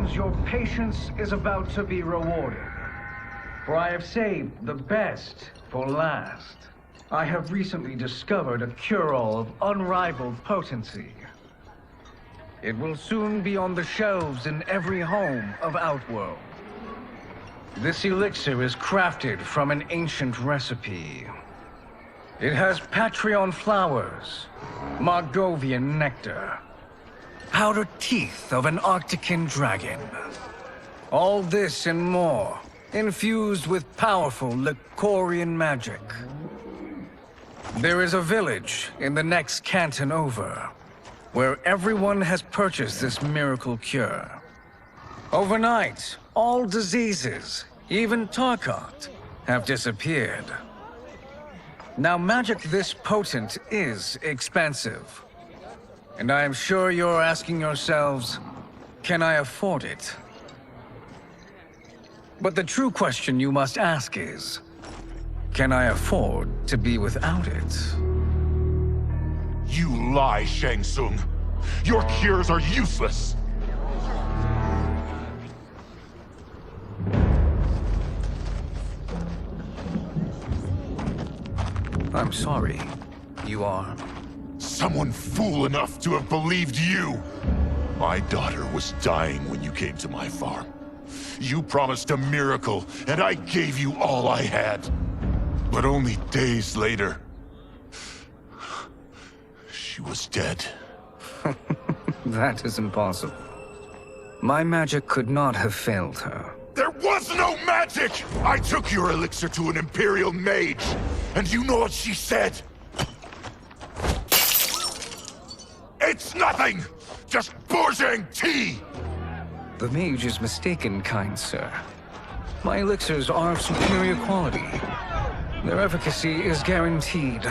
Congratulations, your patience is about to be rewarded. For I have saved the best for last. I have recently discovered a cure-all of unrivaled potency. It will soon be on the shelves in every home of Outworld. This elixir is crafted from an ancient recipe. It has Patreon flowers, Margovian nectar, powdered teeth of an Arctican dragon. All this and more, infused with powerful Lycorian magic. There is a village in the next canton over, where everyone has purchased this miracle cure. Overnight, all diseases, even Tarkat, have disappeared. Now, magic this potent is expensive. And I am sure you're asking yourselves, can I afford it? But the true question you must ask is, can I afford to be without it? You lie, Shang Tsung. Your cures are useless. I'm sorry. You are? Someone fool enough to have believed you. My daughter was dying when you came to my farm. You promised a miracle, and I gave you all I had. But only days later, she was dead. That is impossible. My magic could not have failed her. There was no magic! I took your elixir to an Imperial mage, and you know what she said? It's nothing! Just bourgeois tea! The mage is mistaken, kind sir. My elixirs are of superior quality. Their efficacy is guaranteed.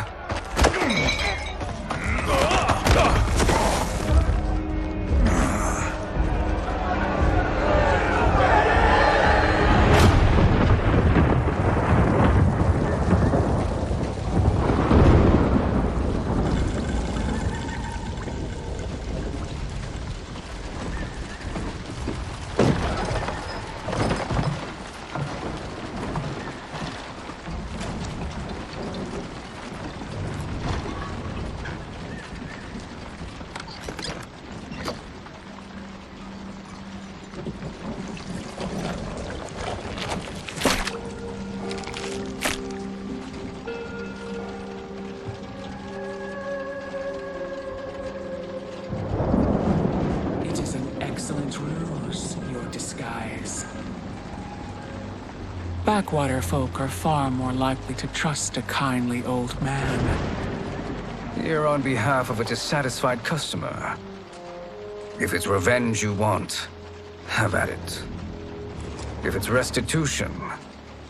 Backwater folk are far more likely to trust a kindly old man. Here on behalf of a dissatisfied customer. If it's revenge you want, have at it. If it's restitution,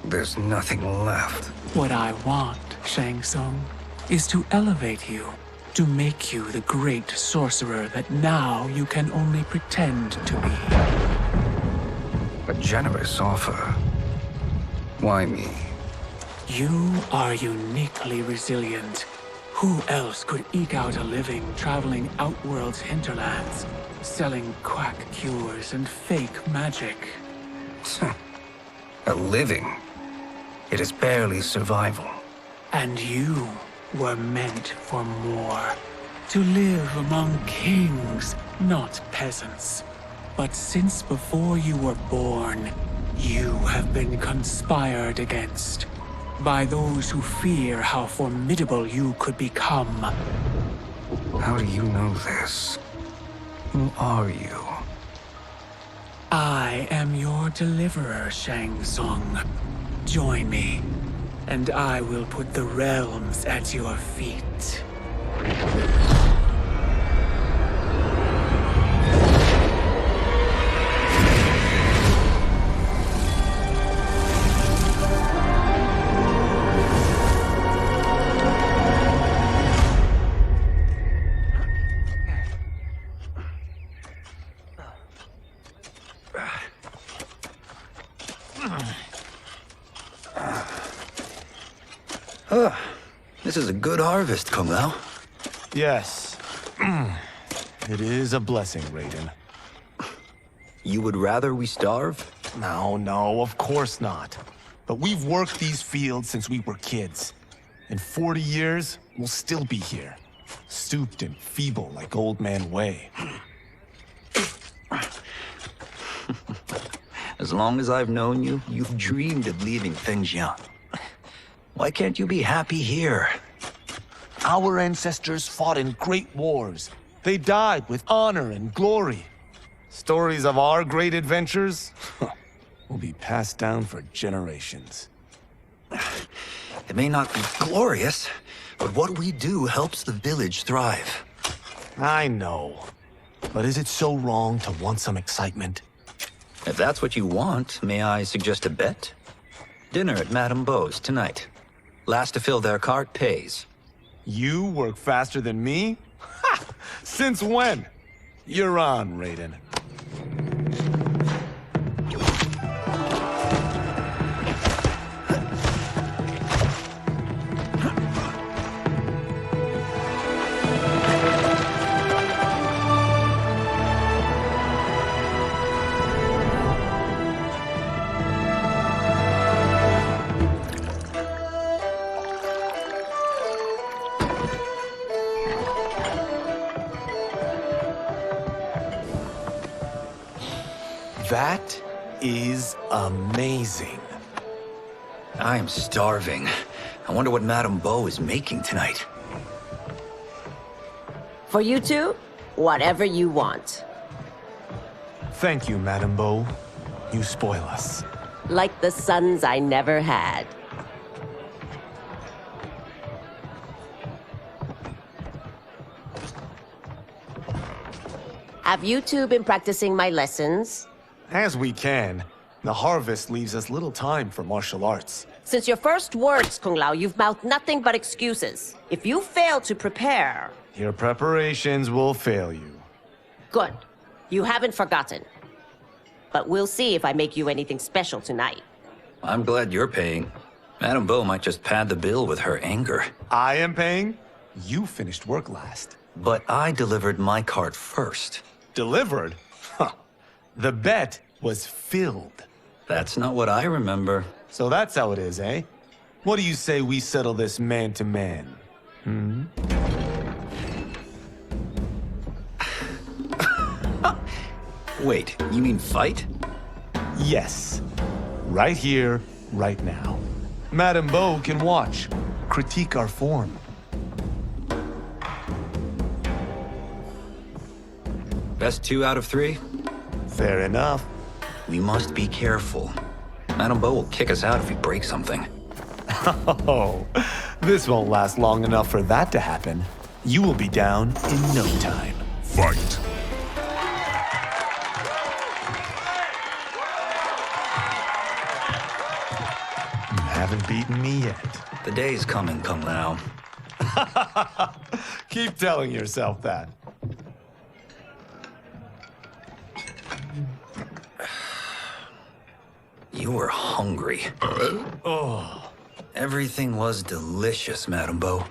there's nothing left. What I want, Shang Tsung, is to elevate you, to make you the great sorcerer that now you can only pretend to be. A generous offer. Why me? You are uniquely resilient. Who else could eke out a living traveling Outworld's hinterlands, selling quack cures and fake magic? A living? It is barely survival. And you were meant for more. To live among kings, not peasants. But since before you were born, you have been conspired against by those who fear how formidable you could become. How do you know this? Who are you? I am your deliverer, Shang Tsung. Join me, and I will put the realms at your feet. This is a good harvest, Kung Lao. Yes. It is a blessing, Raiden. You would rather we starve? No, of course not. But we've worked these fields since we were kids. In 40 years, we'll still be here. Stooped and feeble like Old Man Way. As long as I've known you, you've dreamed of leaving things young. Why can't you be happy here? Our ancestors fought in great wars. They died with honor and glory. Stories of our great adventures will be passed down for generations. It may not be glorious, but what we do helps the village thrive. I know. But is it so wrong to want some excitement? If that's what you want, may I suggest a bet? Dinner at Madame Beau's tonight. Last to fill their cart pays. You work faster than me? Ha! Since when? You're on, Raiden. That is amazing. I am starving. I wonder what Madame Beau is making tonight. For you two, whatever you want. Thank you, Madame Beau. You spoil us. Like the sons I never had. Have you two been practicing my lessons? As we can. The harvest leaves us little time for martial arts. Since your first words, Kung Lao, you've mouthed nothing but excuses. If you fail to prepare... Your preparations will fail you. Good. You haven't forgotten. But we'll see if I make you anything special tonight. I'm glad you're paying. Madame Beau might just pad the bill with her anger. I am paying? You finished work last. But I delivered my cart first. Delivered? Huh. The bet was filled. That's not what I remember. So that's how it is, eh? What do you say we settle this man to man? Wait, you mean fight? Yes. Right here, right now. Madame Beau can watch, critique our form. Best 2 out of 3? Fair enough. We must be careful. Madame Beau will kick us out if we break something. Oh, this won't last long enough for that to happen. You will be down in no time. Fight. You haven't beaten me yet. The day's coming, Kung Lao. Keep telling yourself that. You were hungry. Oh. Everything was delicious, Madame Beau.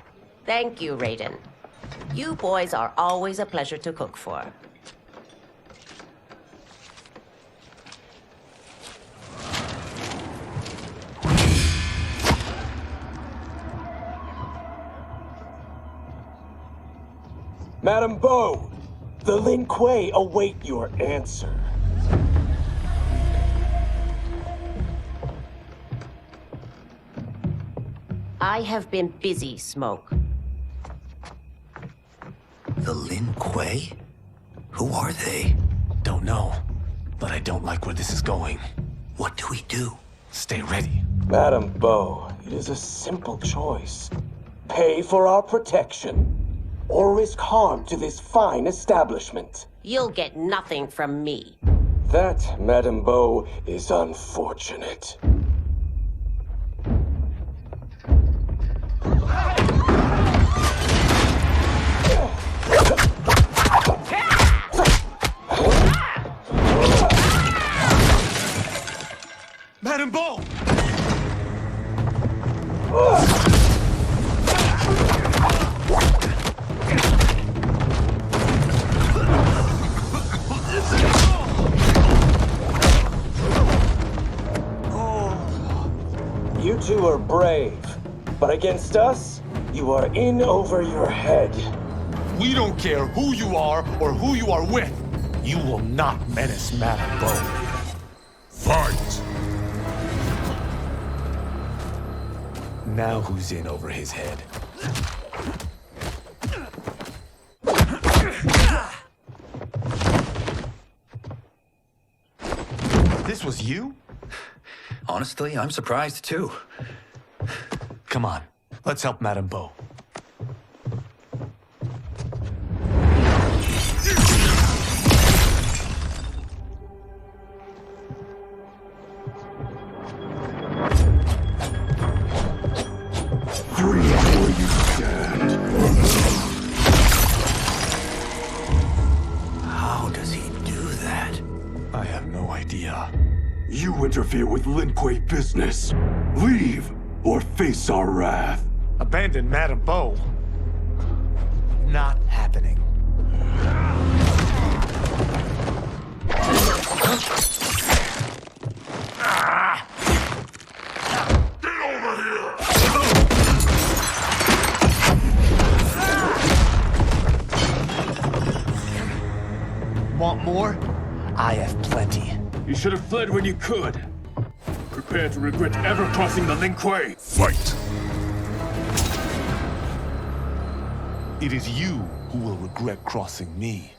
Thank you, Raiden. You boys are always a pleasure to cook for. Madame Beau, the Lin Kuei await your answer. I have been busy, Smoke. The Lin Kuei? Who are they? Don't know, but I don't like where this is going. What do we do? Stay ready. Madame Beau, it is a simple choice. Pay for our protection, or risk harm to this fine establishment. You'll get nothing from me. That, Madame Beau, is unfortunate. Madame Beau! slave. But against us, you are in over your head. We don't care who you are or who you are with. You will not menace Madame Bo. Fight! Now who's in over his head? This was you? Honestly, I'm surprised too. Come on, let's help Madame Bo. Free where you stand. How does he do that? I have no idea. You interfere with Lin Kuei business. Leave or face our wrath. Abandon Madame Bo? Not happening. Want more? I have plenty. You should have fled when you could. Prepare to regret ever crossing the Lin Kuei. Fight! It is you who will regret crossing me.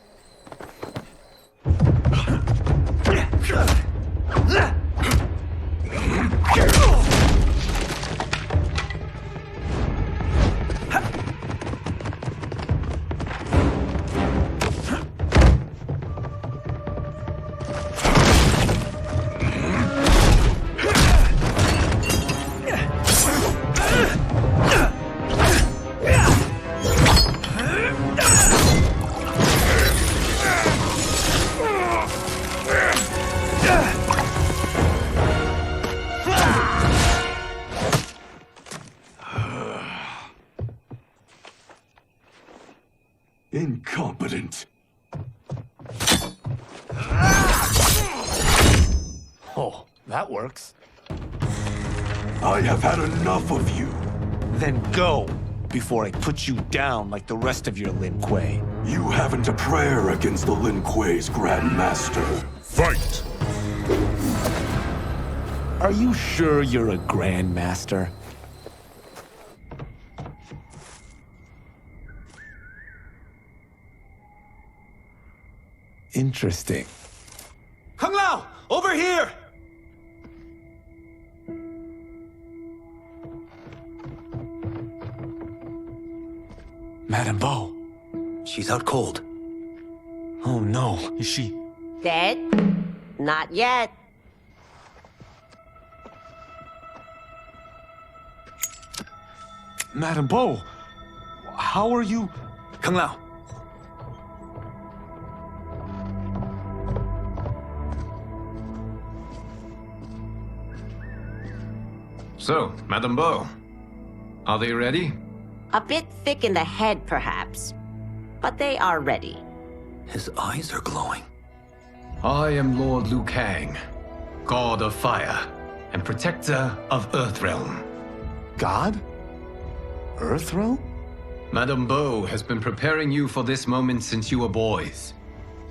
Incompetent. Oh, that works. I have had enough of you. Then go, before I put you down like the rest of your Lin Kuei. You haven't a prayer against the Lin Kuei's Grand Master. Fight! Are you sure you're a Grand Master? Interesting. Kung Lao! Over here! Madame Bo. She's out cold. Oh no, is she... Dead? Not yet. Madame Bo, how are you... Kung Lao. So, Madame Bo, are they ready? A bit thick in the head, perhaps. But they are ready. His eyes are glowing. I am Lord Liu Kang, God of Fire and Protector of Earthrealm. God? Earthrealm? Madame Bo has been preparing you for this moment since you were boys.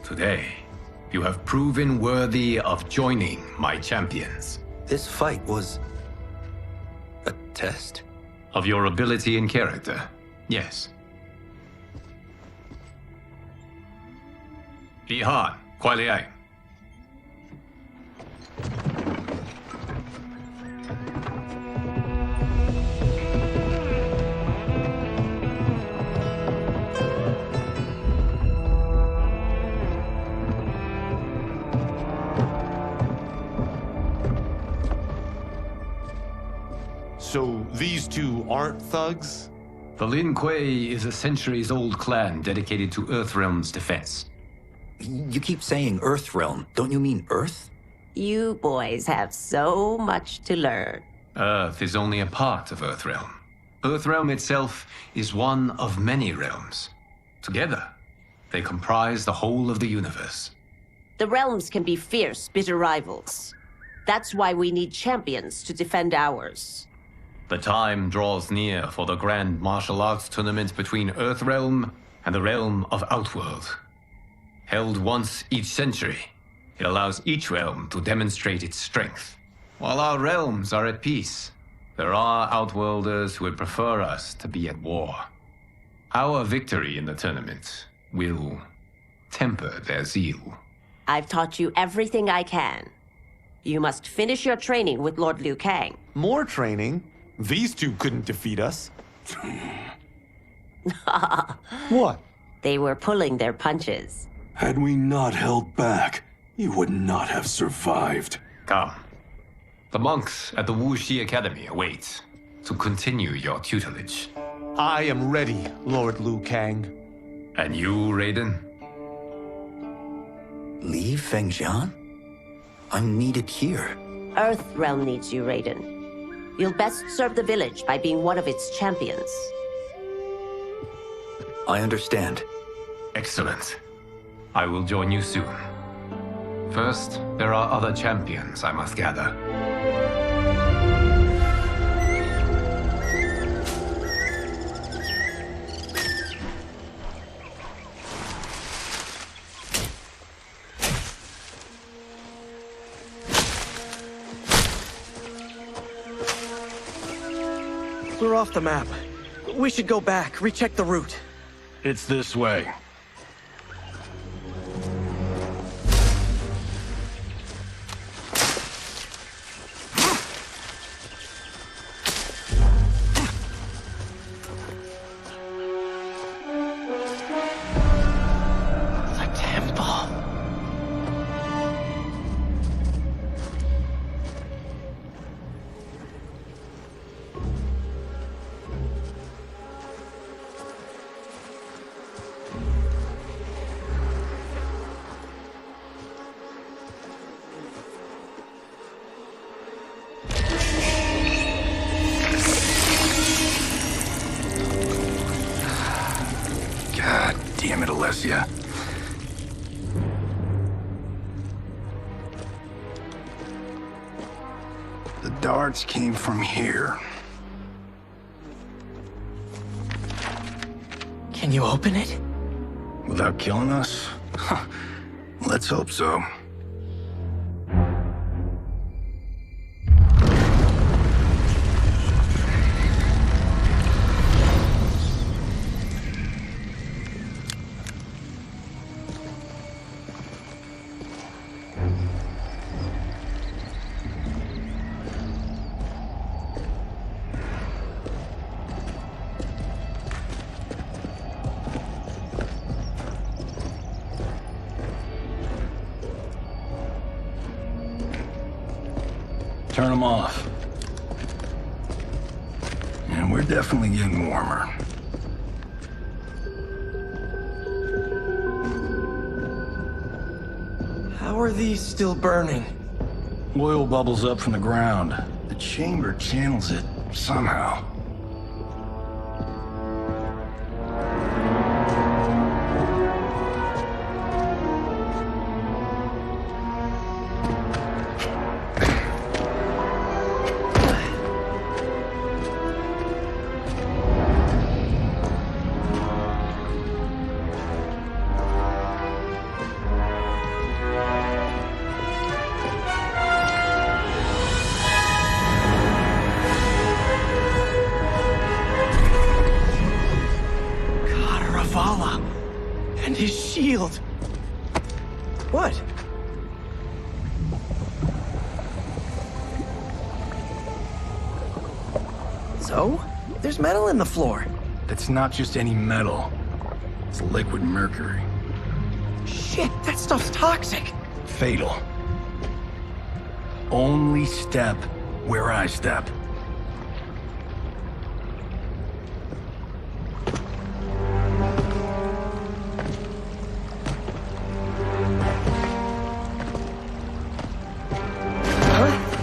Today, you have proven worthy of joining my champions. This fight was... a test? Of your ability and character, yes. 李翰，快恋爱。So these two aren't thugs? The Lin Kuei is a centuries-old clan dedicated to Earthrealm's defense. You keep saying Earthrealm. Don't you mean Earth? You boys have so much to learn. Earth is only a part of Earthrealm. Earthrealm itself is one of many realms. Together, they comprise the whole of the universe. The realms can be fierce, bitter rivals. That's why we need champions to defend ours. The time draws near for the grand martial arts tournament between Earthrealm and the realm of Outworld. Held once each century, it allows each realm to demonstrate its strength. While our realms are at peace, there are Outworlders who would prefer us to be at war. Our victory in the tournament will temper their zeal. I've taught you everything I can. You must finish your training with Lord Liu Kang. More training? These two couldn't defeat us. What? They were pulling their punches. Had we not held back, you would not have survived. Come. The monks at the Wuxi Academy await to continue your tutelage. I am ready, Lord Liu Kang. And you, Raiden? Leave Fengjian? I'm needed here. Earthrealm needs you, Raiden. You'll best serve the village by being one of its champions. I understand. Excellent. I will join you soon. First, there are other champions I must gather. We're off the map. We should go back, recheck the route. It's this way. Damn it, Alessia. The darts came from here. Can you open it? Without killing us? Let's hope so. Turn them off. And we're definitely getting warmer. How are these still burning? Oil bubbles up from the ground. The chamber channels it somehow. And his shield. What? So? There's metal in the floor. It's not just any metal. It's liquid mercury. Shit, that stuff's toxic. Fatal. Only step where I step.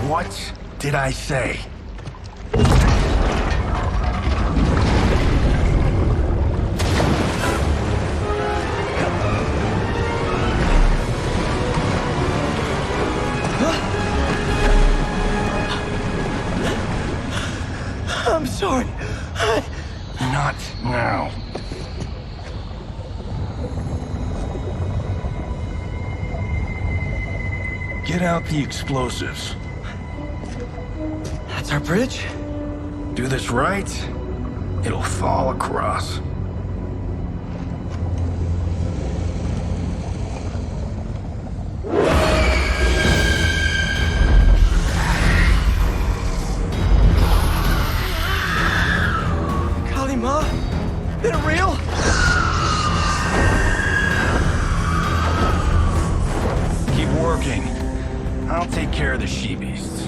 What did I say? sorry. Not now. Get out the explosives. That's our bridge? Do this right, it'll fall across. Kalima? Is it real? Keep working. I'll take care of the she-beasts.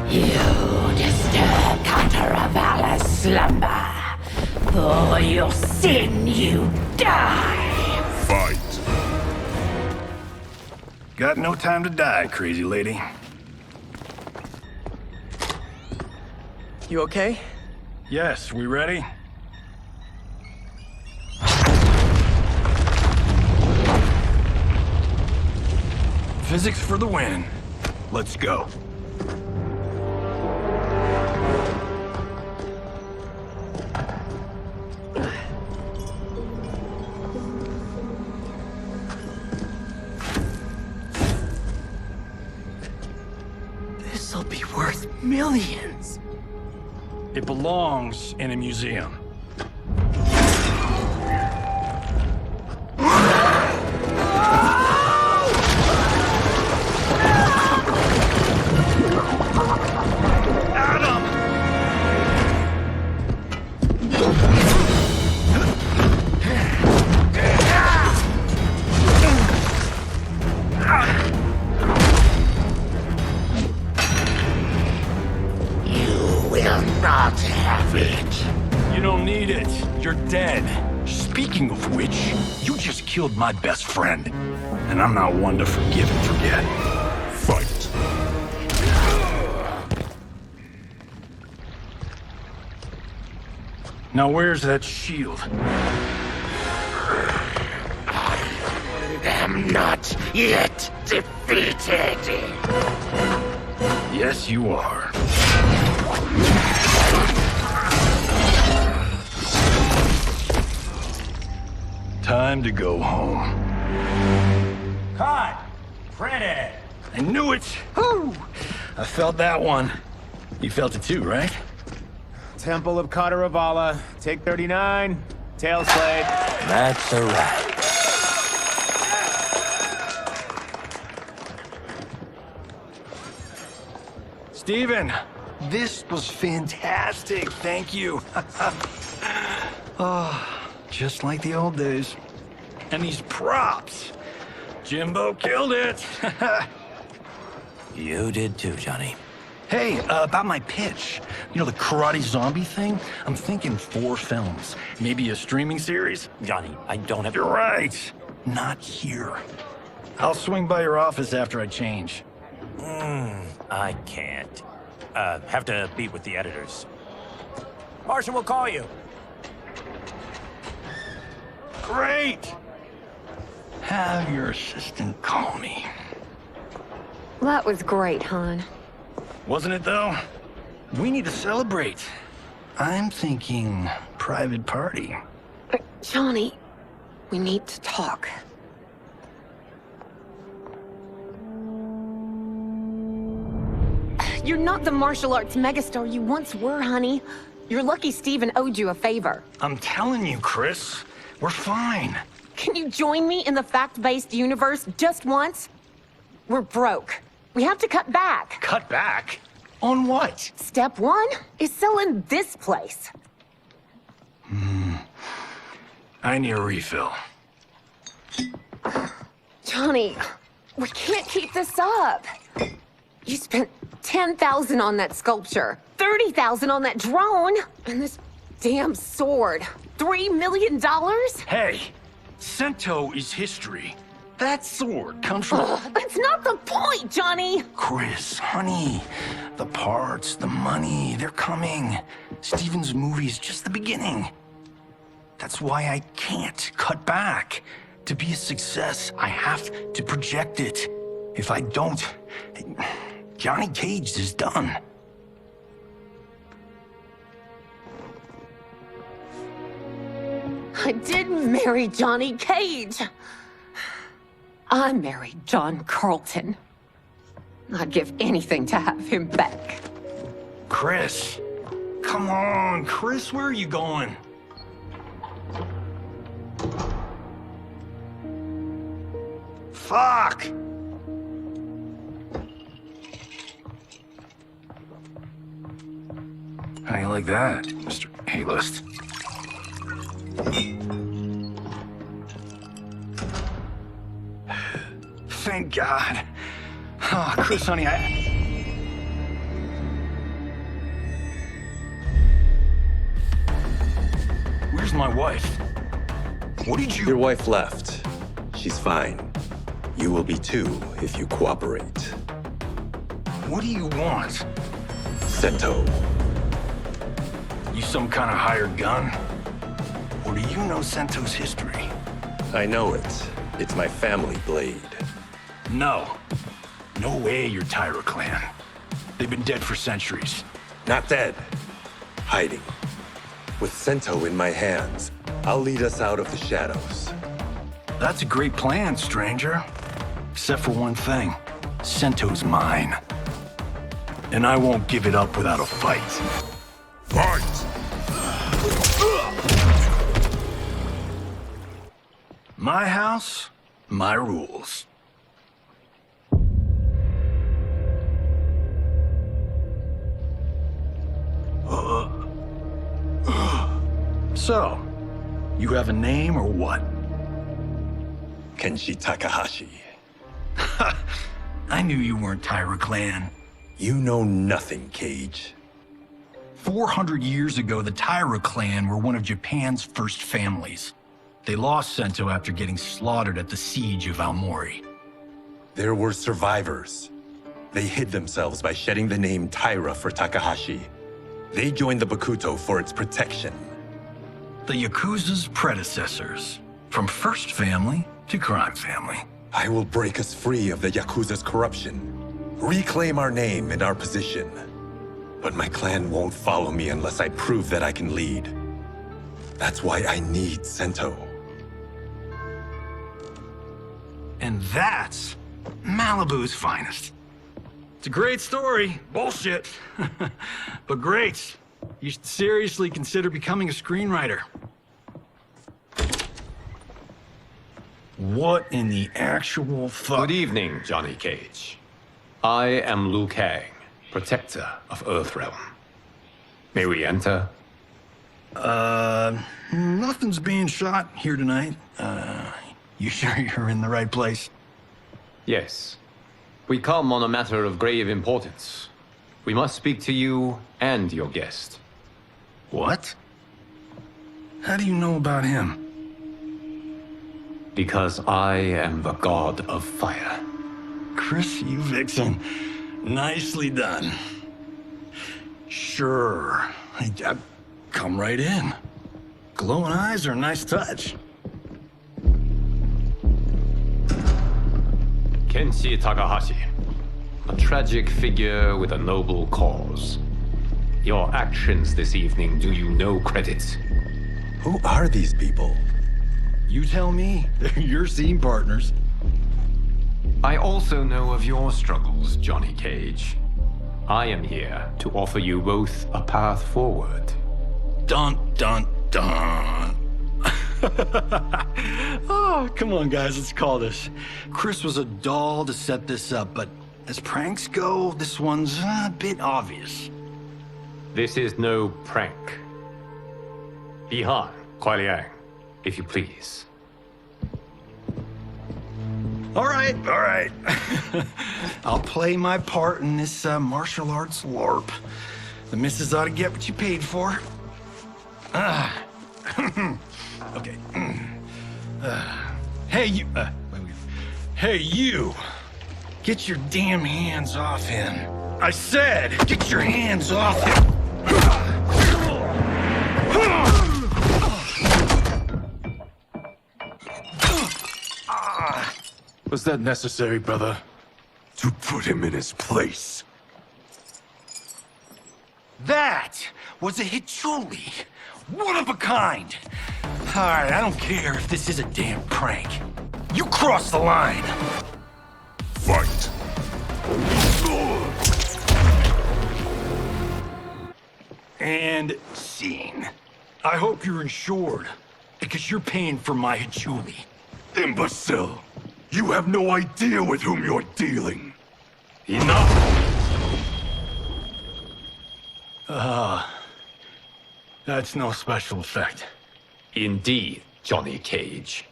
You disturb Cataravalla's slumber. For your sin, you die. Fight. Got no time to die, crazy lady. You okay? Yes, we ready? Physics for the win. Let's go. This'll be worth millions. It belongs in a museum. Not have it. You don't need it. You're dead. Speaking of which, you just killed my best friend. And I'm not one to forgive and forget. Fight. Now where's that shield? I'm not yet defeated. Yes, you are. Time to go home. Cut! Printed! I knew it! Whew. I felt that one. You felt it too, right? Temple of Kataravala, take 39, tail slate. That's a wrap. Steven, this was fantastic. Thank you. Oh, just like the old days. And these props. Jimbo killed it. You did too, Johnny. Hey, about my pitch. You know, the karate zombie thing? I'm thinking 4 films. Maybe a streaming series? Johnny, I don't have... You're right. Not here. I'll swing by your office after I change. I can't. Have to meet with the editors. Martian will call you. Great! Have your assistant call me. That was great, hon. Wasn't it, though? We need to celebrate. I'm thinking private party. Johnny, we need to talk. You're not the martial arts megastar you once were, honey. You're lucky Steven owed you a favor. I'm telling you, Chris, we're fine. Can you join me in the fact-based universe just once? We're broke. We have to cut back. Cut back? On what? Step 1 is selling this place. I need a refill. Johnny, we can't keep this up. You spent $10,000 on that sculpture, $30,000 on that drone, and this damn sword. $3 million? Hey, Sento is history. That sword comes from... That's not the point, Johnny! Chris, honey, the parts, the money, they're coming. Steven's movie is just the beginning. That's why I can't cut back. To be a success, I have to project it. If I don't, Johnny Cage is done. I didn't marry Johnny Cage. I married John Carlton. I'd give anything to have him back. Chris. Come on, Chris, where are you going? Fuck! How you like that, Mr. A-list? Thank God. Oh, Chris, honey, Where's my wife? What did you... Your wife left. She's fine. You will be too if you cooperate. What do you want? Sento. You some kind of hired gun? Or do you know Sento's history? I know it. It's my family blade. No. No way you're Tyra clan. They've been dead for centuries. Not dead. Hiding. With Sento in my hands, I'll lead us out of the shadows. That's a great plan, stranger. Except for one thing. Sento's mine. And I won't give it up without a fight. Fight! My house, my rules. So, you have a name or what? Kenshi Takahashi. I knew you weren't Tyra clan. You know nothing, Cage. 400 years ago, the Tyra clan were one of Japan's first families. They lost Sento after getting slaughtered at the siege of Aomori. There were survivors. They hid themselves by shedding the name Tyra for Takahashi. They joined the Bakuto for its protection. The Yakuza's predecessors. From first family to crime family. I will break us free of the Yakuza's corruption. Reclaim our name and our position. But my clan won't follow me unless I prove that I can lead. That's why I need Sento. And that's Malibu's finest. It's a great story. Bullshit. But great. You should seriously consider becoming a screenwriter. What in the actual fuck? Good evening, Johnny Cage. I am Liu Kang, protector of Earthrealm. May we enter? Nothing's being shot here tonight. You sure you're in the right place? Yes. We come on a matter of grave importance. We must speak to you and your guest. What? How do you know about him? Because I am the god of fire. Chris, you vixen. Nicely done. Sure. I come right in. Glowing eyes are a nice touch. Kenshi Takahashi. A tragic figure with a noble cause. Your actions this evening do you no credit. Who are these people? You tell me. They're your scene partners. I also know of your struggles, Johnny Cage. I am here to offer you both a path forward. Dun, dun, dun. Oh, come on, guys, let's call this. Chris was a doll to set this up, but as pranks go, this one's a bit obvious. This is no prank. Ihan, Kuai Liang, if you please. All right. I'll play my part in this martial arts LARP. The missus ought to get what you paid for. Okay. Hey, you. Hey, you. Get your damn hands off him. I said, get your hands off him. Was that necessary, brother? To put him in his place. That was a Hichuli. One of a kind. Alright, I don't care if this is a damn prank. You crossed the line! Fight! And scene. I hope you're insured, because you're paying for my Julie. Imbecile! You have no idea with whom you're dealing. Enough! That's no special effect. Indeed, Johnny Cage.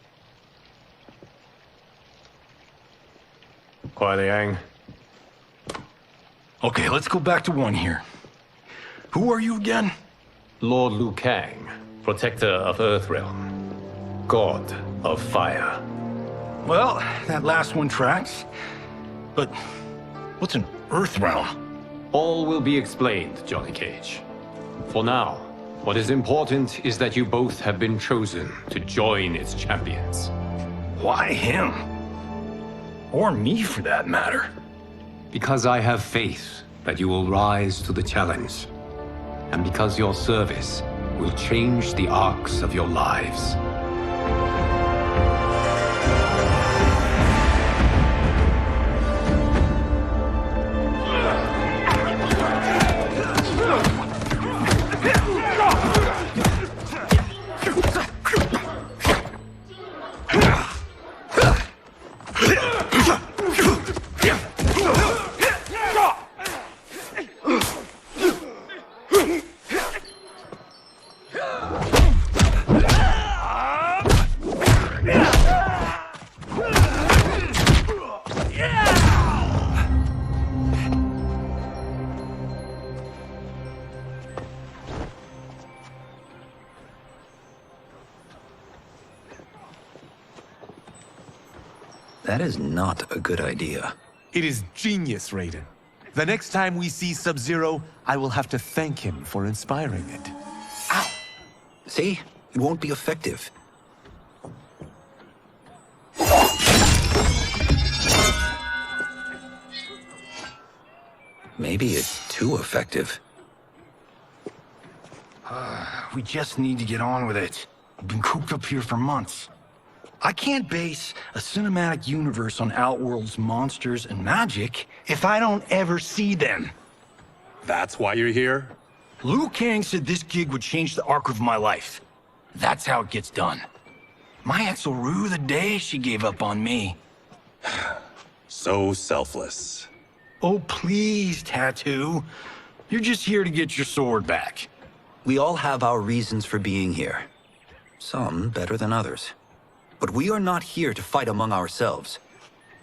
Kuai Liang. Okay, let's go back to one here. Who are you again? Lord Liu Kang, protector of Earthrealm, god of fire. Well, that last one tracks. But what's an Earthrealm? All will be explained, Johnny Cage. For now, what is important is that you both have been chosen to join its champions. Why him? Or me, for that matter. Because I have faith that you will rise to the challenge. And because your service will change the arcs of your lives. That is not a good idea. It is genius, Raiden. The next time we see Sub-Zero, I will have to thank him for inspiring it. Ow! See? It won't be effective. Maybe it's too effective. We just need to get on with it. We've been cooped up here for months. I can't base a cinematic universe on Outworld's monsters and magic if I don't ever see them. That's why you're here? Liu Kang said this gig would change the arc of my life. That's how it gets done. My ex will rue the day she gave up on me. So selfless. Oh, please, Tattoo. You're just here to get your sword back. We all have our reasons for being here. Some better than others. But we are not here to fight among ourselves.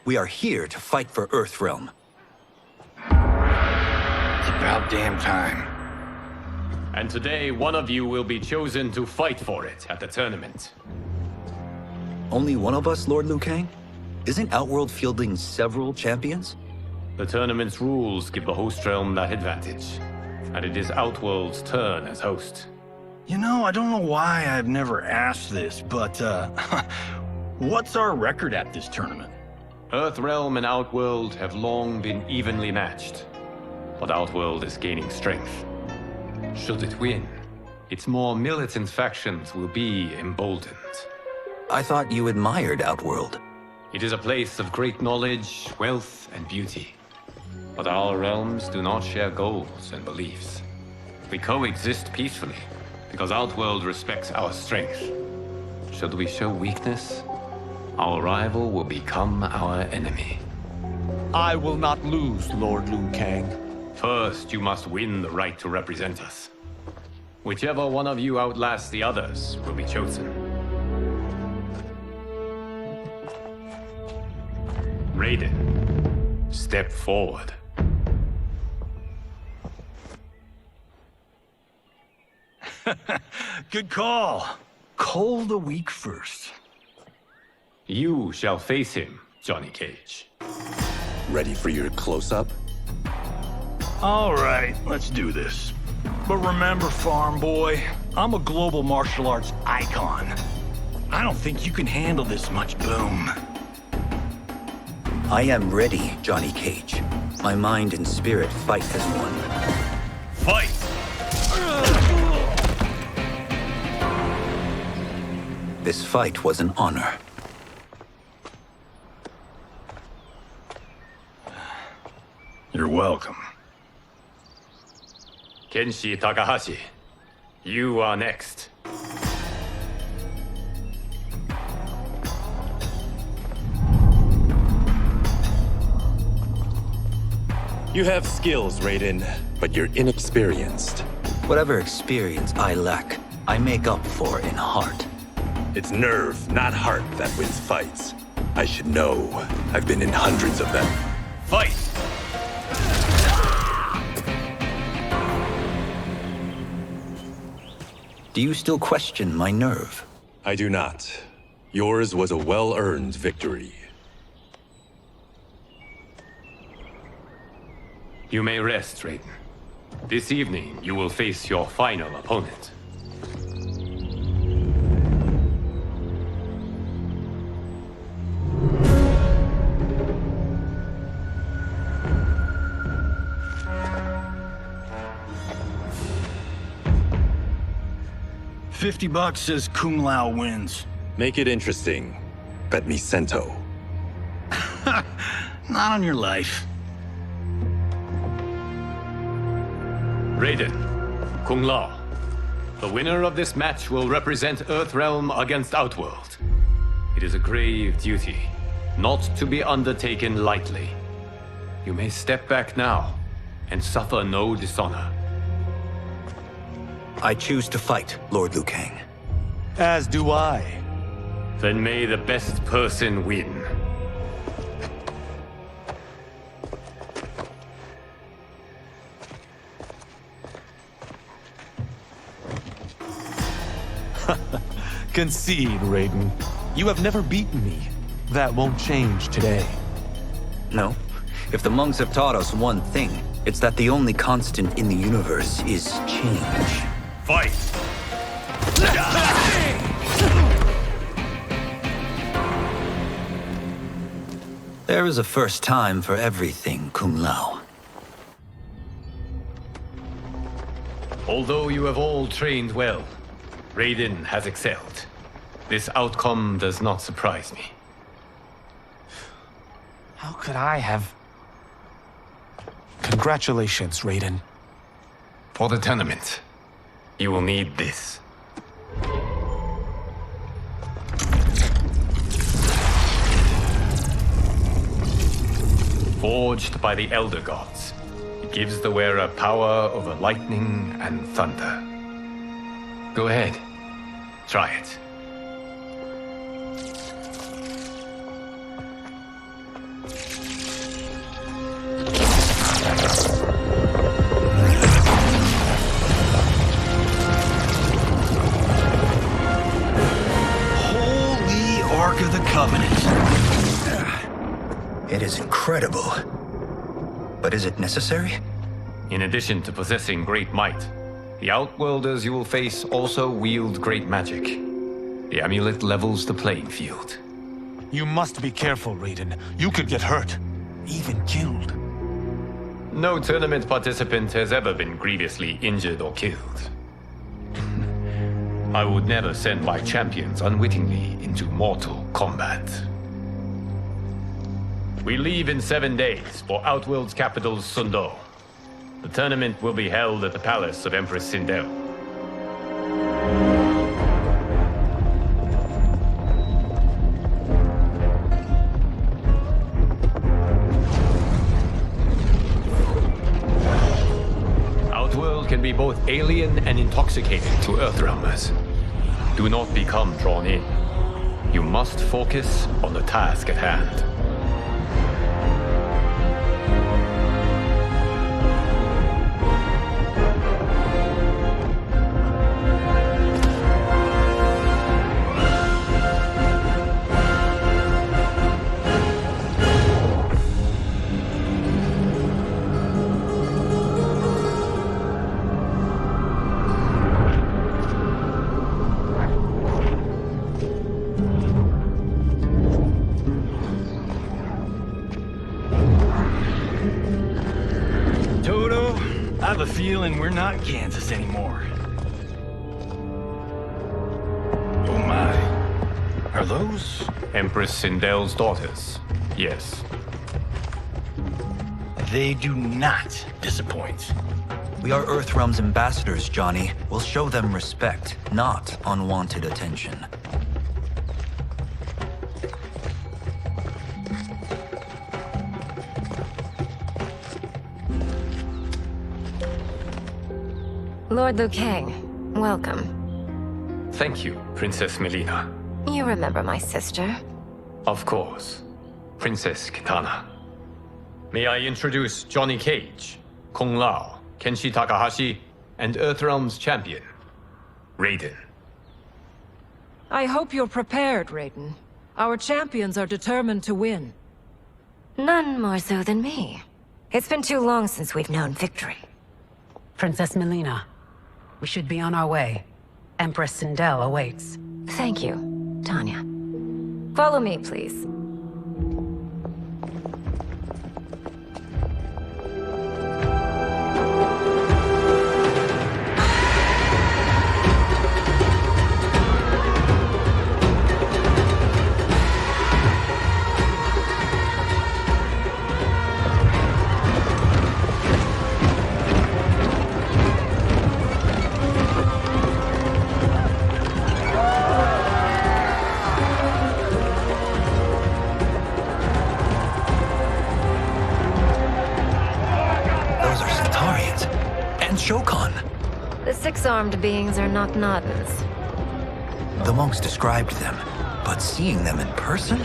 We are here to fight for Earthrealm. It's about damn time. And today, one of you will be chosen to fight for it at the tournament. Only one of us, Lord Liu Kang? Isn't Outworld fielding several champions? The tournament's rules give the host realm that advantage. And it is Outworld's turn as host. You know, I don't know why I've never asked this, but, what's our record at this tournament? Earthrealm and Outworld have long been evenly matched. But Outworld is gaining strength. Should it win, its more militant factions will be emboldened. I thought you admired Outworld. It is a place of great knowledge, wealth, and beauty. But our realms do not share goals and beliefs. We coexist peacefully, because Outworld respects our strength. Should we show weakness, our rival will become our enemy. I will not lose, Lord Liu Kang. First, you must win the right to represent us. Whichever one of you outlasts the others will be chosen. Raiden, step forward. Good call. Cole the weak first. You shall face him, Johnny Cage. Ready for your close-up? All right, let's do this. But remember, farm boy, I'm a global martial arts icon. I don't think you can handle this much boom. I am ready, Johnny Cage. My mind and spirit fight as one. Fight! This fight was an honor. You're welcome. Kenshi Takahashi, you are next. You have skills, Raiden, but you're inexperienced. Whatever experience I lack, I make up for in heart. It's nerve, not heart, that wins fights. I should know. I've been in hundreds of them. Fight! Do you still question my nerve? I do not. Yours was a well-earned victory. You may rest, Raiden. This evening, you will face your final opponent. $50 says Kung Lao wins. Make it interesting. Bet me Cento. Not on your life. Raiden, Kung Lao. The winner of this match will represent Earthrealm against Outworld. It is a grave duty, not to be undertaken lightly. You may step back now and suffer no dishonor. I choose to fight, Lord Liu Kang. As do I. Then may the best person win. Concede, Raiden. You have never beaten me. That won't change today. No. If the monks have taught us one thing, it's that the only constant in the universe is change. Fight! There is a first time for everything, Kung Lao. Although you have all trained well, Raiden has excelled. This outcome does not surprise me. How could I have... Congratulations, Raiden. For the tournament, you will need this. Forged by the Elder Gods, it gives the wearer power over lightning and thunder. Go ahead, try it. Holy Ark of the Covenant. It is incredible. But is it necessary? In addition to possessing great might, the Outworlders you will face also wield great magic. The amulet levels the playing field. You must be careful, Raiden. You could get hurt. Even killed. No tournament participant has ever been grievously injured or killed. I would never send my champions unwittingly into mortal combat. We leave in 7 days for Outworld's capital, Sundo. The tournament will be held at the palace of Empress Sindel. Outworld can be both alien and intoxicating to Earthrealmers. Do not become drawn in. You must focus on the task at hand. I have a feeling we're not Kansas anymore. Oh my. Are those? Empress Sindel's daughters. Yes. They do not disappoint. We are Earthrealm's ambassadors, Johnny. We'll show them respect, not unwanted attention. Lord Liu Kang, welcome. Thank you, Princess Melina. You remember my sister? Of course. Princess Kitana. May I introduce Johnny Cage, Kung Lao, Kenshi Takahashi, and Earthrealm's champion, Raiden. I hope you're prepared, Raiden. Our champions are determined to win. None more so than me. It's been too long since we've known victory. Princess Melina, we should be on our way. Empress Sindel awaits. Thank you, Tanya. Follow me, please. The six-armed beings are not Nadans. The monks described them, but seeing them in person?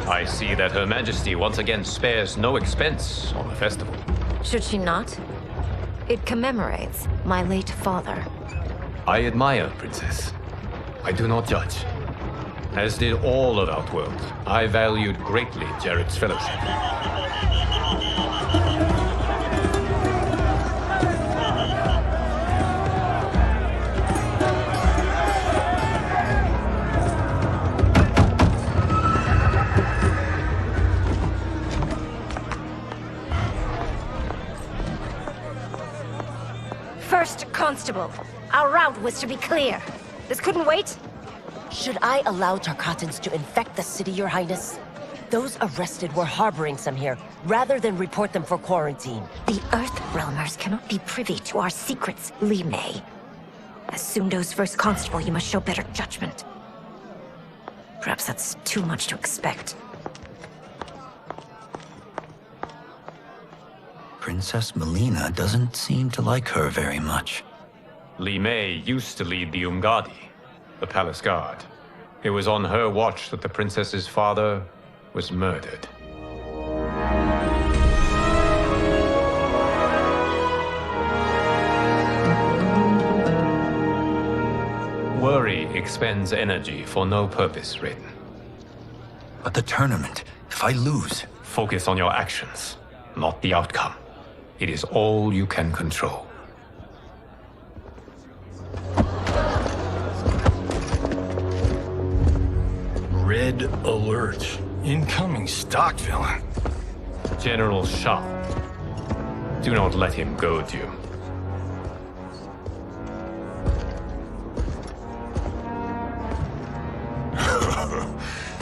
I see that Her Majesty once again spares no expense on the festival. Should she not? It commemorates my late father. I admire, Princess. I do not judge. As did all of Outworld, I valued greatly Jarrett's fellowship. First Constable, our route was to be clear. This couldn't wait? Should I allow Tarkatans to infect the city, Your Highness? Those arrested were harboring some here, rather than report them for quarantine. The Earthrealmers cannot be privy to our secrets, Li Mei. As Sundo's first constable, you must show better judgment. Perhaps that's too much to expect. Princess Melina doesn't seem to like her very much. Li Mei used to lead the Umgadi, the palace guard. It was on her watch that the princess's father was murdered. Worry expends energy for no purpose, Raiden. But the tournament, if I lose... Focus on your actions, not the outcome. It is all you can control. Red alert. Incoming stock villain. General Shao. Do not let him goad you.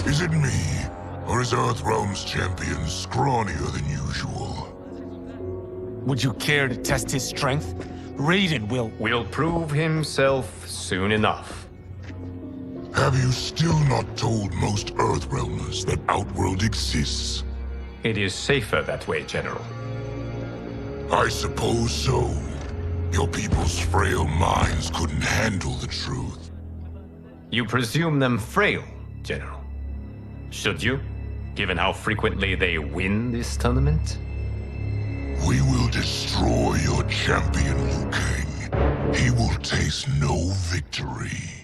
Is it me? Or is Earthrealm's champion scrawnier than usual? Would you care to test his strength? Raiden will prove himself soon enough. Have you still not told most Earthrealmers that Outworld exists? It is safer that way, General. I suppose so. Your people's frail minds couldn't handle the truth. You presume them frail, General. Should you, given how frequently they win this tournament? We will destroy your champion, Liu Kang. He will taste no victory.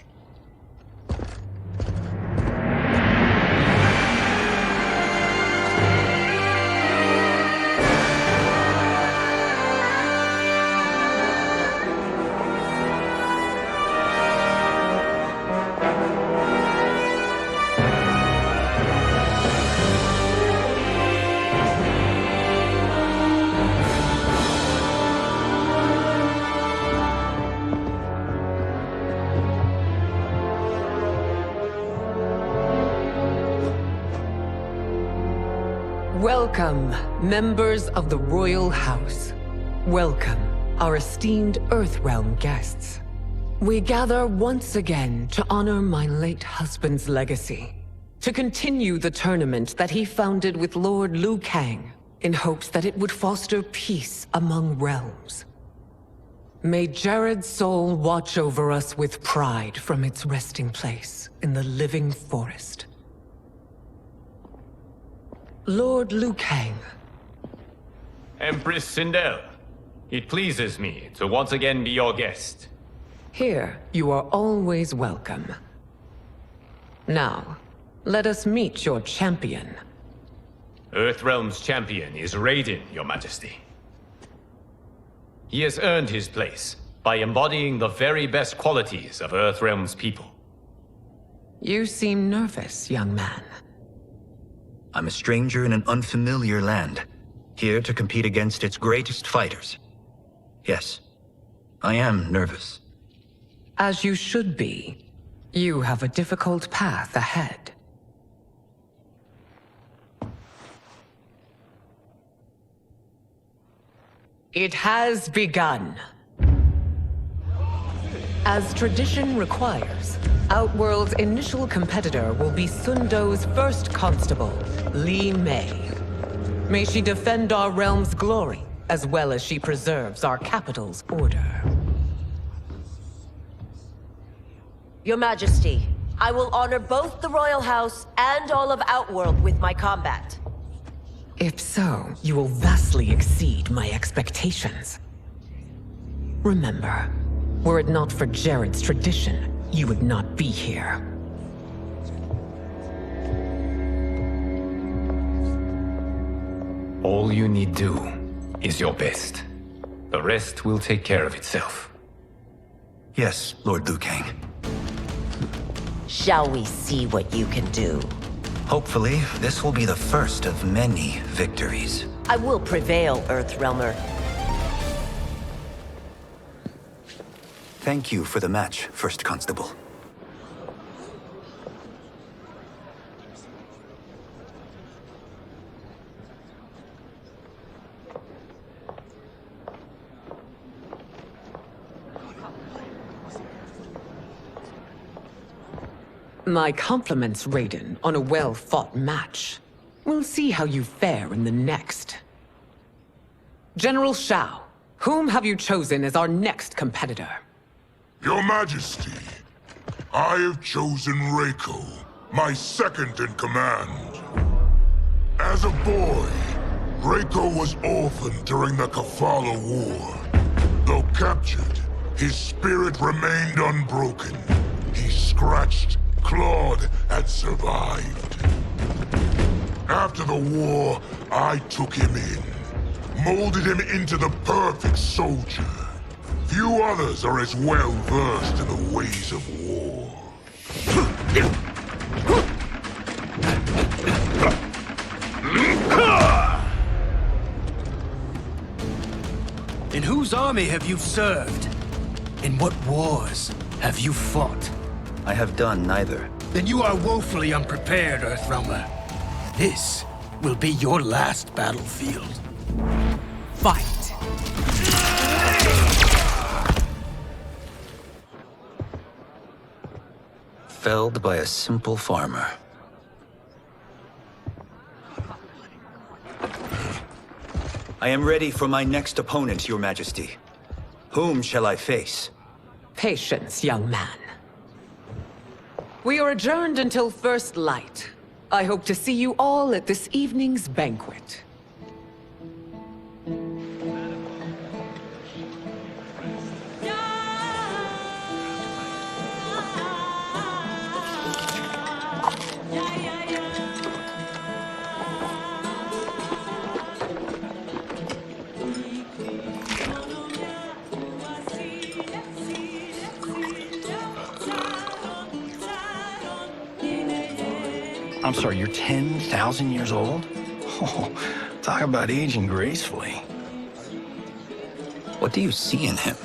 Welcome, members of the Royal House. Welcome, our esteemed Earthrealm guests. We gather once again to honor my late husband's legacy, to continue the tournament that he founded with Lord Liu Kang, in hopes that it would foster peace among realms. May Jared's soul watch over us with pride from its resting place in the living forest. Lord Liu Kang. Empress Sindel, it pleases me to once again be your guest. Here, you are always welcome. Now, let us meet your champion. Earthrealm's champion is Raiden, Your Majesty. He has earned his place by embodying the very best qualities of Earthrealm's people. You seem nervous, young man. I'm a stranger in an unfamiliar land, here to compete against its greatest fighters. Yes, I am nervous. As you should be. You have a difficult path ahead. It has begun. As tradition requires, Outworld's initial competitor will be Sundo's first constable, Li Mei. May she defend our realm's glory, as well as she preserves our capital's order. Your Majesty, I will honor both the Royal House and all of Outworld with my combat. If so, you will vastly exceed my expectations. Remember, were it not for Jared's tradition, you would not be here. All you need do is your best. The rest will take care of itself. Yes, Lord Liu Kang. Shall we see what you can do? Hopefully, this will be the first of many victories. I will prevail, Earthrealmer. Thank you for the match, First Constable. My compliments, Raiden, on a well-fought match. We'll see how you fare in the next. General Shao, whom have you chosen as our next competitor? Your Majesty, I have chosen Reiko, my second in command. As a boy, Reiko was orphaned during the Kafala War. Though captured, his spirit remained unbroken. He scratched, clawed, and survived. After the war, I took him in, molded him into the perfect soldier. Few others are as well versed in the ways of war. In whose army have you served? In what wars have you fought? I have done neither. Then you are woefully unprepared, Earthrealmer. This will be your last battlefield. Fight! Felled by a simple farmer. I am ready for my next opponent, Your Majesty. Whom shall I face? Patience, young man. We are adjourned until first light. I hope to see you all at this evening's banquet. I'm sorry, you're 10,000 years old? Oh, talk about aging gracefully. What do you see in him?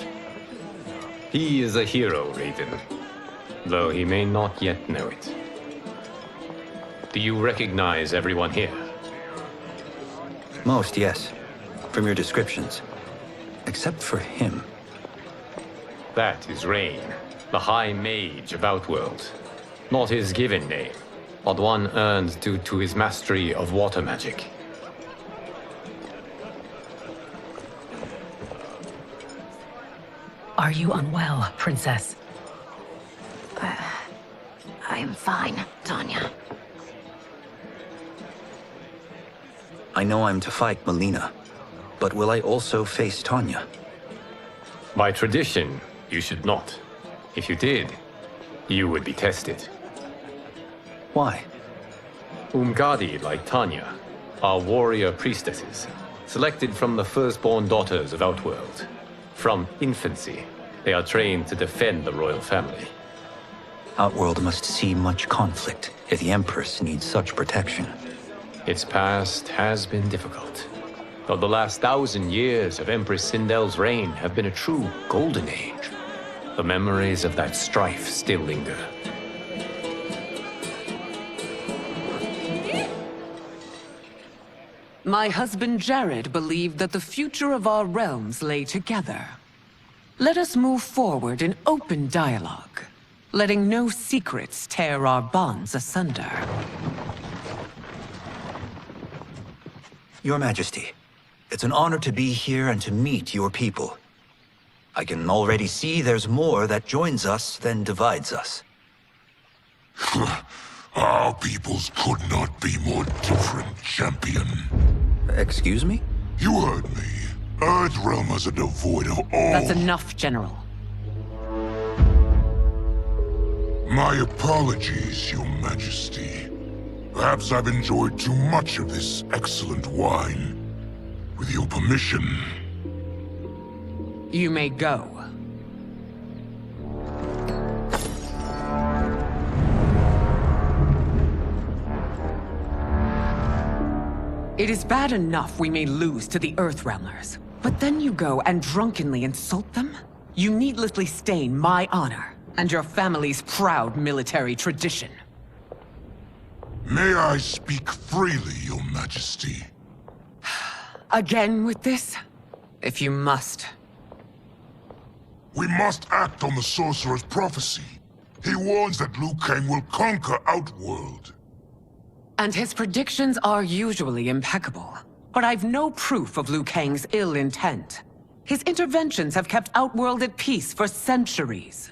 He is a hero, Raiden, though he may not yet know it. Do you recognize everyone here? Most, yes. From your descriptions. Except for him. That is Rain, the High Mage of Outworld. Not his given name, but one earned due to his mastery of water magic. Are you unwell, Princess? I am fine, Tanya. I know I'm to fight Melina, but will I also face Tanya? By tradition, you should not. If you did, you would be tested. Why? Umgadi, like Tanya, are warrior priestesses, selected from the firstborn daughters of Outworld. From infancy, they are trained to defend the royal family. Outworld must see much conflict if the Empress needs such protection. Its past has been difficult, though the last 1,000 years of Empress Sindel's reign have been a true golden age. The memories of that strife still linger. My husband Jared believed that the future of our realms lay together. Let us move forward in open dialogue, letting no secrets tear our bonds asunder. Your Majesty, it's an honor to be here and to meet your people. I can already see there's more that joins us than divides us. Our peoples could not be more different, champion. Excuse me? You heard me. Earthrealmers are devoid of all... That's enough, General. My apologies, Your Majesty. Perhaps I've enjoyed too much of this excellent wine. With your permission... You may go. It is bad enough we may lose to the Earthrealmers, but then you go and drunkenly insult them? You needlessly stain my honor and your family's proud military tradition. May I speak freely, Your Majesty? Again with this? If you must. We must act on the Sorcerer's prophecy. He warns that Liu Kang will conquer Outworld. And his predictions are usually impeccable. But I've no proof of Liu Kang's ill intent. His interventions have kept Outworld at peace for centuries.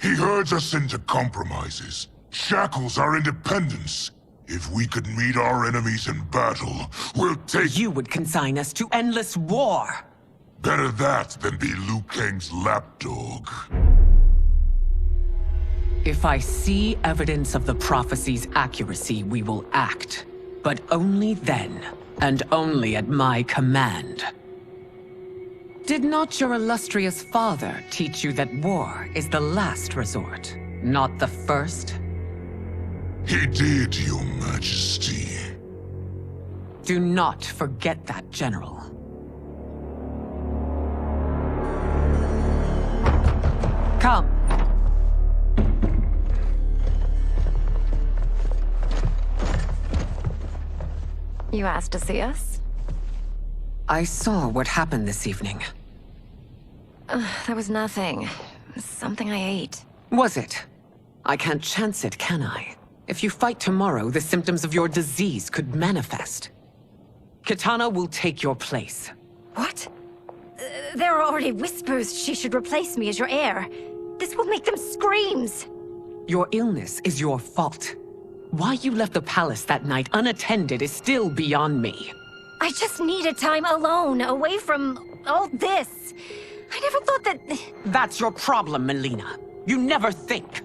He herds us into compromises, shackles our independence. If we could meet our enemies in battle, we'll take— You would consign us to endless war! Better that than be Liu Kang's lapdog. If I see evidence of the prophecy's accuracy, we will act. But only then, and only at my command. Did not your illustrious father teach you that war is the last resort, not the first? He did, Your Majesty. Do not forget that, General. Come. You asked to see us? I saw what happened this evening. There was nothing. Something I ate. Was it? I can't chance it, can I? If you fight tomorrow, the symptoms of your disease could manifest. Kitana will take your place. What? There are already whispers she should replace me as your heir. This will make them screams! Your illness is your fault. Why you left the palace that night unattended is still beyond me. I just needed time alone, away from all this. I never thought that... That's your problem, Melina. You never think.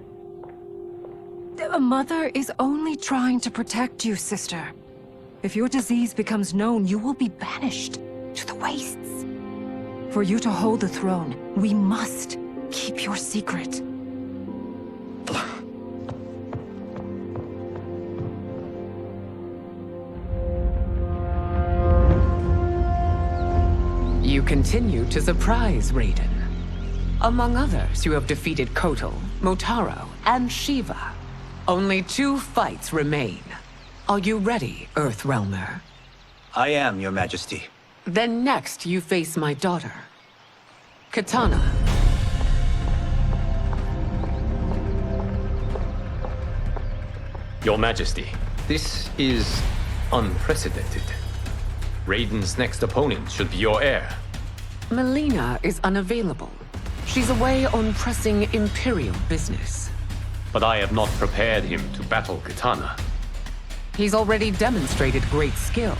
A mother is only trying to protect you, sister. If your disease becomes known, you will be banished to the wastes. For you to hold the throne, we must keep your secret. You continue to surprise Raiden. Among others, you have defeated Kotal, Motaro, and Shiva. Only 2 fights remain. Are you ready, Earthrealmer? I am, Your Majesty. Then next, you face my daughter, Katana. Your Majesty, this is unprecedented. Raiden's next opponent should be your heir. Melina is unavailable. She's away on pressing Imperial business. But I have not prepared him to battle Katana. He's already demonstrated great skill.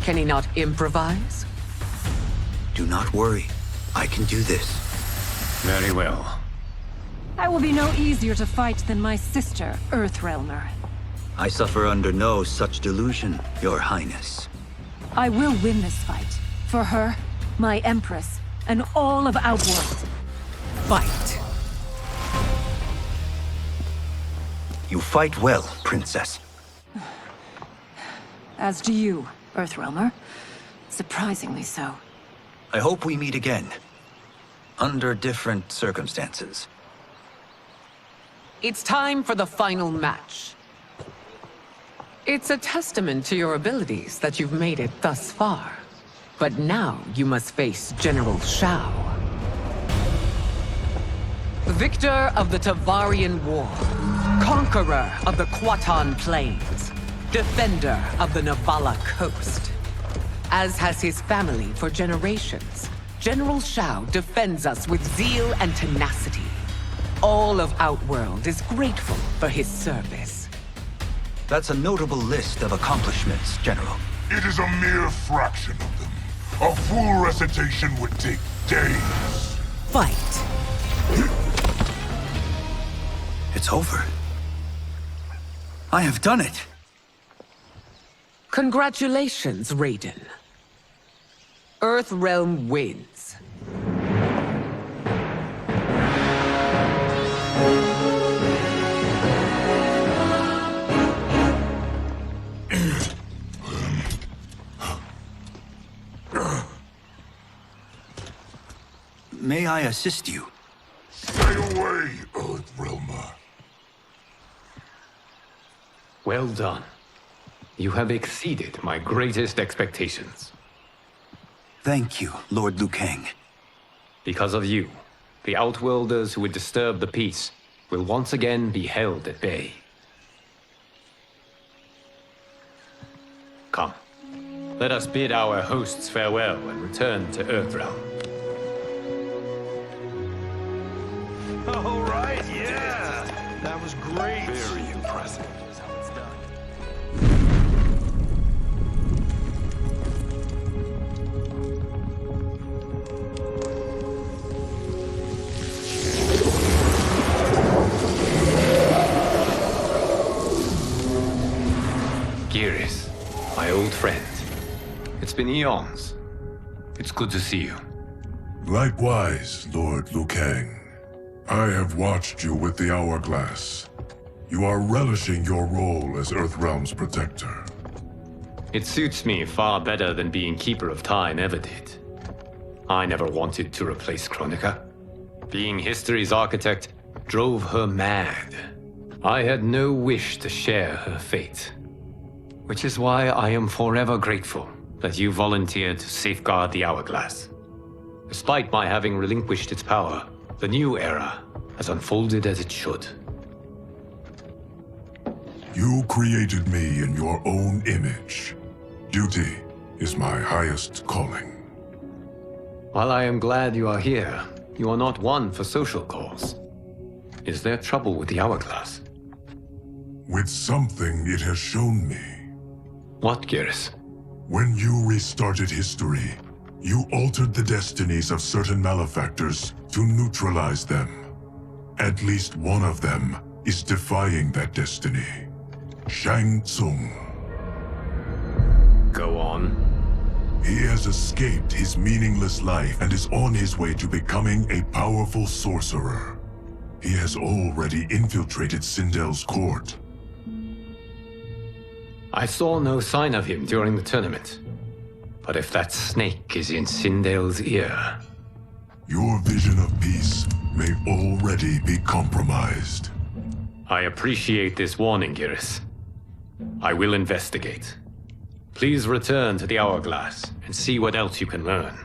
Can he not improvise? Do not worry. I can do this. Very well. I will be no easier to fight than my sister, Earthrealmer. I suffer under no such delusion, Your Highness. I will win this fight. For her, my Empress, and all of Outworld. Fight! You fight well, Princess. As do you, Earthrealmer. Surprisingly so. I hope we meet again. Under different circumstances. It's time for the final match. It's a testament to your abilities that you've made it thus far. But now you must face General Shao. Victor of the Tavarian War. Conqueror of the Kwatan Plains. Defender of the Navala Coast. As has his family for generations, General Shao defends us with zeal and tenacity. All of Outworld is grateful for his service. That's a notable list of accomplishments, General. It is a mere fraction of them. A full recitation would take days. Fight! It's over. I have done it. Congratulations, Raiden. Earthrealm wins. May I assist you? Stay away, Earthrealmer. Well done. You have exceeded my greatest expectations. Thank you, Lord Liu Kang. Because of you, the Outworlders who would disturb the peace will once again be held at bay. Come, let us bid our hosts farewell and return to Earthrealm. All right, yeah. That was great. Very impressive. Here's how it's done. Geras, my old friend. It's been eons. It's good to see you. Likewise, Lord Liu Kang. I have watched you with the Hourglass. You are relishing your role as Earthrealm's protector. It suits me far better than being Keeper of Time ever did. I never wanted to replace Kronika. Being history's architect drove her mad. I had no wish to share her fate. Which is why I am forever grateful that you volunteered to safeguard the Hourglass. Despite my having relinquished its power, the new era has unfolded as it should. You created me in your own image. Duty is my highest calling. While I am glad you are here, you are not one for social cause. Is there trouble with the Hourglass? With something it has shown me. What, Geras? When you restarted history, you altered the destinies of certain malefactors to neutralize them. At least one of them is defying that destiny. Shang Tsung. Go on. He has escaped his meaningless life and is on his way to becoming a powerful sorcerer. He has already infiltrated Sindel's court. I saw no sign of him during the tournament. But if that snake is in Sindel's ear... Your vision of peace may already be compromised. I appreciate this warning, Geras. I will investigate. Please return to the Hourglass and see what else you can learn.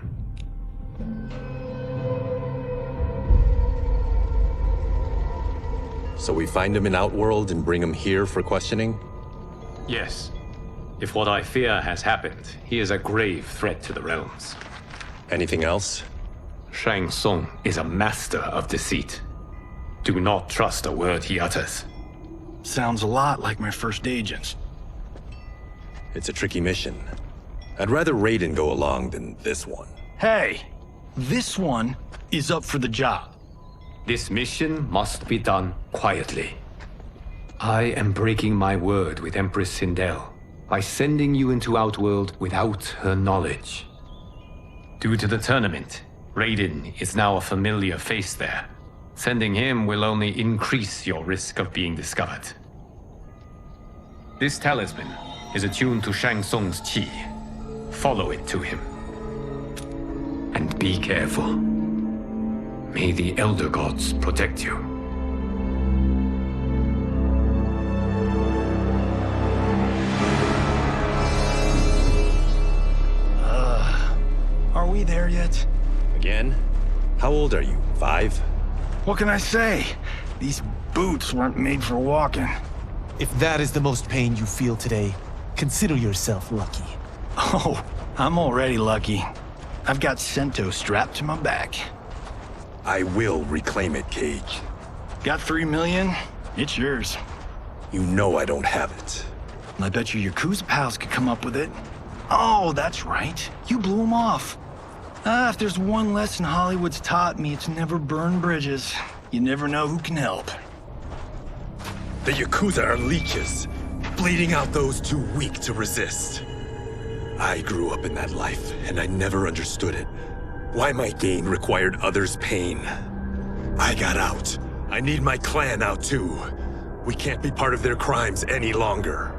So we find him in Outworld and bring him here for questioning? Yes. If what I fear has happened, he is a grave threat to the realms. Anything else? Shang Tsung is a master of deceit. Do not trust a word he utters. Sounds a lot like my first agents. It's a tricky mission. I'd rather Raiden go along than this one. Hey, this one is up for the job. This mission must be done quietly. I am breaking my word with Empress Sindel by sending you into Outworld without her knowledge. Due to the tournament, Raiden is now a familiar face there. Sending him will only increase your risk of being discovered. This talisman is attuned to Shang Tsung's chi. Follow it to him. And be careful. May the Elder Gods protect you. Are we there yet? Again? How old are you? 5? What can I say? These boots weren't made for walking. If that is the most pain you feel today, consider yourself lucky. Oh, I'm already lucky. I've got Sento strapped to my back. I will reclaim it, Cage. Got 3 million? It's yours. You know I don't have it. I bet your Yakuza pals could come up with it. Oh, that's right. You blew them off. If there's one lesson Hollywood's taught me, it's never burn bridges. You never know who can help. The Yakuza are leeches, bleeding out those too weak to resist. I grew up in that life, and I never understood it. Why my gain required others' pain. I got out. I need my clan out too. We can't be part of their crimes any longer.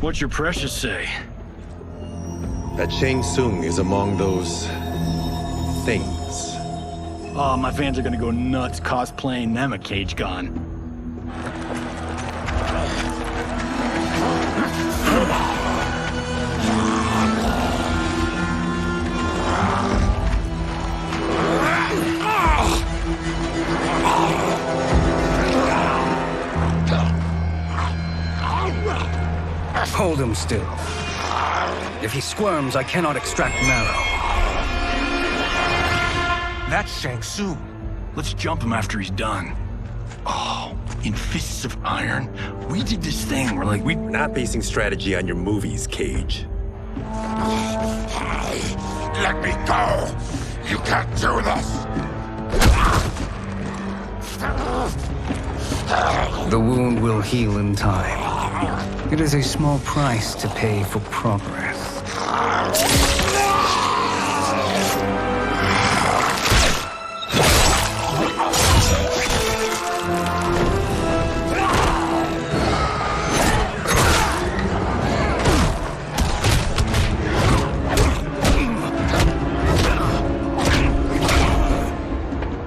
What's your precious say? That Shang Tsung is among those... things. Oh, my fans are gonna go nuts cosplaying them a Cage Gon. Hold him still. If he squirms, I cannot extract marrow. That's Shang Tsung. Let's jump him after he's done. Oh, in Fists of Iron, we did this thing where we're not basing strategy on your movies, Cage. Let me go! You can't do this! The wound will heal in time. It is a small price to pay for progress.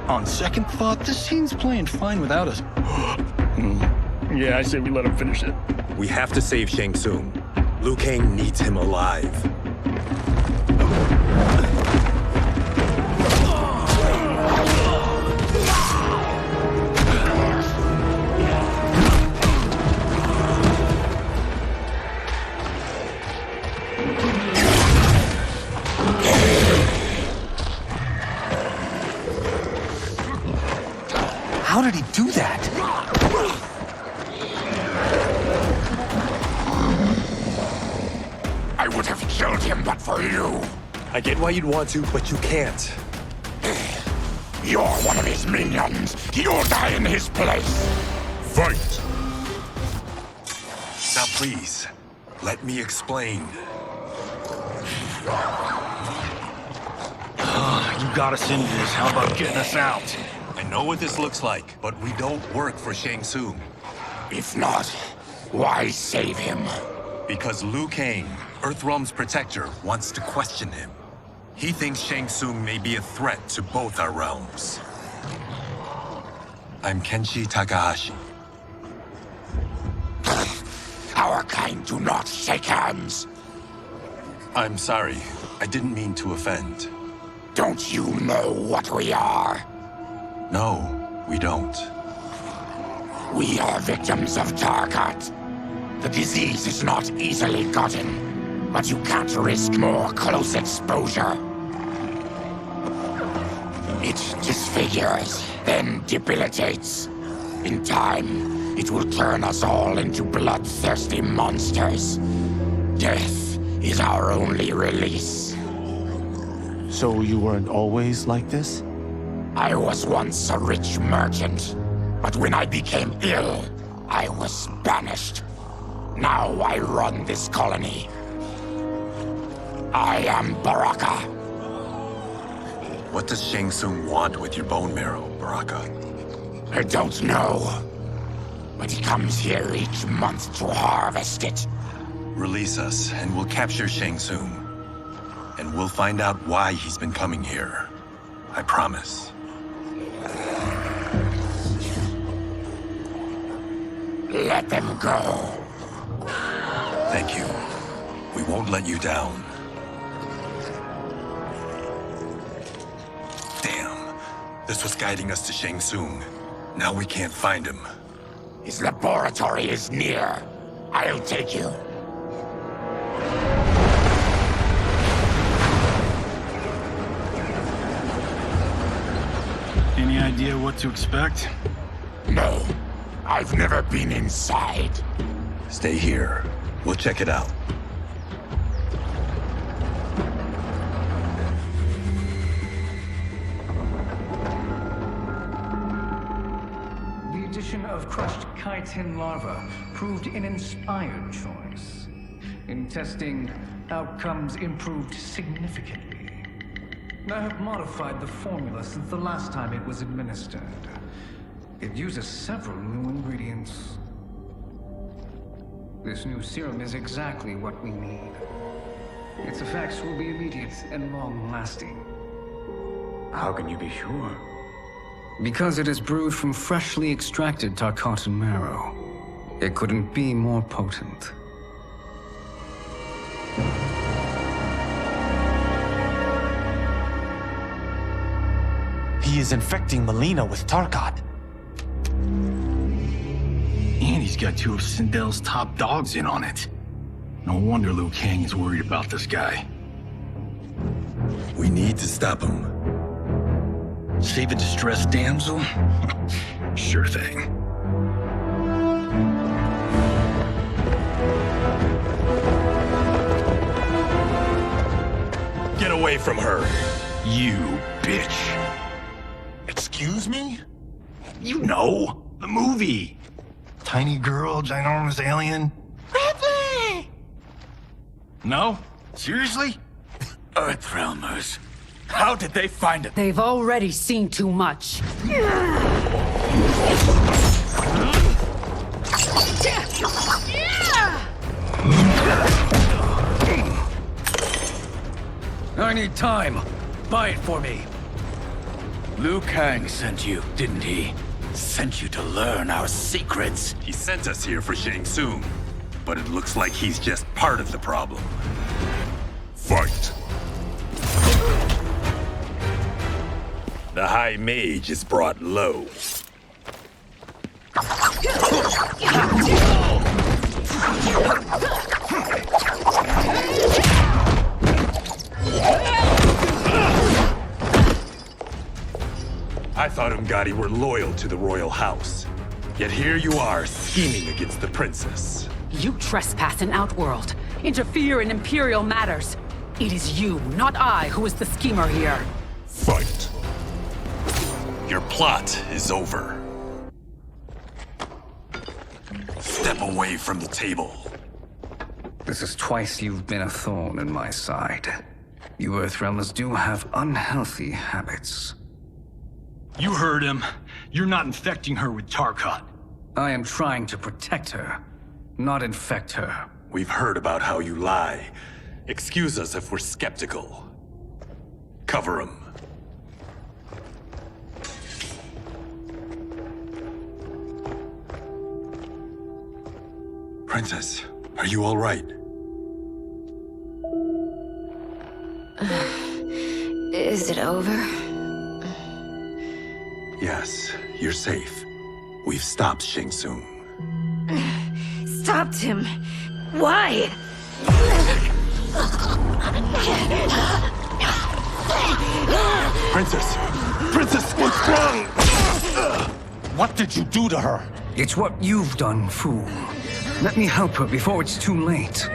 On second thought, this scene's playing fine without us. Yeah, I say we let him finish it. We have to save Shang Tsung. Liu Kang needs him alive. How did he do that? I would have killed him but for you. I get why you'd want to, but you can't. You're one of his minions. You'll die in his place. Fight! Now please, let me explain. You got us into this. How about getting us out? I know what this looks like, but we don't work for Shang Tsung. If not, why save him? Because Liu Kang, Earthrealm's protector, wants to question him. He thinks Shang Tsung may be a threat to both our realms. I'm Kenshi Takahashi. Our kind do not shake hands. I'm sorry. I didn't mean to offend. Don't you know what we are? No, we don't. We are victims of Tarkat. The disease is not easily gotten, but you can't risk more close exposure. It disfigures, then debilitates. In time, it will turn us all into bloodthirsty monsters. Death is our only release. So you weren't always like this? I was once a rich merchant, but when I became ill, I was banished. Now I run this colony. I am Baraka. What does Shang Tsung want with your bone marrow, Baraka? I don't know, but he comes here each month to harvest it. Release us, and we'll capture Shang Tsung. And we'll find out why he's been coming here. I promise. Let them go. Thank you. We won't let you down. Damn. This was guiding us to Shang Tsung. Now we can't find him. His laboratory is near. I'll take you. Any idea what to expect? No. I've never been inside. Stay here. We'll check it out. The addition of crushed chitin larva proved an inspired choice. In testing, outcomes improved significantly. I have modified the formula since the last time it was administered. It uses several new ingredients. This new serum is exactly what we need. Its effects will be immediate and long-lasting. How can you be sure? Because it is brewed from freshly extracted Tarkatan marrow. It couldn't be more potent. He is infecting Melina with Tarkat. And he's got two of Sindel's top dogs in on it. No wonder Liu Kang is worried about this guy. We need to stop him. Save a distressed damsel? Sure thing. Get away from her! You bitch. Excuse me? You know, the movie. Tiny girl, ginormous alien. Ripley! No? Seriously? Earthrealmers. How did they find it? They've already seen too much. I need time. Buy it for me. Liu Kang sent you, didn't he? Sent you to learn our secrets. He sent us here for Shang Tsung, but it looks like he's just part of the problem. Fight! The High Mage is brought low. I thought Umgadi were loyal to the royal house. Yet here you are, scheming against the princess. You trespass in Outworld, interfere in Imperial matters. It is you, not I, who is the schemer here. Fight! Your plot is over. Step away from the table. This is twice you've been a thorn in my side. You Earthrealmers do have unhealthy habits. You heard him. You're not infecting her with Tarkat. I am trying to protect her, not infect her. We've heard about how you lie. Excuse us if we're skeptical. Cover him. Princess, are you all right? Is it over? Yes, you're safe. We've stopped Shang Tsung. Stopped him? Why? Princess! Princess, what's wrong? What did you do to her? It's what you've done, fool. Let me help her before it's too late.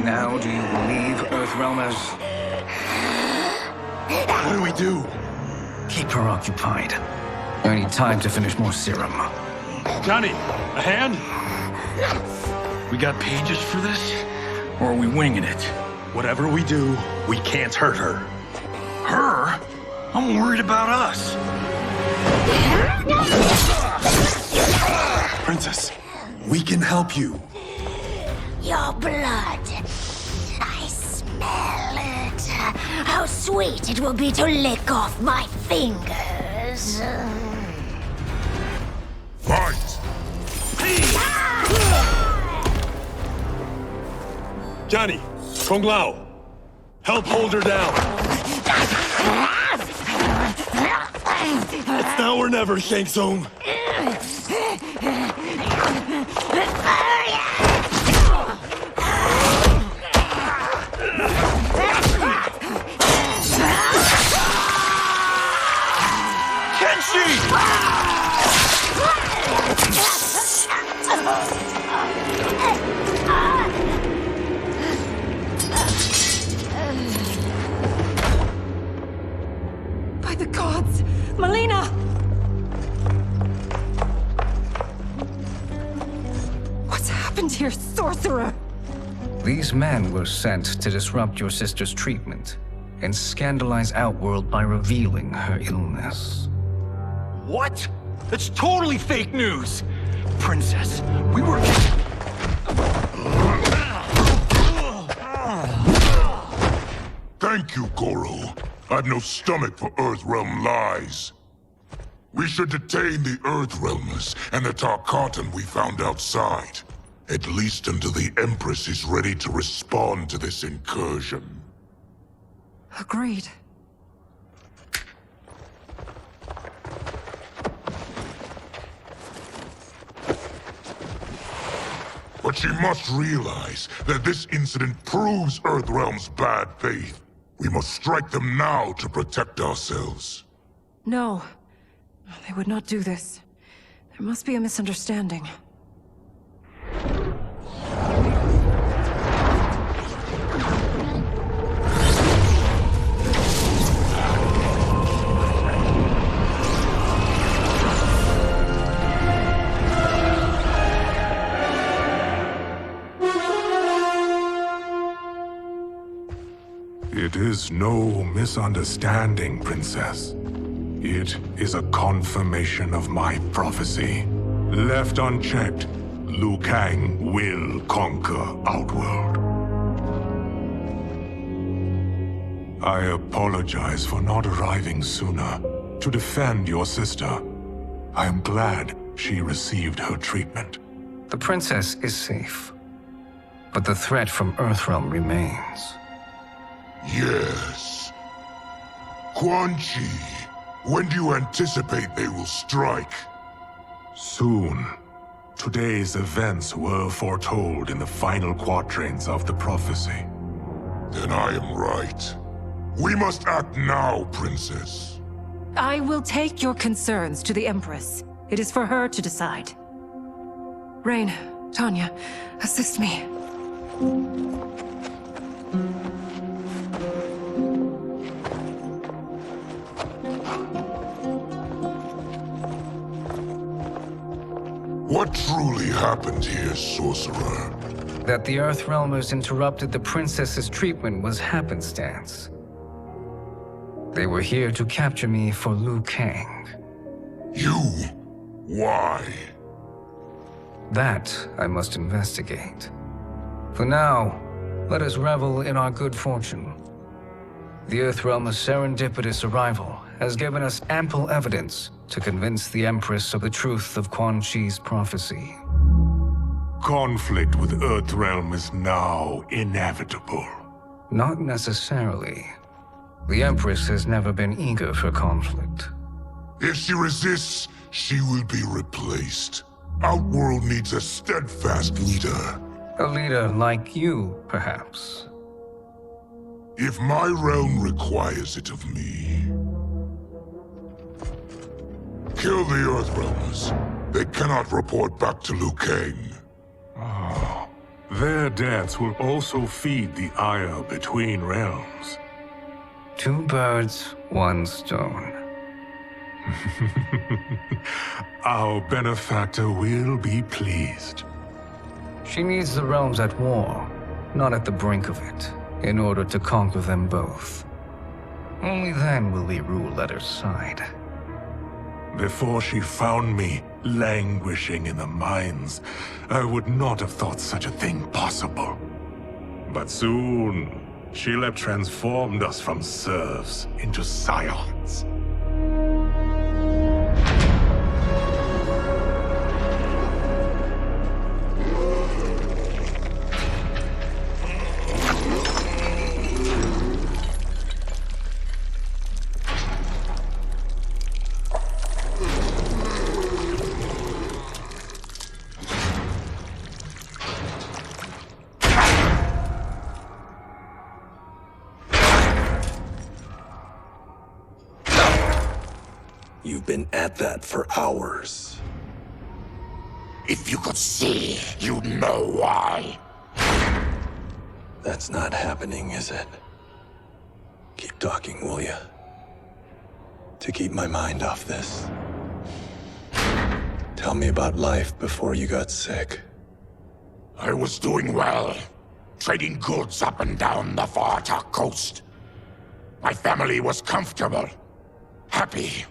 Now do you believe, Earthrealmers? What do we do? Keep her occupied. I need time to finish more serum. Johnny, a hand? We got pages for this? Or are we winging it? Whatever we do, we can't hurt her. Her? I'm worried about us. Princess, we can help you. Your blood. I smell it. How sweet it will be to lick off my fingers. Fight! Johnny, Kung Lao, help hold her down. It's now or never, Shang Tsung. By the gods! Melina! What's happened here, sorcerer? These men were sent to disrupt your sister's treatment and scandalize Outworld by revealing her illness. What? That's totally fake news! Princess, we were... Thank you, Goro. I've no stomach for Earthrealm lies. We should detain the Earthrealmers and the Tarkatan we found outside. At least until the Empress is ready to respond to this incursion. Agreed. But she must realize that this incident proves Earthrealm's bad faith. We must strike them now to protect ourselves. No. They would not do this. There must be a misunderstanding. It is no misunderstanding, Princess. It is a confirmation of my prophecy. Left unchecked, Liu Kang will conquer Outworld. I apologize for not arriving sooner to defend your sister. I am glad she received her treatment. The princess is safe, but the threat from Earthrealm remains. Yes. Quan Chi, when do you anticipate they will strike? Soon. Today's events were foretold in the final quatrains of the prophecy. Then I am right. We must act now, Princess. I will take your concerns to the Empress. It is for her to decide. Rain, Tanya, assist me. What truly happened here, sorcerer? That the Earthrealmers interrupted the princess's treatment was happenstance. They were here to capture me for Liu Kang. You? Why? That I must investigate. For now, let us revel in our good fortune. The Earthrealm's serendipitous arrival has given us ample evidence to convince the Empress of the truth of Quan Chi's prophecy. Conflict with Earthrealm is now inevitable. Not necessarily. The Empress has never been eager for conflict. If she resists, she will be replaced. Outworld needs a steadfast leader. A leader like you, perhaps. If my realm requires it of me. Kill the Earthrealmers. They cannot report back to Liu Kang. Oh, their deaths will also feed the ire between realms. 2 birds, 1 stone. Our benefactor will be pleased. She needs the realms at war, not at the brink of it, in order to conquer them both. Only then will we rule at her side. Before she found me languishing in the mines, I would not have thought such a thing possible. But soon, she'll have transformed us from serfs into scions. You've been at that for hours. If you could see, you'd know why. That's not happening, is it? Keep talking, will ya? To keep my mind off this. Tell me about life before you got sick. I was doing well, trading goods up and down the Varta coast. My family was comfortable, happy.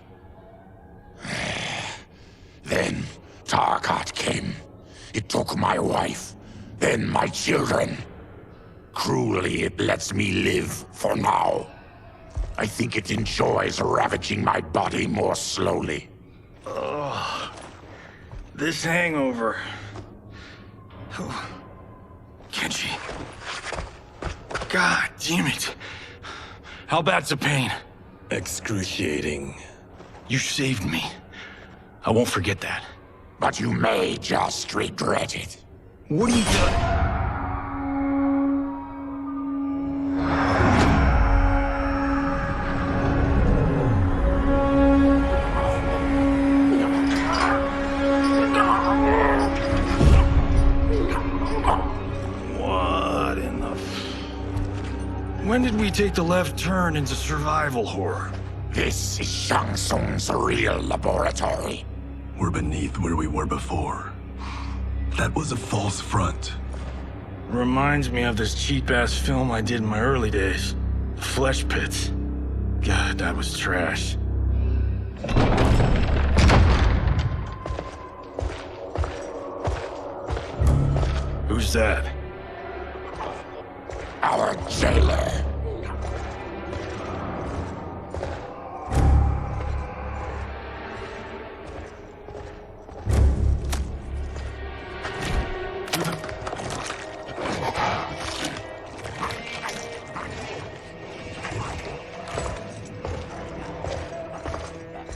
Then Tarkat came. It took my wife, then my children. Cruelly, it lets me live for now. I think it enjoys ravaging my body more slowly. Ugh. This hangover. Kenji. God damn it. How bad's the pain? Excruciating. You saved me. I won't forget that. But you may just regret it. What are you doing? What in the... When did we take the left turn into survival horror? This is Shang Tsung's real laboratory. We're beneath where we were before. That was a false front. Reminds me of this cheap-ass film I did in my early days. Flesh Pits. God, that was trash. Who's that? Our jailer.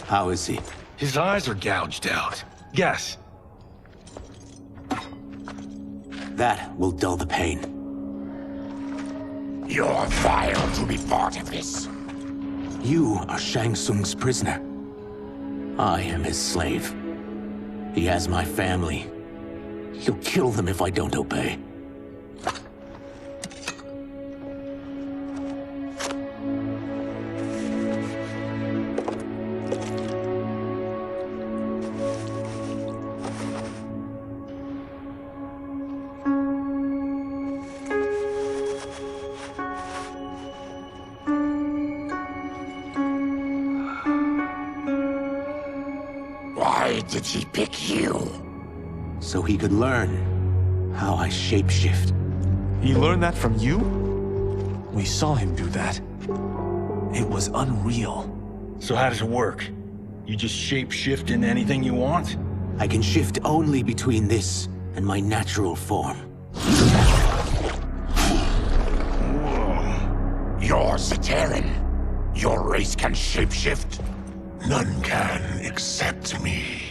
How is he? His eyes are gouged out. Guess. That will dull the pain. You're vile to be part of this. You are Shang Tsung's prisoner. I am his slave. He has my family. He'll kill them if I don't obey. Why did he pick you? So he could learn how I shapeshift. He learned that from you? We saw him do that. It was unreal. So how does it work? You just shape-shift into anything you want? I can shift only between this and my natural form. You're Zaterran. Your race can shapeshift. None can except me.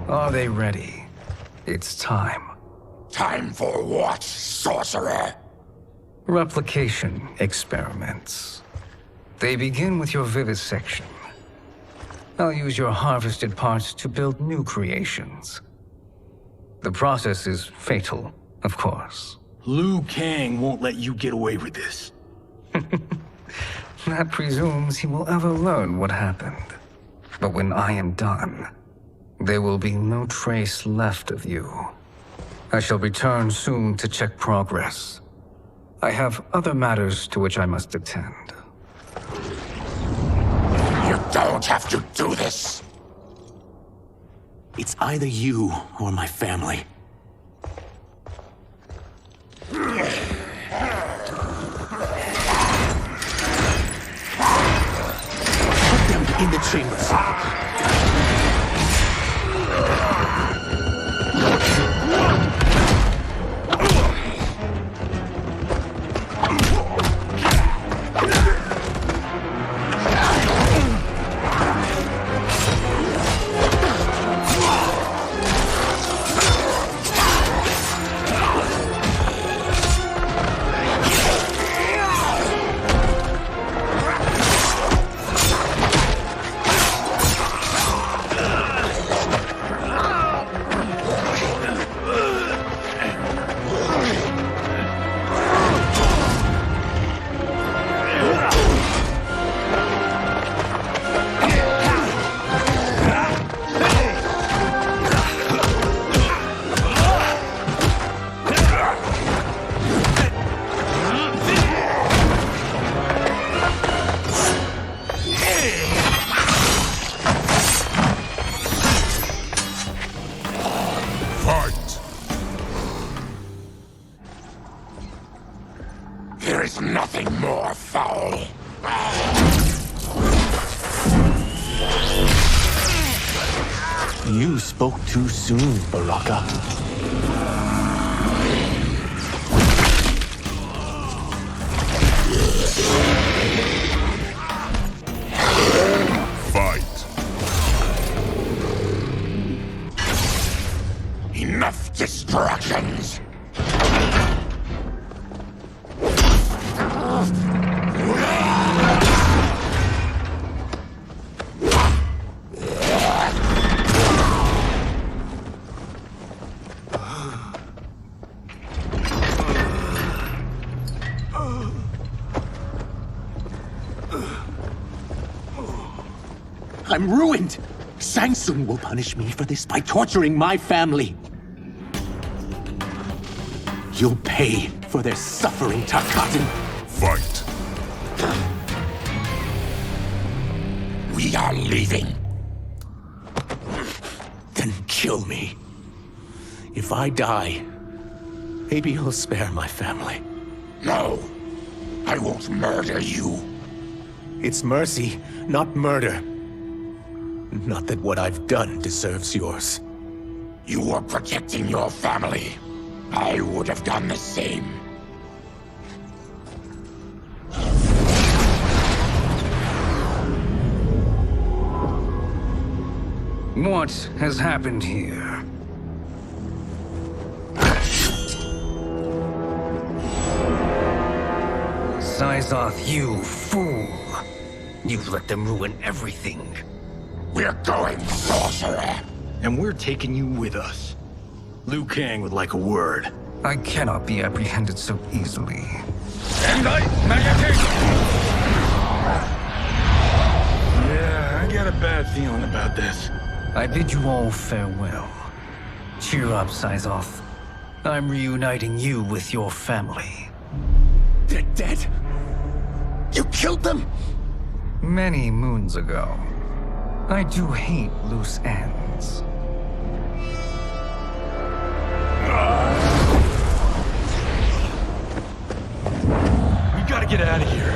Are they ready? It's time. Time for what, sorcerer? Replication experiments. They begin with your vivisection. I'll use your harvested parts to build new creations. The process is fatal, of course. Liu Kang won't let you get away with this. That presumes he will ever learn what happened. But when I am done, there will be no trace left of you. I shall return soon to check progress. I have other matters to which I must attend. You don't have to do this. It's either you or my family. Put them in the chambers. There is nothing more foul. You spoke too soon, Baraka. Fight. Enough distractions. I'm ruined! Shang Tsung will punish me for this by torturing my family. You'll pay for their suffering, Tarkatan. Fight. We are leaving. Then kill me. If I die, maybe you'll spare my family. No, I won't murder you. It's mercy, not murder. Not that what I've done deserves yours. You were protecting your family. I would have done the same. What has happened here? Sizoth, you fool! You let them ruin everything. We're going, sorcerer. And we're taking you with us. Liu Kang would like a word. I cannot be apprehended so easily. Yeah, I got a bad feeling about this. I bid you all farewell. Cheer up, Syzoth. I'm reuniting you with your family. They're dead? You killed them? Many moons ago. I do hate loose ends. We gotta get out of here.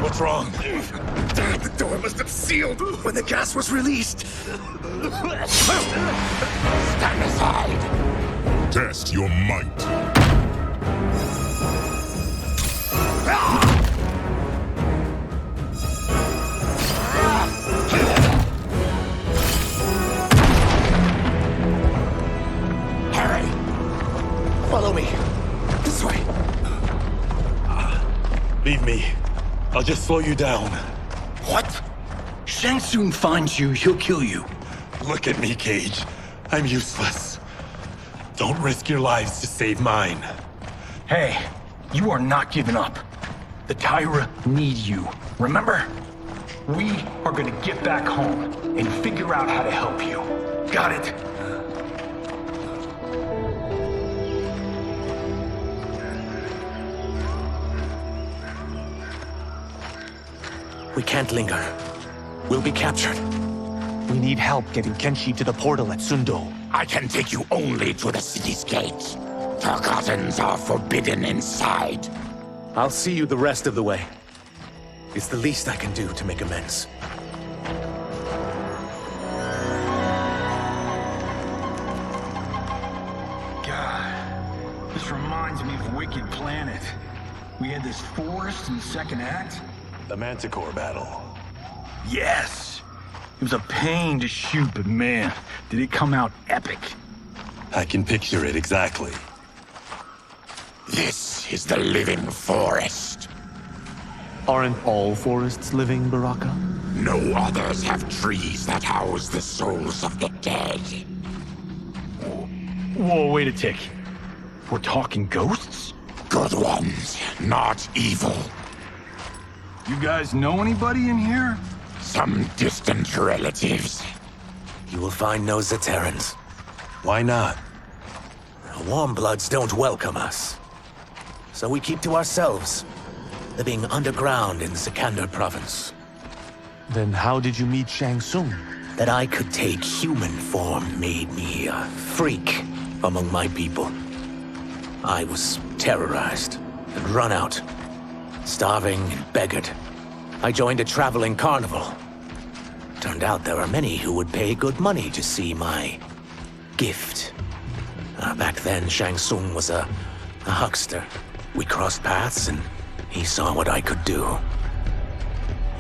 What's wrong? The door must have sealed when the gas was released. Stand aside. Test your might. Hurry! Follow me. This way. Leave me. I'll just slow you down. What? Shang Tsung finds you, he'll kill you. Look at me, Cage. I'm useless. Don't risk your lives to save mine. Hey, you are not giving up. The Tyra need you, remember? We are gonna get back home and figure out how to help you. Got it? We can't linger. We'll be captured. We need help getting Kenshi to the portal at Sundo. I can take you only to the city's gate. Tarkatans are forbidden inside. I'll see you the rest of the way. It's the least I can do to make amends. God, this reminds me of Wicked Planet. We had this forest in the second act. The Manticore battle. Yes! It was a pain to shoot, but man, did it come out epic. I can picture it exactly. This is the living forest. Aren't all forests living, Baraka? No others have trees that house the souls of the dead. Whoa, wait a tick. We're talking ghosts? Good ones, not evil. You guys know anybody in here? Some distant relatives. You will find no Zaterrans. Why not? Warmbloods don't welcome us. So we keep to ourselves, living underground in Sikander province. Then how did you meet Shang Tsung? That I could take human form made me a freak among my people. I was terrorized and run out, starving and beggared. I joined a traveling carnival. Turned out there were many who would pay good money to see my gift. Back then, Shang Tsung was a huckster. We crossed paths and he saw what I could do.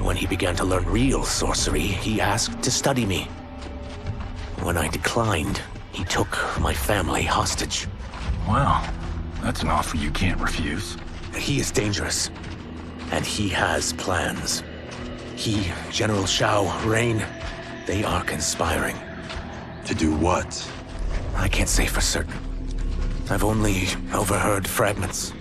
When he began to learn real sorcery, he asked to study me. When I declined, he took my family hostage. Well, that's an offer you can't refuse. He is dangerous, and he has plans. He, General Shao, Rain, they are conspiring. To do what? I can't say for certain. I've only overheard fragments.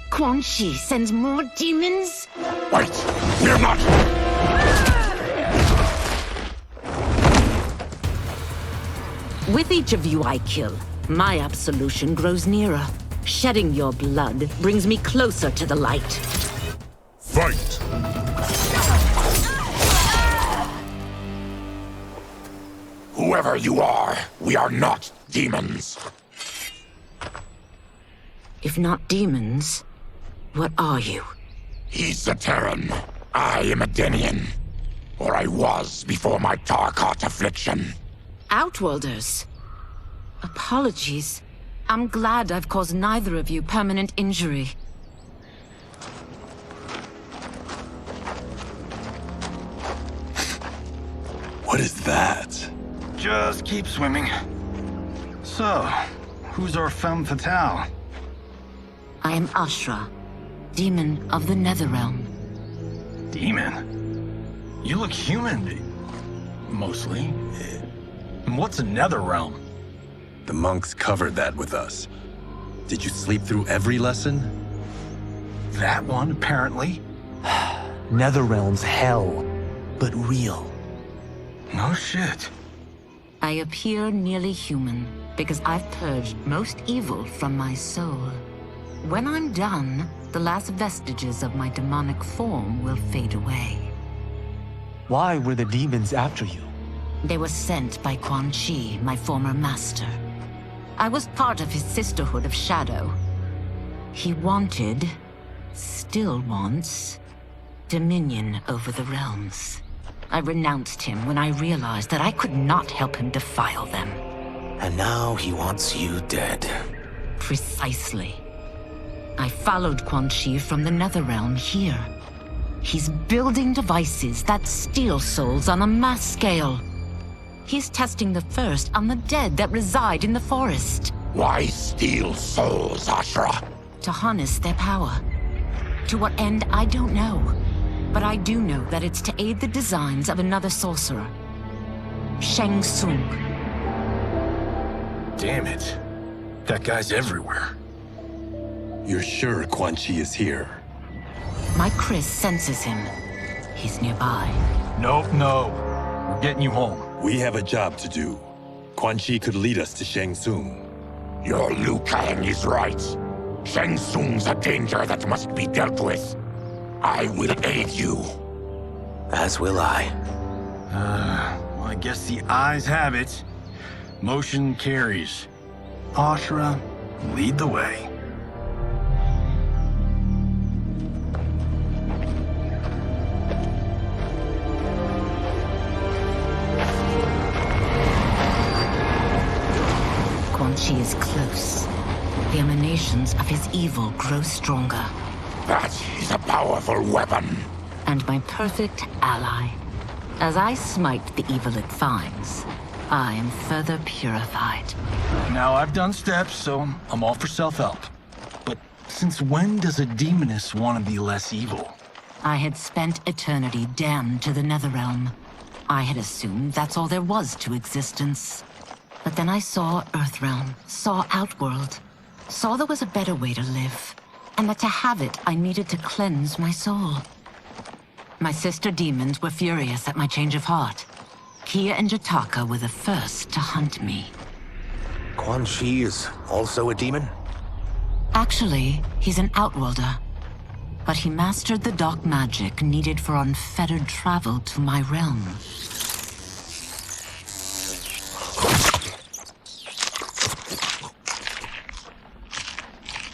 Quan Chi sends more demons? Wait! We're not... With each of you I kill, my absolution grows nearer. Shedding your blood brings me closer to the light. Fight! Whoever you are, we are not demons. If not demons, What are you? He's a Terran. I am a Denian. Or I was before my Tarkat affliction. Outworlders. Apologies. I'm glad I've caused neither of you permanent injury. What is that? Just keep swimming. So, who's our femme fatale? I am Ashra, demon of the Netherrealm. Demon? You look human. Mostly. And what's a Netherrealm? The monks covered that with us. Did you sleep through every lesson? That one, apparently. Netherrealm's hell, but real. No shit. I appear nearly human because I've purged most evil from my soul. When I'm done, the last vestiges of my demonic form will fade away. Why were the demons after you? They were sent by Quan Chi, my former master. I was part of his Sisterhood of Shadow. He wanted, still wants, dominion over the realms. I renounced him when I realized that I could not help him defile them. And now he wants you dead. Precisely. I followed Quan Chi from the Netherrealm here. He's building devices that steal souls on a mass scale. He's testing the first on the dead that reside in the forest. Why steal souls, Ashra? To harness their power. To what end, I don't know. But I do know that it's to aid the designs of another sorcerer. Shang Tsung. Damn it. That guy's everywhere. You're sure Quan Chi is here? My Chris senses him. He's nearby. Nope, no. We're getting you home. We have a job to do. Quan Chi could lead us to Shang Tsung. Your Liu Kang is right. Shang Tsung's a danger that must be dealt with. I will aid you. As will I. Well, I guess the eyes have it. Motion carries. Ashra, lead the way. Quan Chi is close. The emanations of his evil grow stronger. That is a powerful weapon. And my perfect ally. As I smite the evil it finds, I am further purified. Now, I've done steps, so I'm all for self-help. But since when does a demoness want to be less evil? I had spent eternity damned to the Netherrealm. I had assumed that's all there was to existence. But then I saw Earthrealm, saw Outworld, saw there was a better way to live, and that to have it, I needed to cleanse my soul. My sister demons were furious at my change of heart. Kia and Jataka were the first to hunt me. Quan Chi is also a demon? Actually, he's an Outworlder. But he mastered the dark magic needed for unfettered travel to my realm.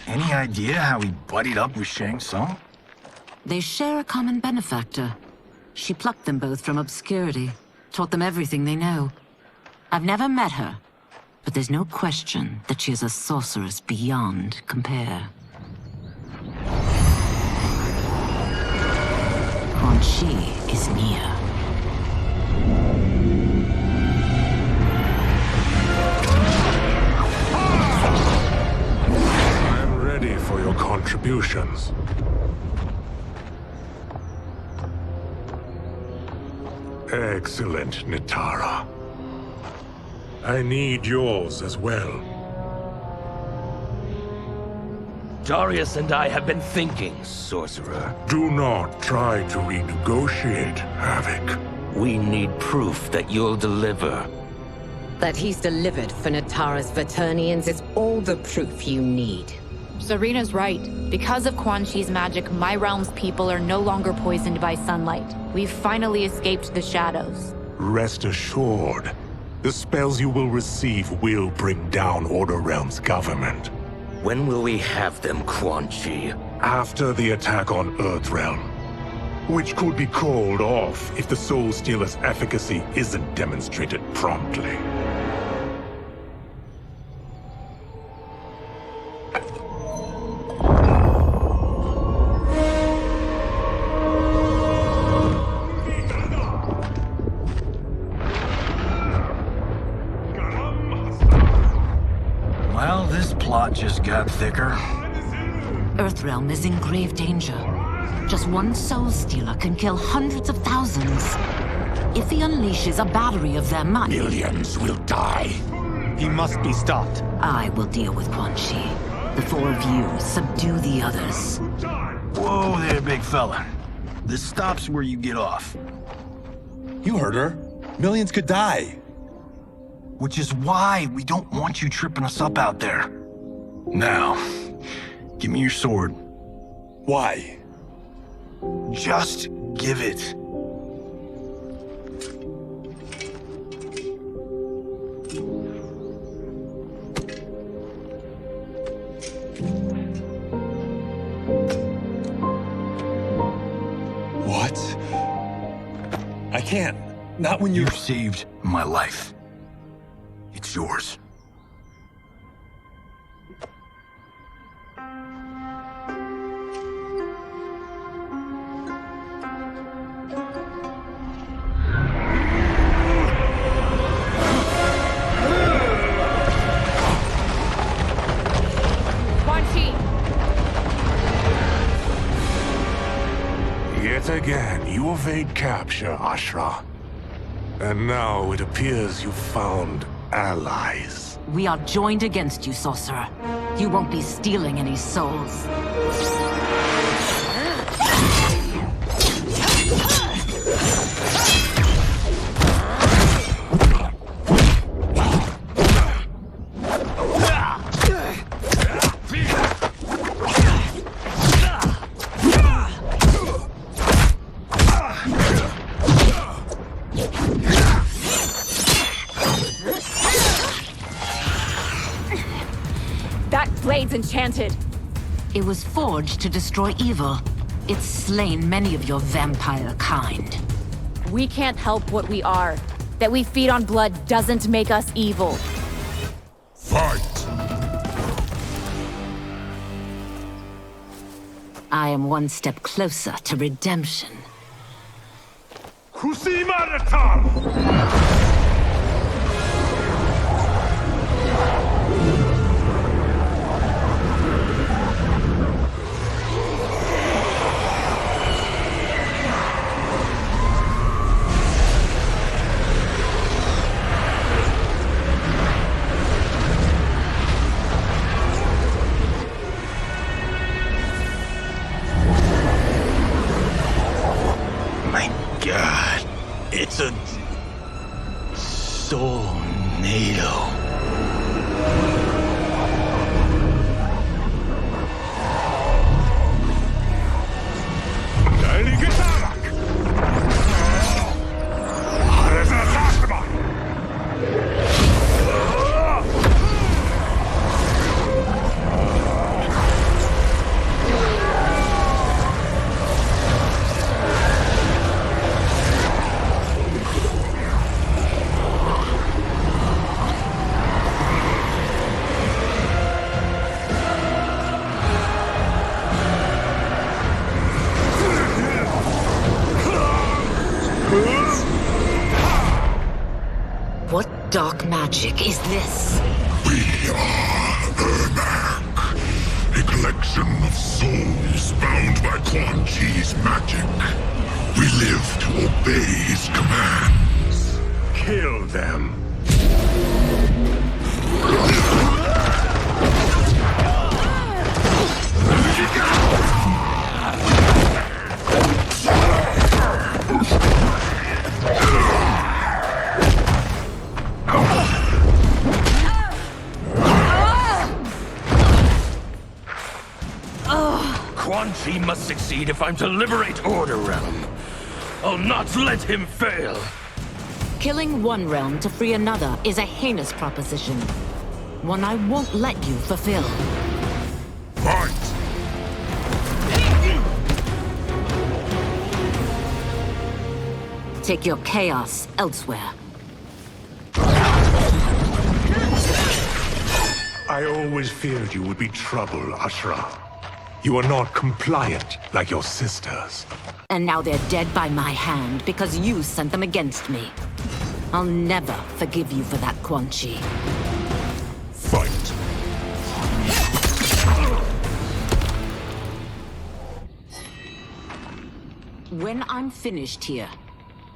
Any idea how he buddied up with Shang Tsung? They share a common benefactor. She plucked them both from obscurity, taught them everything they know. I've never met her, but there's no question that she is a sorceress beyond compare. Quan Chi is near. I'm ready for your contributions. Excellent, Nitara. I need yours as well. Darius and I have been thinking, Sorcerer. Do not try to renegotiate, Havoc. We need proof that you'll deliver. That he's delivered for Natara's Vaternians is all the proof you need. Serena's right. Because of Quan Chi's magic, my realm's people are no longer poisoned by sunlight. We've finally escaped the shadows. Rest assured, the spells you will receive will bring down Order Realm's government. When will we have them, Quan Chi? After the attack on Earthrealm, which could be called off if the Soul Stealer's efficacy isn't demonstrated promptly. Well, this plot just got thicker. Earthrealm is in grave danger. Just one Soul Stealer can kill hundreds of thousands. If he unleashes a battery of them, Millions will die. He must be stopped. I will deal with Quan Chi. The four of you subdue the others. Whoa there, big fella. This stops where you get off. You heard her. Millions could die. Which is why we don't want you tripping us up out there. Now, give me your sword. Why? Just give it. What? I can't. Not when you saved my life. It's yours. Yet again, you evade capture, Ashra. And now it appears you've found allies. We are joined against you, sorcerer. You won't be stealing any souls. Blade's enchanted. It was forged to destroy evil. It's slain many of your vampire kind. We can't help what we are. That we feed on blood doesn't make us evil. Fight! I am one step closer to redemption. God, it's a soul-nado. What dark magic is this? We are Ermac, a collection of souls bound by Quan Chi's magic. We live to obey his commands. Kill them. Quan Chi must succeed if I'm to liberate Order Realm. I'll not let him fail. Killing one realm to free another is a heinous proposition. One I won't let you fulfill. Fight! take your chaos elsewhere. I always feared you would be trouble, Ashra. You are not compliant like your sisters. And now they're dead by my hand because you sent them against me. I'll never forgive you for that, Quan Chi. Fight. When I'm finished here,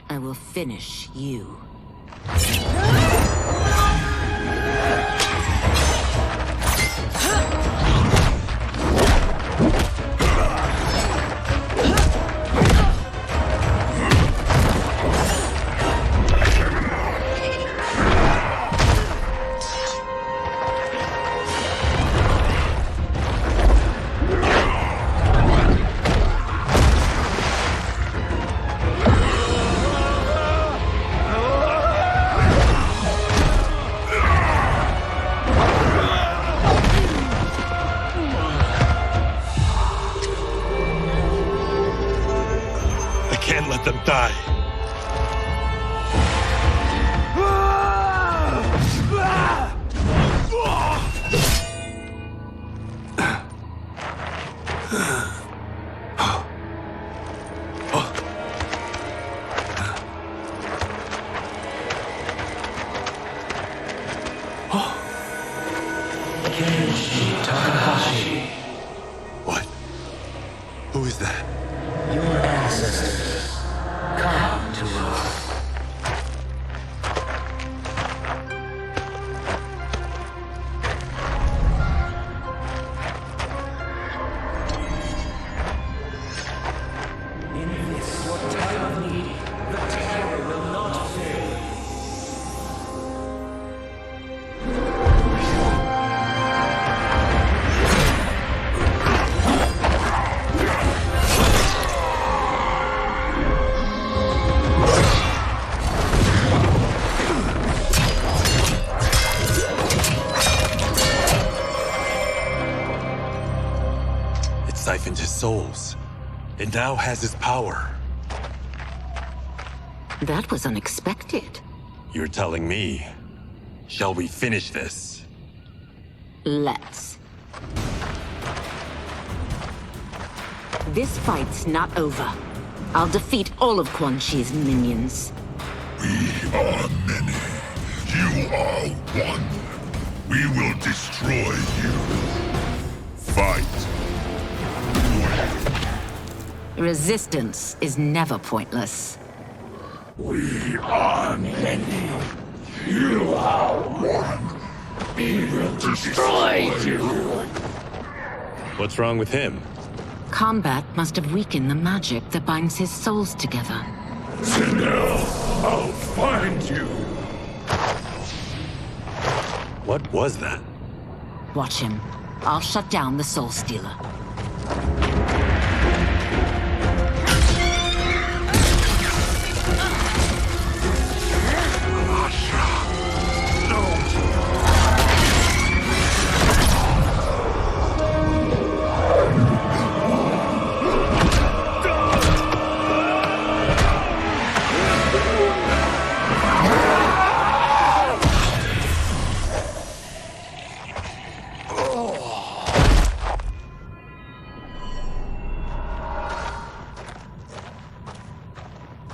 I will finish you. Can't let them die. What? Who is that? Your ancestors. Come to us. In this, your time of need, the terror will not fail. It siphoned his souls. It now has his power. That was unexpected. You're telling me. Shall we finish this? Let's. This fight's not over. I'll defeat all of Quan Chi's minions. We are many. You are one. We will destroy you. Fight. Resistance is never pointless. We are many. You are one. We will destroy you. What's wrong with him? Kombat must have weakened the magic that binds his souls together. Sinel, I'll find you. What was that? Watch him. I'll shut down the Soul Stealer.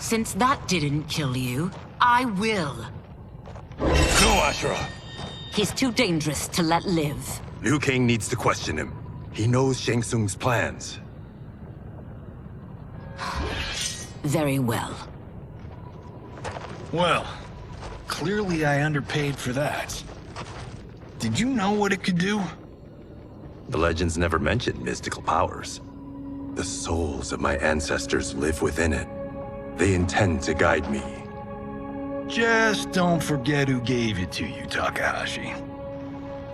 Since that didn't kill you, I will. No, Ashra! He's too dangerous to let live. Liu Kang needs to question him. He knows Shang Tsung's plans. Very well. Well, clearly I underpaid for that. Did you know what it could do? The legends never mentioned mystical powers. The souls of my ancestors live within it. They intend to guide me. Just don't forget who gave it to you, Takahashi.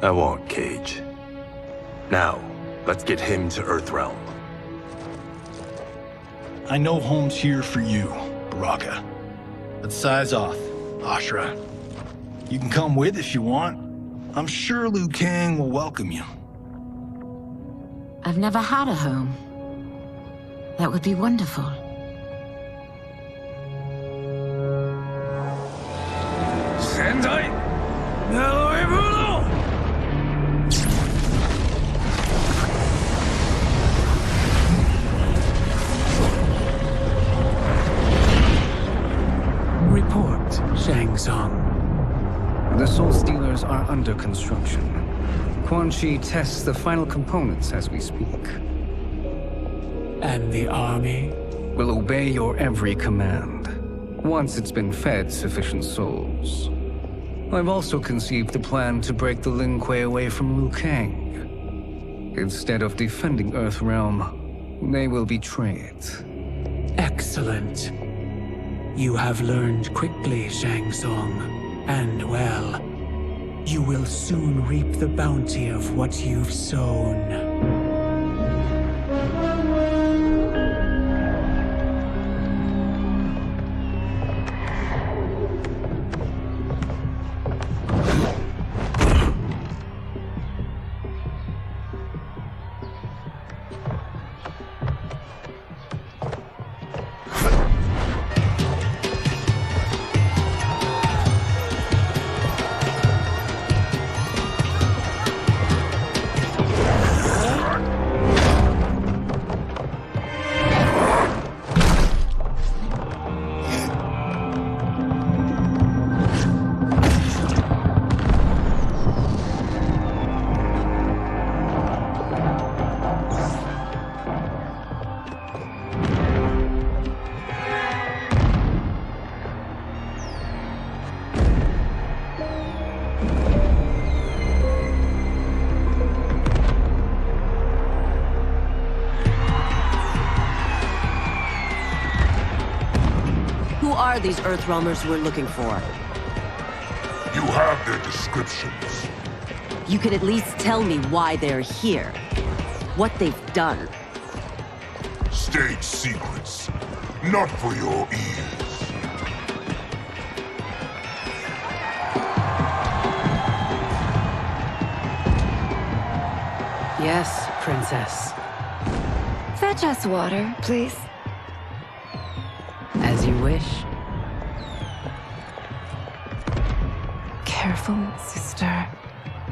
I won't, Cage. Now, let's get him to Earthrealm. I know home's here for you, Baraka. Let's size off, Ashra. You can come with if you want. I'm sure Liu Kang will welcome you. I've never had a home. That would be wonderful. under construction. Quan Chi tests the final components as we speak. And the army? Will obey your every command, once it's been fed sufficient souls. I've also conceived a plan to break the Lin Kuei away from Liu Kang. Instead of defending Earthrealm, they will betray it. Excellent. You have learned quickly, Shang Tsung, and well, you will soon reap the bounty of what you've sown. Are these Earthrealmers we're looking for? You have their descriptions. You could at least tell me why they're here. What they've done. State secrets. Not for your ears. Yes, Princess. Fetch us water, please. As you wish. Careful, sister.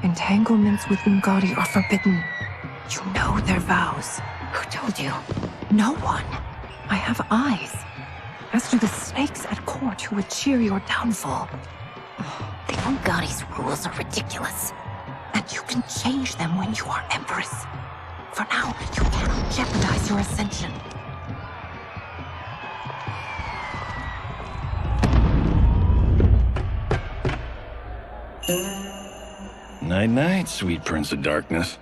Entanglements with Ungadi are forbidden. You know their vows. Who told you? No one. I have eyes. As do the snakes at court who would cheer your downfall. The Ungadi's rules are ridiculous. And you can change them when you are Empress. For now, you cannot jeopardize your ascension. Night-night, sweet Prince of Darkness.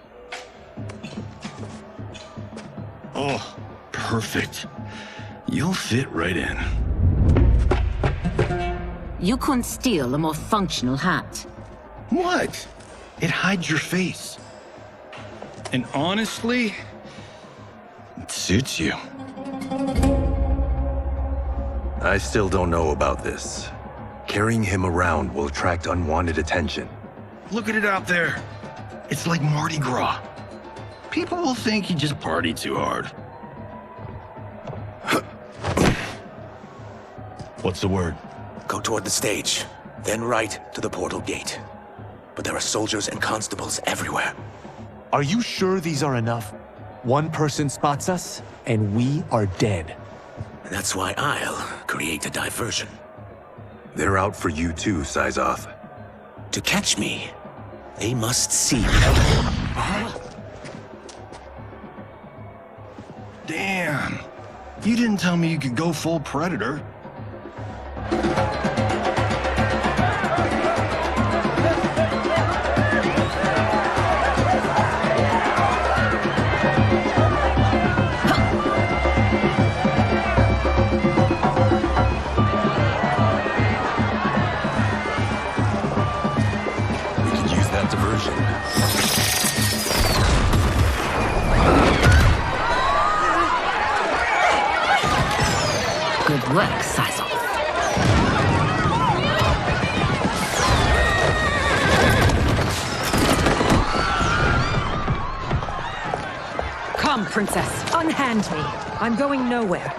Oh, perfect. You'll fit right in. You couldn't steal a more functional hat. What? It hides your face. And honestly, it suits you. I still don't know about this. Carrying him around will attract unwanted attention. Look at it out there. It's like Mardi Gras. People will think you just party too hard. What's the word? Go toward the stage, then right to the portal gate. But there are soldiers and constables everywhere. Are you sure these are enough? One person spots us, and we are dead. That's why I'll create a diversion. They're out for you too, Syzoth. To catch me, they must see. Damn. You didn't tell me you could go full Predator. Good work, Syzoth. Come, Princess. Unhand me. I'm going nowhere.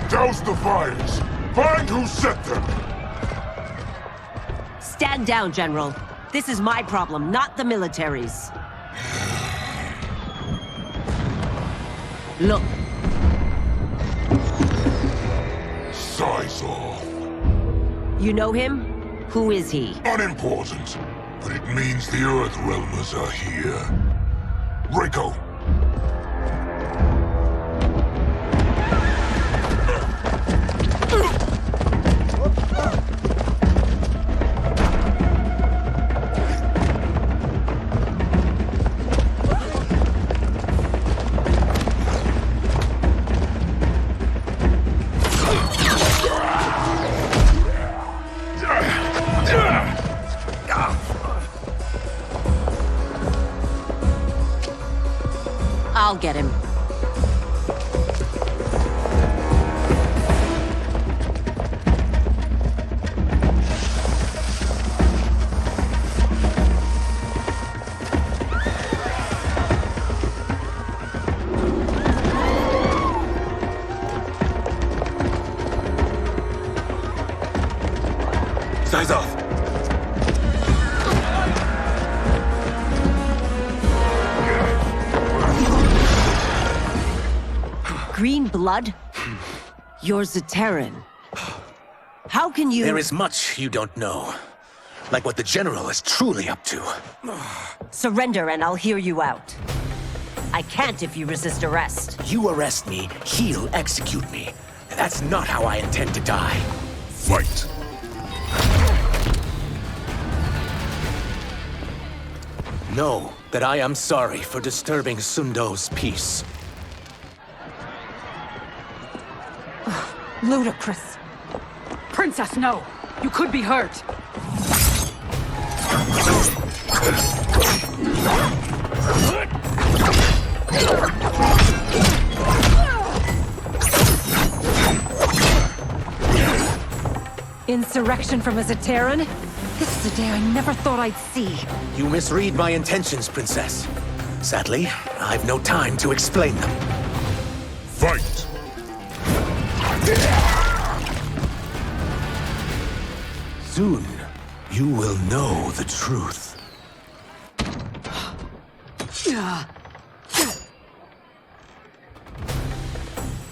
Douse the fires! Find who set them! Stand down, General. This is my problem, not the military's. Look. Syzoth. You know him? Who is he? Unimportant, but it means the Earthrealmers are here. Draco! I'll get him. Size off. Green blood? You're Zaterran. How can you— There is much you don't know. Like what the General is truly up to. Surrender and I'll hear you out. I can't if you resist arrest. You arrest me, he'll execute me. That's not how I intend to die. Fight! Know that I am sorry for disturbing Sundo's peace. Ludicrous. Princess, no! You could be hurt! Insurrection from a Zaterran? This is a day I never thought I'd see. You misread my intentions, Princess. Sadly, I've no time to explain them. Fight! Soon, you will know the truth.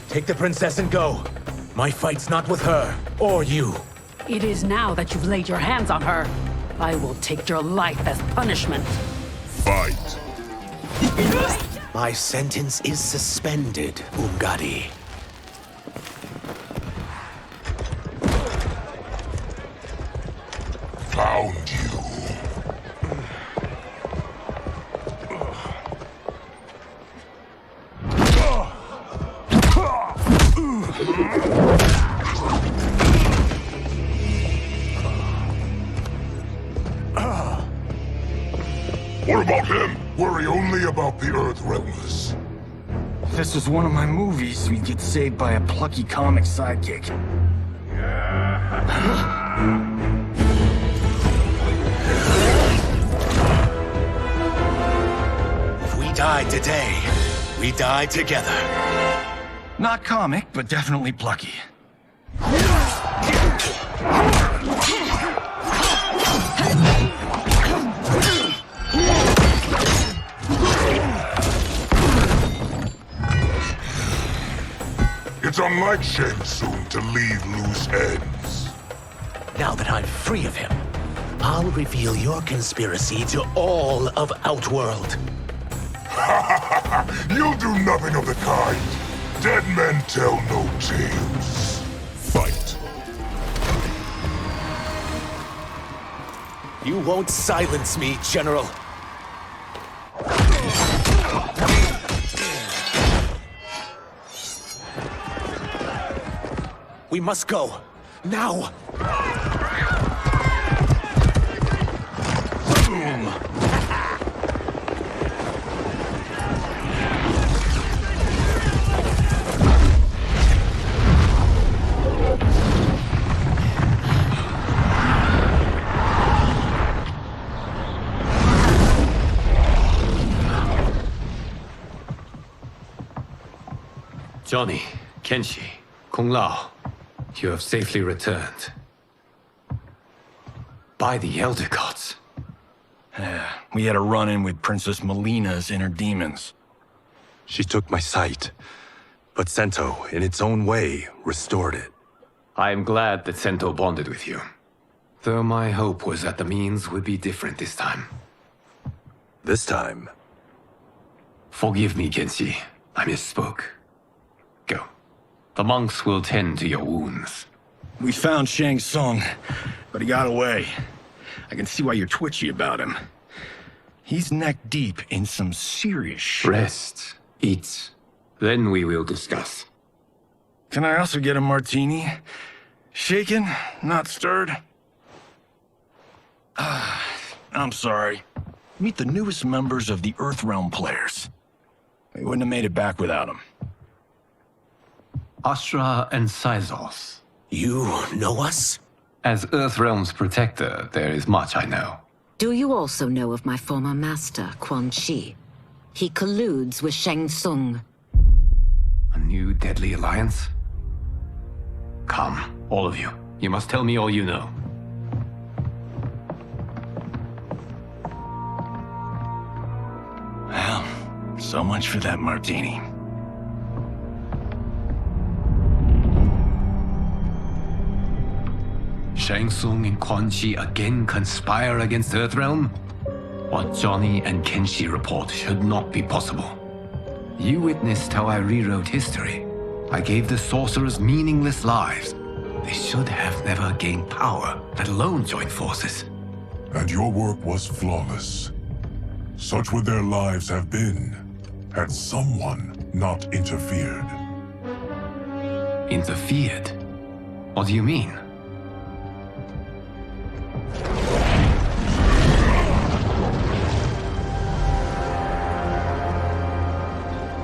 Take the princess and go. My fight's not with her, or you. It is now that you've laid your hands on her. I will take your life as punishment. Fight! My sentence is suspended, Umgadi. Found you. What about him? Worry only about the Earthrealmers. If this was one of my movies, we'd get saved by a plucky comic sidekick. If we die today, we die together. Not comic, but definitely plucky. It's unlike Shang Tsung to leave loose ends. Now that I'm free of him, I'll reveal your conspiracy to all of Outworld. You'll do nothing of the kind. Dead men tell no tales. Fight. You won't silence me, General. We must go. Now! Boom! Johnny, Kenshi, Kung Lao, you have safely returned. By the Elder Gods. We had a run-in with Princess Melina's inner demons. She took my sight, but Sento, in its own way, restored it. I am glad that Sento bonded with you. Though my hope was that the means would be different this time. This time? Forgive me, Kenshi. I misspoke. Go. The monks will tend to your wounds. We found Shang Tsung, but he got away. I can see why you're twitchy about him. He's neck deep in some serious shit. Rest. Eat. Then we will discuss. Can I also get a martini? Shaken, not stirred? I'm sorry. Meet the newest members of the Earthrealm players. We wouldn't have made it back without them. Astra and Syzos. You know us? As Earthrealm's protector, there is much I know. Do you also know of my former master, Quan Chi? He colludes with Shang Tsung. A new deadly alliance? Come, all of you. You must tell me all you know. Well, so much for that martini. Shang Tsung and Quan Chi again conspire against Earthrealm? What Johnny and Kenshi report should not be possible. You witnessed how I rewrote history. I gave the sorcerers meaningless lives. They should have never gained power, let alone joined forces. And your work was flawless. Such would their lives have been, had someone not interfered. Interfered? What do you mean?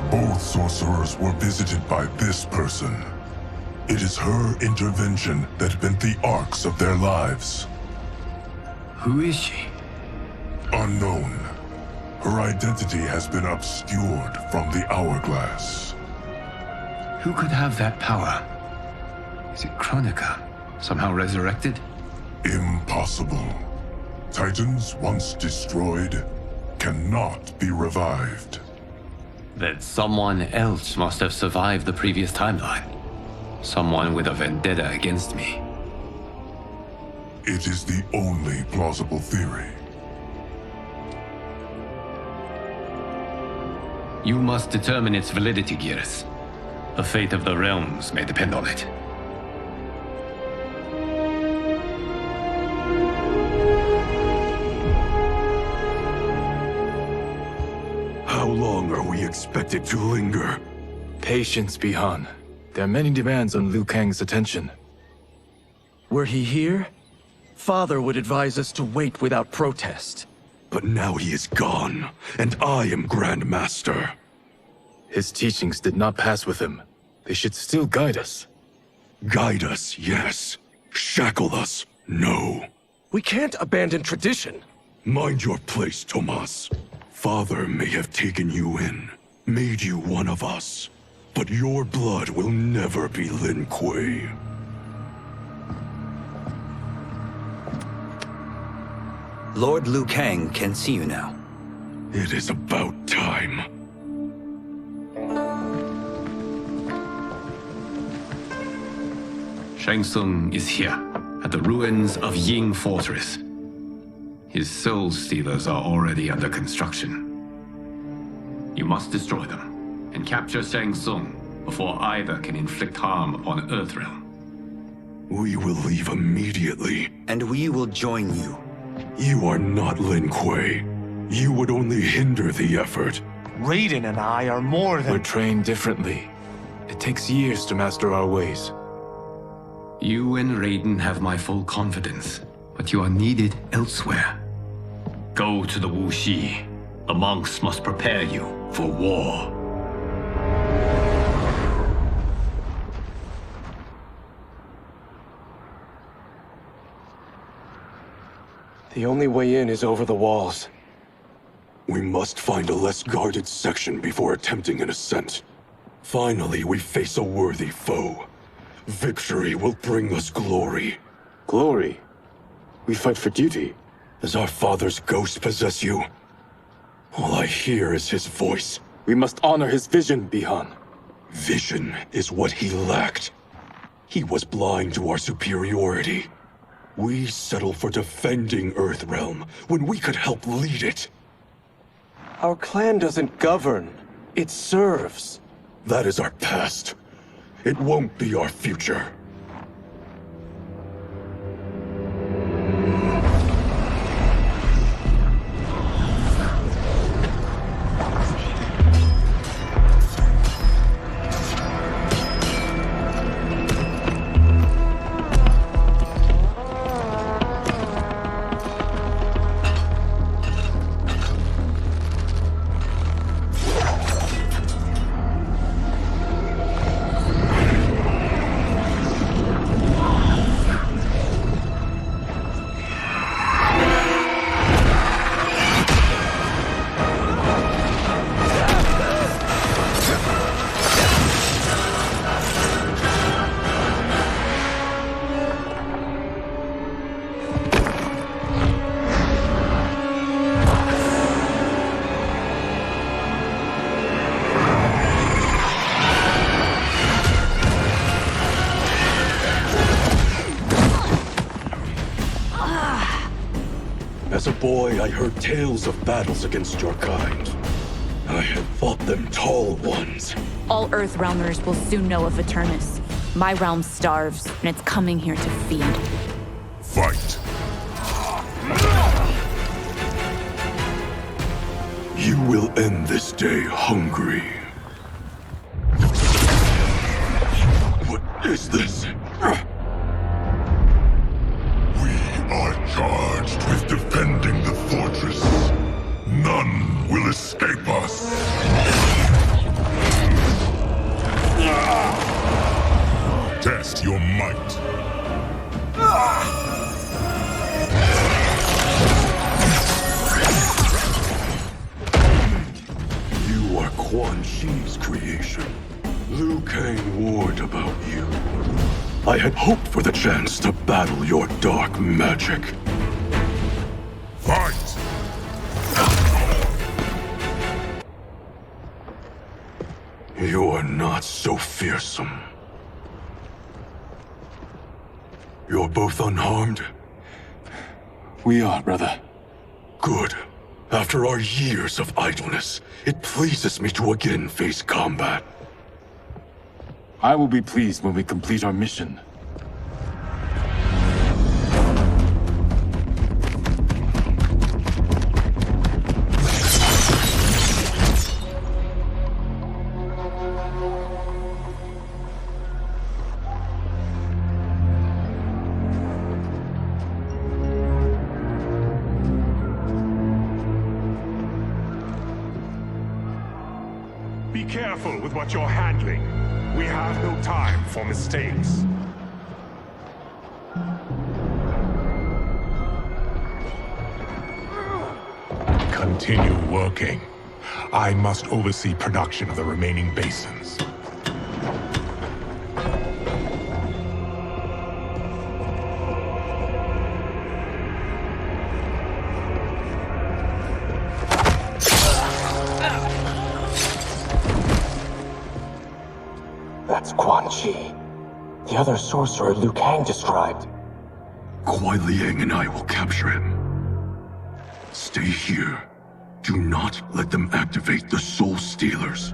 Both sorcerers were visited by this person. It is her intervention that bent the arcs of their lives. Who is she? Unknown. Her identity has been obscured from the hourglass. Who could have that power? Is it Kronika? Somehow resurrected? Impossible. Titans once destroyed cannot be revived. Then someone else must have survived the previous timeline. Someone with a vendetta against me. It is the only plausible theory. You must determine its validity, Geras. The fate of the realms may depend on it. How long are we expected to linger? Patience, Bihan. There are many demands on Liu Kang's attention. Were he here, Father would advise us to wait without protest. But now he is gone, and I am Grand Master. His teachings did not pass with him. They should still guide us. Guide us, yes. Shackle us, no. We can't abandon tradition. Mind your place, Tomas. Father may have taken you in, made you one of us. But your blood will never be Lin Kuei. Lord Liu Kang can see you now. It is about time. Shang Tsung is here, at the ruins of Ying Fortress. His soul stealers are already under construction. You must destroy them, and capture Shang Tsung before either can inflict harm upon Earthrealm. We will leave immediately. And we will join you. You are not Lin Kuei. You would only hinder the effort. Raiden and I are more than— We're trained differently. It takes years to master our ways. You and Raiden have my full confidence, but you are needed elsewhere. Go to the Wuxi. The monks must prepare you for war. The only way in is over the walls. We must find a less guarded section before attempting an ascent. Finally, we face a worthy foe. Victory will bring us glory. Glory? We fight for duty. Does our father's ghost possess you? All I hear is his voice. We must honor his vision, Bihan. Vision is what he lacked. He was blind to our superiority. We settle for defending Earthrealm when we could help lead it. Our clan doesn't govern. It serves. That is our past. It won't be our future. As a boy, I heard tales of battles against your kind. I had fought them tall ones. All Earthrealmers will soon know of Eternus. My realm starves, and it's coming here to feed. Fight! You will end this day hungry. What is this? Are charged with defending the fortress. None will escape us. Test your might. You are Quan Chi's creation. Liu Kang warned about you. I had hoped for the chance to battle your dark magic. Fight! You are not so fearsome. You're both unharmed? We are, brother. Good. After our years of idleness, it pleases me to again face combat. I will be pleased when we complete our mission. Be careful with what you're handling. We have no time for mistakes. Continue working. I must oversee production of the remaining basins. That's Quan Chi. The other sorcerer Liu Kang described. Kuai Liang and I will capture him. Stay here. Do not let them activate the Soul Stealers.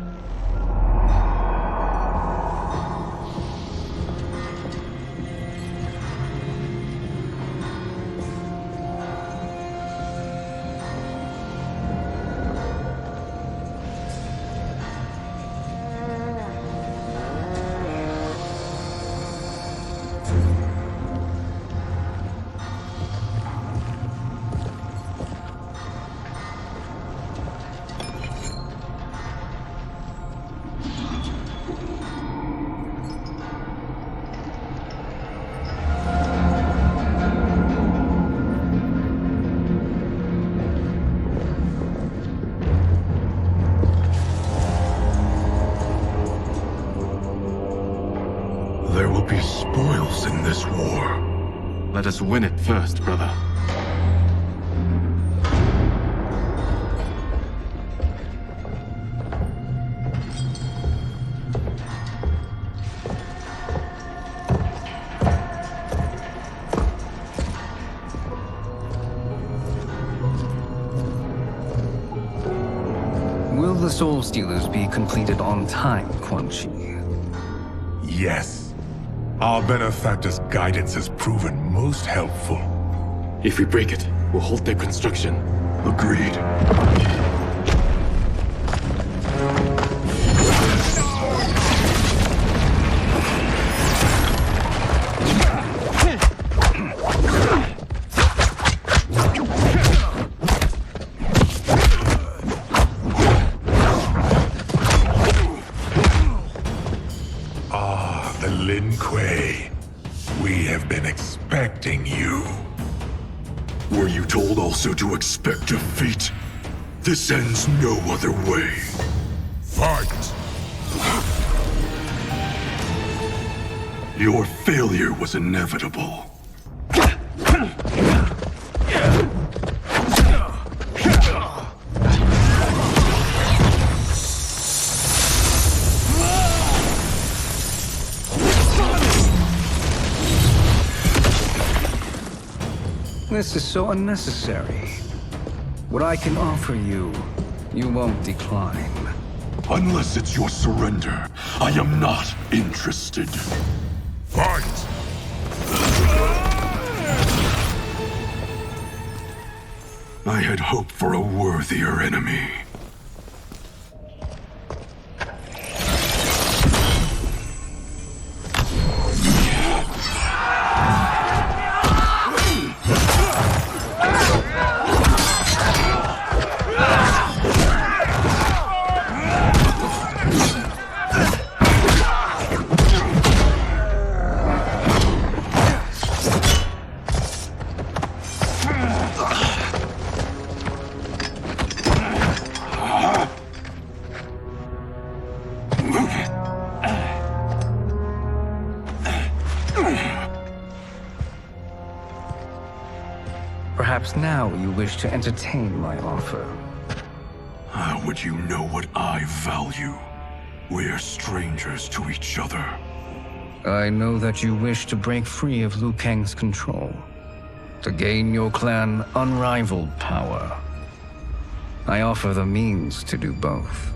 There will be spoils in this war. Let us win it first, brother. the Soul Stealers be completed on time, Quan Chi? Yes. Our benefactor's guidance has proven most helpful. If we break it, we'll halt their construction. Agreed. The Lin Kuei. We have been expecting you. Were you told also to expect defeat? This ends no other way. Fight! Your failure was inevitable. This is so unnecessary. What I can offer you, you won't decline. Unless it's your surrender, I am not interested. Fight! I had hoped for a worthier enemy. Perhaps now you wish to entertain my offer. How would you know what I value? We're strangers to each other. I know that you wish to break free of Liu Kang's control, to gain your clan unrivaled power. I offer the means to do both.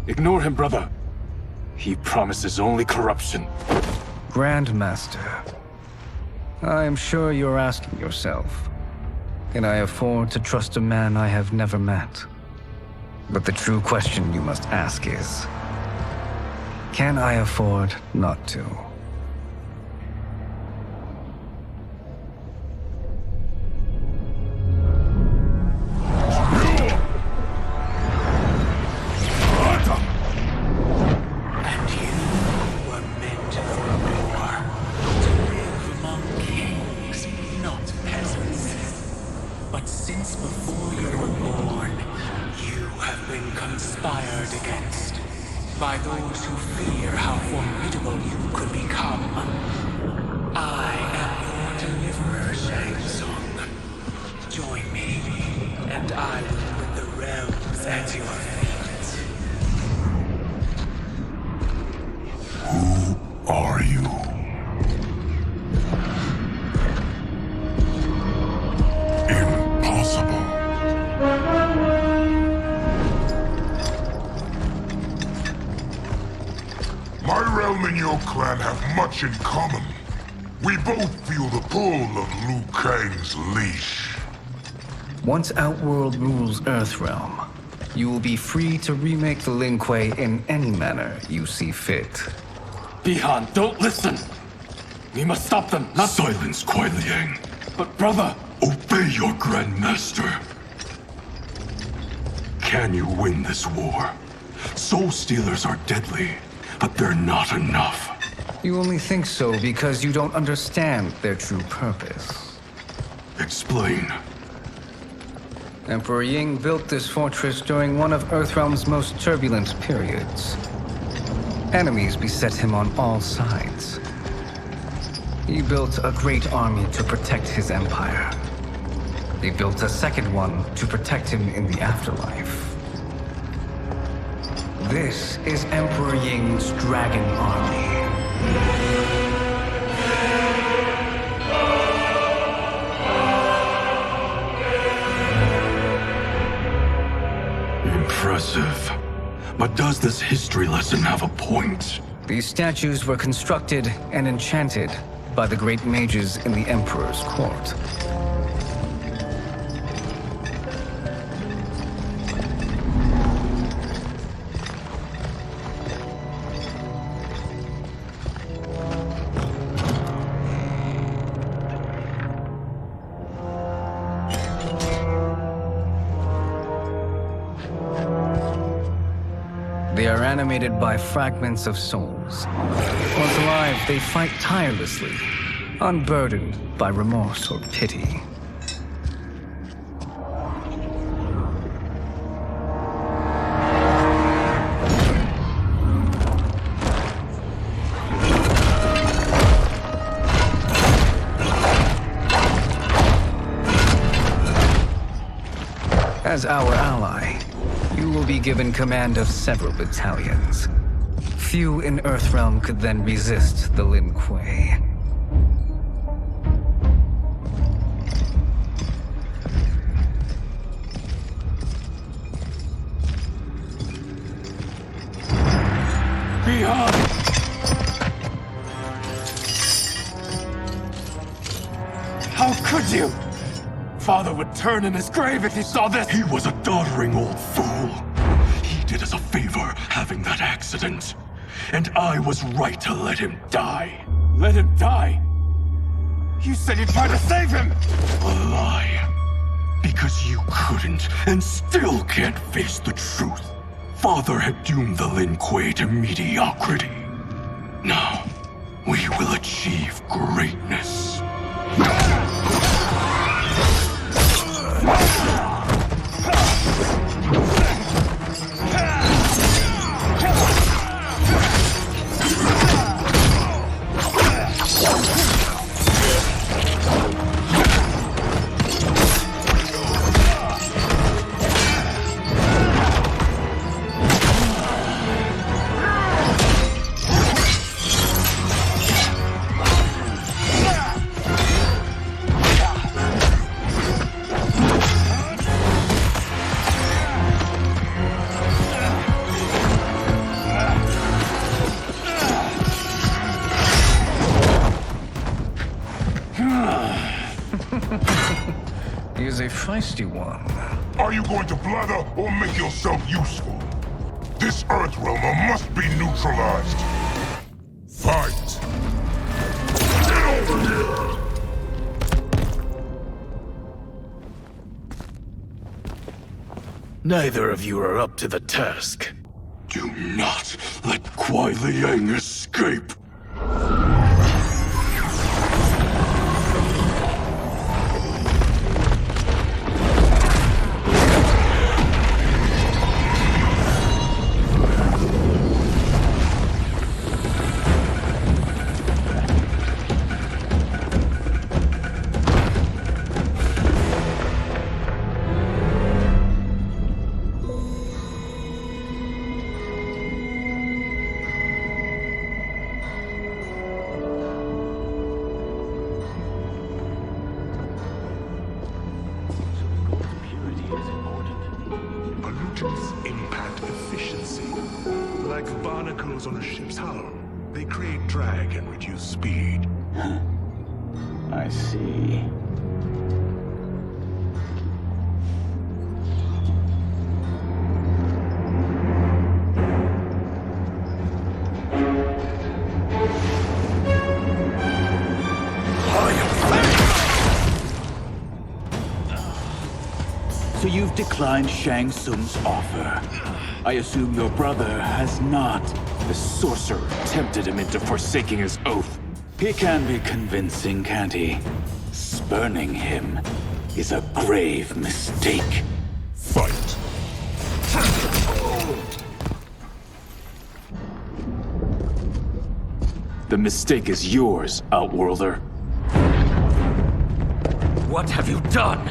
Ignore him, brother. He promises only corruption. Grandmaster, I am sure you're asking yourself, can I afford to trust a man I have never met? But the true question you must ask is, can I afford not to? By those who fear how formidable you could become. I am your deliverer, Shang Tsung. Join me, and I will put the realms at your feet. Who are you? Impossible. My realm and your clan have much in common. We both feel the pull of Liu Kang's leash. Once Outworld rules Earthrealm, you will be free to remake the Lin Kuei in any manner you see fit. Bihan, don't listen! We must stop them, not— Silence, Kuai Liang. But brother— Obey your Grandmaster. Can you win this war? Soul Stealers are deadly, but they're not enough. You only think so because you don't understand their true purpose. Explain. Emperor Ying built this fortress during one of Earthrealm's most turbulent periods. Enemies beset him on all sides. He built a great army to protect his empire. He built a second one to protect him in the afterlife. This is Emperor Ying's Dragon Army. impressive. But does this history lesson have a point? These statues were constructed and enchanted by the great mages in the Emperor's court. They are animated by fragments of souls. Once alive, they fight tirelessly, unburdened by remorse or pity. As our ally, you will be given command of several battalions. Few in Earthrealm could then resist the Lin Kuei. Behind! How could you? Father would turn in his grave if he saw this! He was a doddering old fool. He did us a favor having that accident. And I was right to let him die. Let him die? You said you'd try to save him! A lie. Because you couldn't and still can't face the truth. Father had doomed the Lin Kuei to mediocrity. Now, we will achieve greatness. He is a feisty one. Are you going to blather or make yourself useful? This Earthrealmer must be neutralized. Fight! Get over here! Neither of you are up to the task. Do not let Kuai Liang escape! Pollutants impact efficiency. Like barnacles on a ship's hull, they create drag and reduce speed. I see. So you've declined Shang Tsung's offer. I assume your brother has not. The sorcerer tempted him into forsaking his oath. He can be convincing, can't he? Spurning him is a grave mistake. Fight! The mistake is yours, Outworlder. What have you done?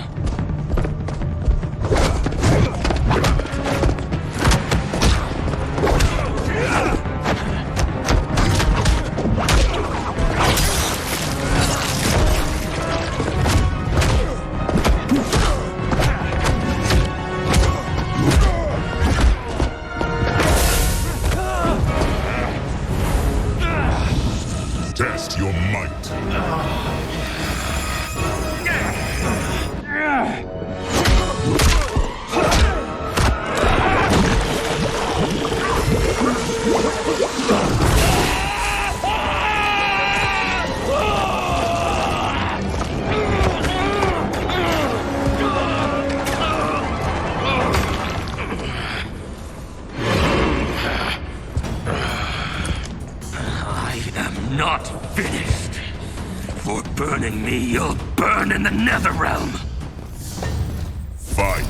For burning me, you'll burn in the Netherrealm! Fight!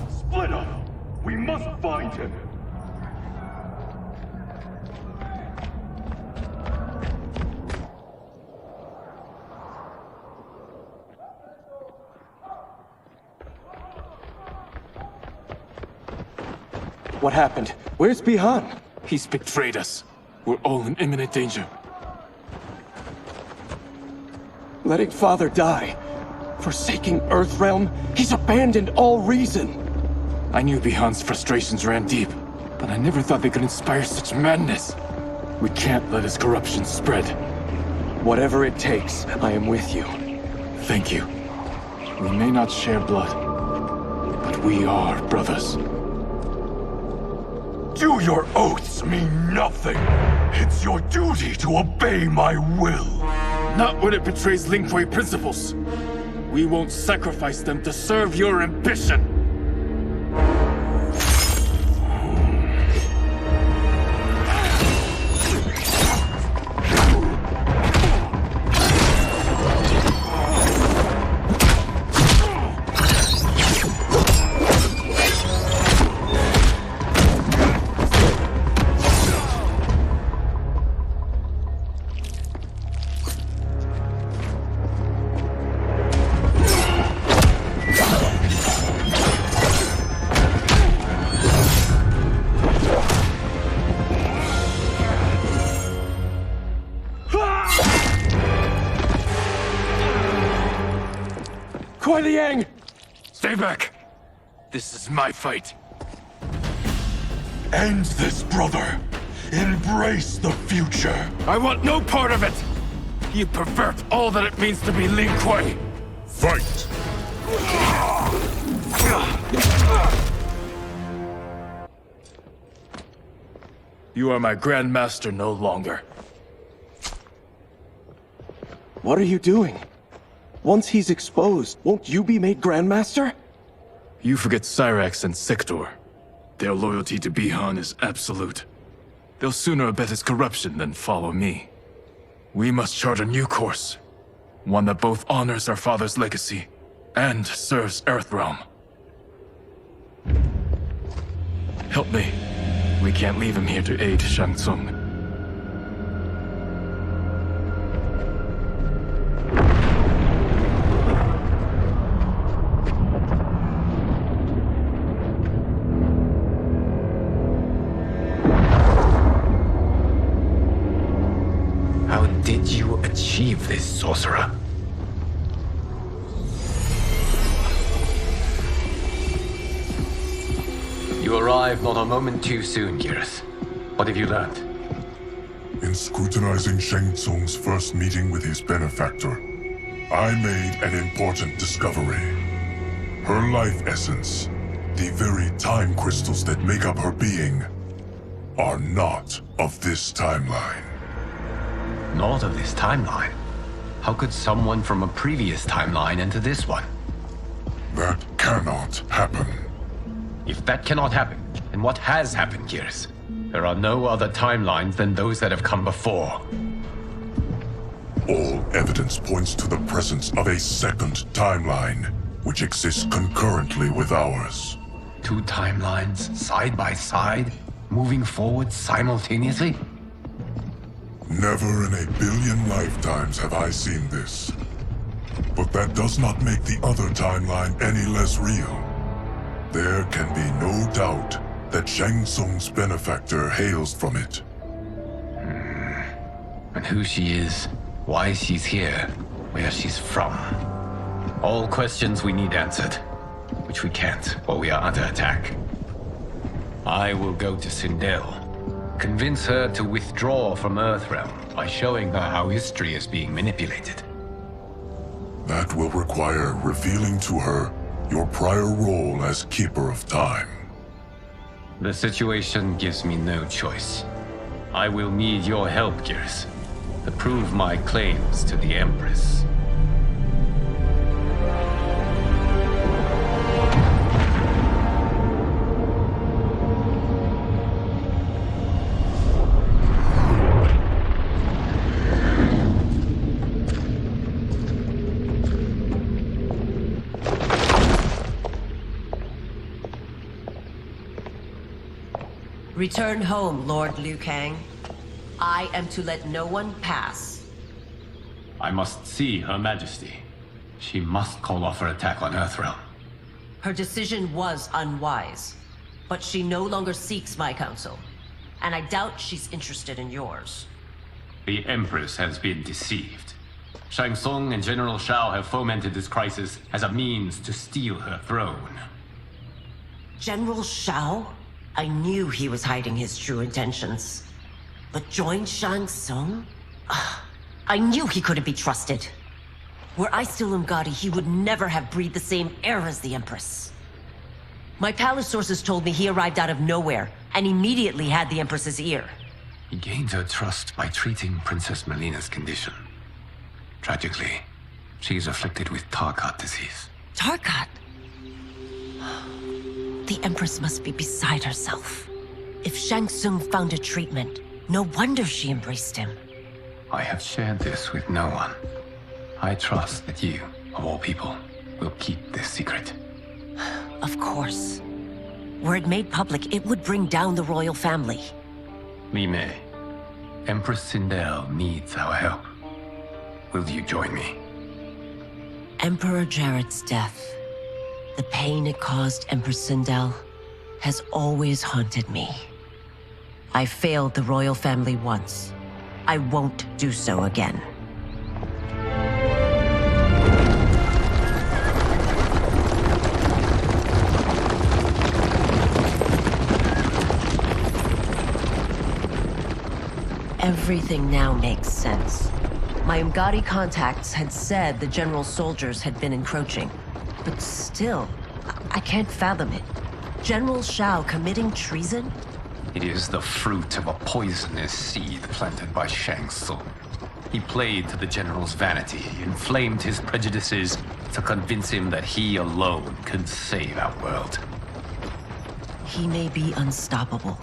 Split up! We must find him! What happened? Where's Bihan? He's betrayed us. We're all in imminent danger. Letting Father die. Forsaking Earthrealm. He's abandoned all reason. I knew Bihan's frustrations ran deep, but I never thought they could inspire such madness. We can't let his corruption spread. Whatever it takes, I am with you. Thank you. We may not share blood, but we are brothers. Do your oaths mean nothing? It's your duty to obey my will. Not when it betrays Lin Kuei principles. We won't sacrifice them to serve your ambition. Kuai Liang! Stay back! This is my fight. End this, brother! Embrace the future! I want no part of it! You pervert all that it means to be Lin Kuei! Fight! You are my Grandmaster no longer. What are you doing? Once he's exposed, won't you be made Grandmaster? You forget Cyrax and Sector. Their loyalty to Bihan is absolute. They'll sooner abet his corruption than follow me. We must chart a new course. One that both honors our father's legacy and serves Earthrealm. Help me. We can't leave him here to aid Shang Tsung. How did you achieve this, sorcerer? You arrived not a moment too soon, Geras. What have you learned? In scrutinizing Shang Tsung's first meeting with his benefactor, I made an important discovery. Her life essence, the very time crystals that make up her being, are not of this timeline. Not of this timeline? How could someone from a previous timeline enter this one? That cannot happen. If that cannot happen, then what has happened, Geras? There are no other timelines than those that have come before. All evidence points to the presence of a second timeline, which exists concurrently with ours. Two timelines, side by side, moving forward simultaneously? Never in a billion lifetimes have I seen this. But that does not make the other timeline any less real. There can be no doubt that Shang Tsung's benefactor hails from it. And who she is, why she's here, where she's from. All questions we need answered, which we can't while we are under attack. I will go to Sindel, convince her to withdraw from Earthrealm by showing her how history is being manipulated. That will require revealing to her your prior role as Keeper of Time. The situation gives me no choice. I will need your help, Geras, to prove my claims to the Empress. Return home, Lord Liu Kang. I am to let no one pass. I must see Her Majesty. She must call off her attack on Earthrealm. Her decision was unwise, but she no longer seeks my counsel, and I doubt she's interested in yours. The Empress has been deceived. Shang Tsung and General Shao have fomented this crisis as a means to steal her throne. General Shao? I knew he was hiding his true intentions. But join Shang Tsung? I knew he couldn't be trusted. Were I still Umgadi, he would never have breathed the same air as the Empress. My palace sources told me he arrived out of nowhere, and immediately had the Empress's ear. He gained her trust by treating Princess Melina's condition. Tragically, she is afflicted with Tarkat disease. Tarkat? The Empress must be beside herself. If Shang Tsung found a treatment, no wonder she embraced him. I have shared this with no one. I trust that you, of all people, will keep this secret. Of course. Were it made public, it would bring down the royal family. Li Mei, Empress Sindel needs our help. Will you join me? Emperor Jared's death, the pain it caused Empress Sindel, has always haunted me. I failed the royal family once. I won't do so again. Everything now makes sense. My Umgadi contacts had said the general's soldiers had been encroaching. But still, I can't fathom it. General Shao committing treason? It is the fruit of a poisonous seed planted by Shang Tsung. He played to the general's vanity, inflamed his prejudices to convince him that he alone could save our world. He may be unstoppable.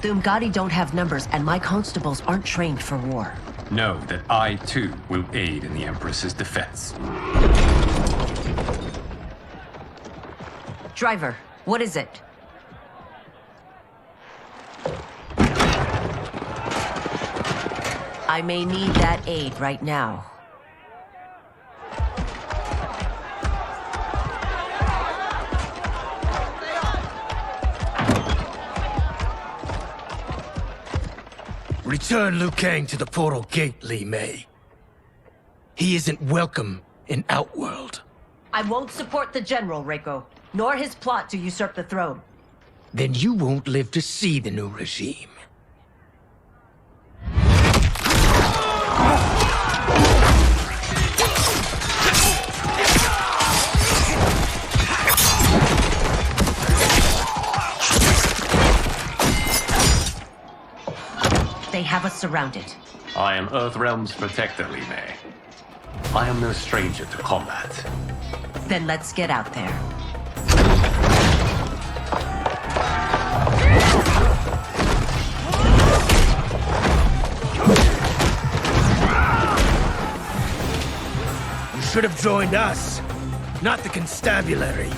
The Umgadi don't have numbers, and my constables aren't trained for war. Know that I, too, will aid in the Empress's defense. Driver, what is it? I may need that aid right now. Return Liu Kang to the portal gate, Li Mei. He isn't welcome in Outworld. I won't support the General, Reiko, nor his plot to usurp the throne. Then you won't live to see the new regime. They have us surrounded. I am Earthrealm's protector, Li Mei. I am no stranger to combat. Then let's get out there. You should have joined us, not the constabulary.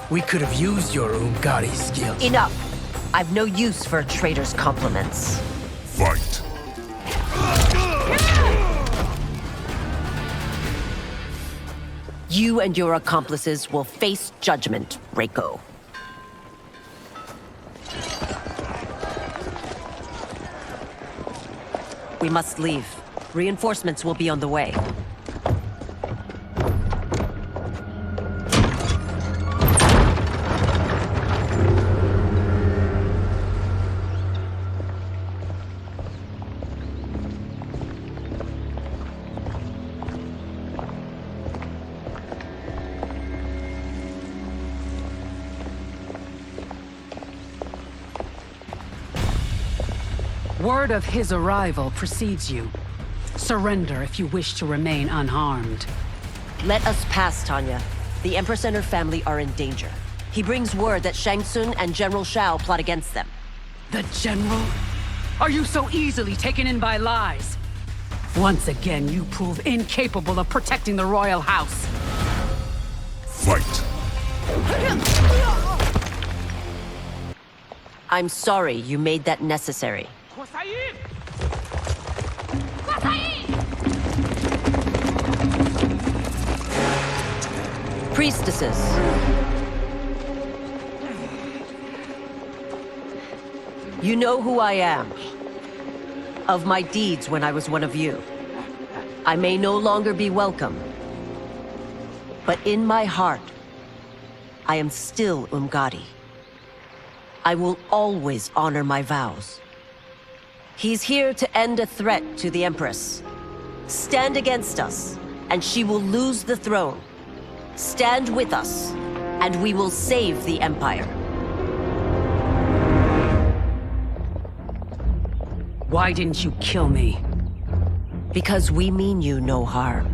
We could have used your Umgadi skills. Enough! I've no use for a traitor's compliments. Fight. You and your accomplices will face judgment, Reiko. We must leave. Reinforcements will be on the way. Word of his arrival precedes you. Surrender if you wish to remain unharmed. Let us pass, Tanya. The Empress and her family are in danger. He brings word that Shang Tsung and General Shao plot against them. The General? Are you so easily taken in by lies? Once again, you prove incapable of protecting the royal house. Fight. I'm sorry you made that necessary. Priestesses. You know who I am. Of my deeds when I was one of you. I may no longer be welcome. But in my heart, I am still Umgadi. I will always honor my vows. He's here to end a threat to the Empress. Stand against us, and she will lose the throne. Stand with us, and we will save the Empire. Why didn't you kill me? Because we mean you no harm.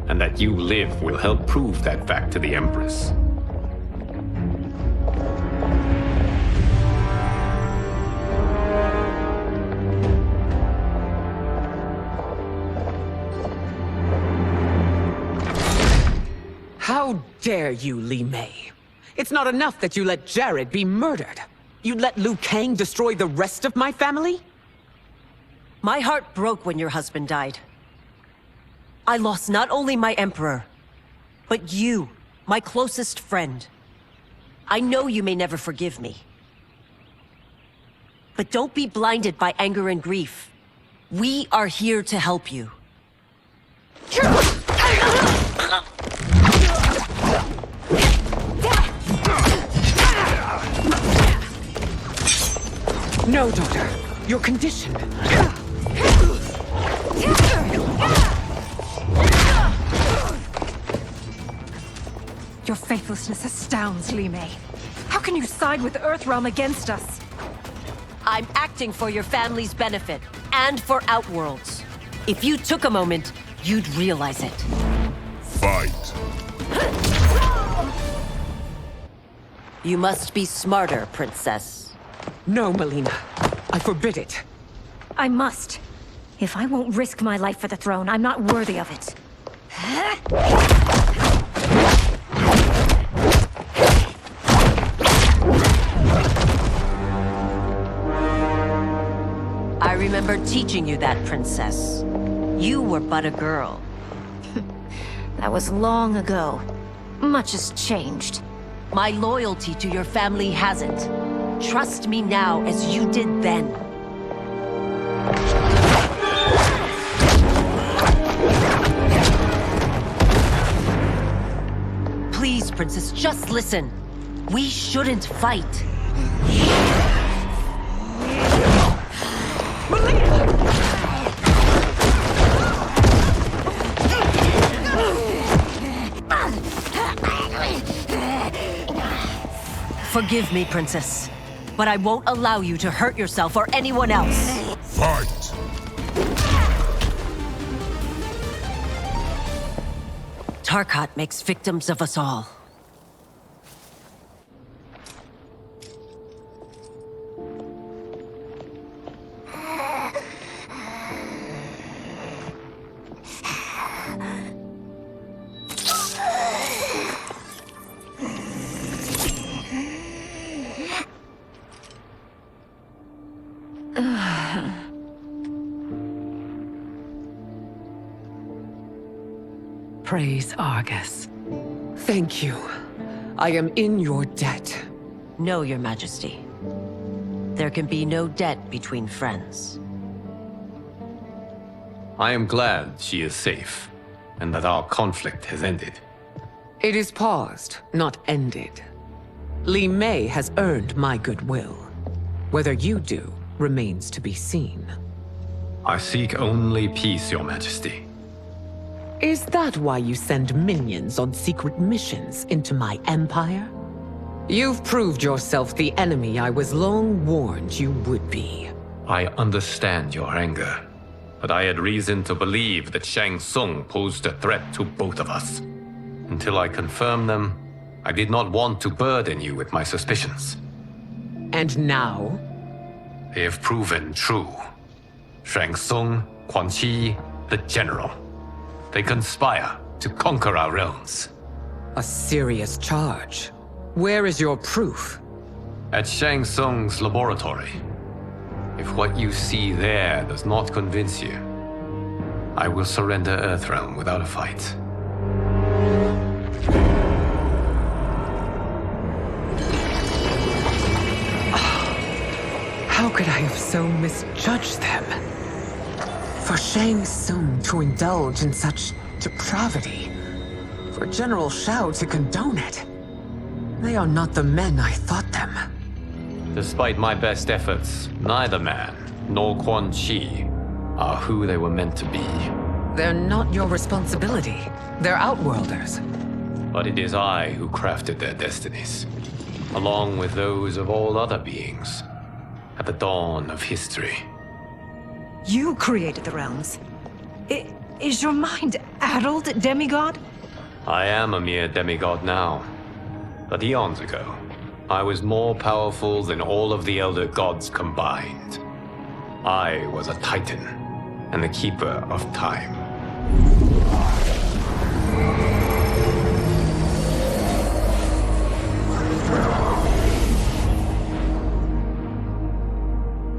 And that you live will help prove that fact to the Empress. How dare you, Li Mei? It's not enough that you let Jared be murdered. You'd let Liu Kang destroy the rest of my family? My heart broke when your husband died. I lost not only my emperor, but you, my closest friend. I know you may never forgive me. But don't be blinded by anger and grief. We are here to help you. No, daughter. Your condition. Your faithlessness astounds, Li Mei. How can you side with Earthrealm against us? I'm acting for your family's benefit, and for Outworld's. If you took a moment, you'd realize it. Fight. You must be smarter, Princess. No, Melina. I forbid it. I must. If I won't risk my life for the throne, I'm not worthy of it. I remember teaching you that, Princess. You were but a girl. That was long ago. Much has changed. My loyalty to your family hasn't. Trust me now as you did then. Please, Princess, just listen. We shouldn't fight. Forgive me, Princess, but I won't allow you to hurt yourself or anyone else. Fight! Tarkat makes victims of us all. Praise Argus. Thank you. I am in your debt. No, Your Majesty. There can be no debt between friends. I am glad she is safe, and that our conflict has ended. It is paused, not ended. Li Mei has earned my goodwill. Whether you do remains to be seen. I seek only peace, Your Majesty. Is that why you send minions on secret missions into my empire? You've proved yourself the enemy I was long warned you would be. I understand your anger, but I had reason to believe that Shang Tsung posed a threat to both of us. Until I confirmed them, I did not want to burden you with my suspicions. And now? They have proven true. Shang Tsung, Quan Chi, the General. They conspire to conquer our realms. A serious charge. Where is your proof? At Shang Tsung's laboratory. If what you see there does not convince you, I will surrender Earthrealm without a fight. How could I have so misjudged them? For Shang Tsung to indulge in such depravity, for General Shao to condone it, they are not the men I thought them. Despite my best efforts, neither man nor Quan Chi are who they were meant to be. They're not your responsibility. They're Outworlders. But it is I who crafted their destinies, along with those of all other beings, at the dawn of history. You created the realms. Is your mind addled, demigod? I am a mere demigod now. But eons ago, I was more powerful than all of the Elder Gods combined. I was a Titan, and the Keeper of Time.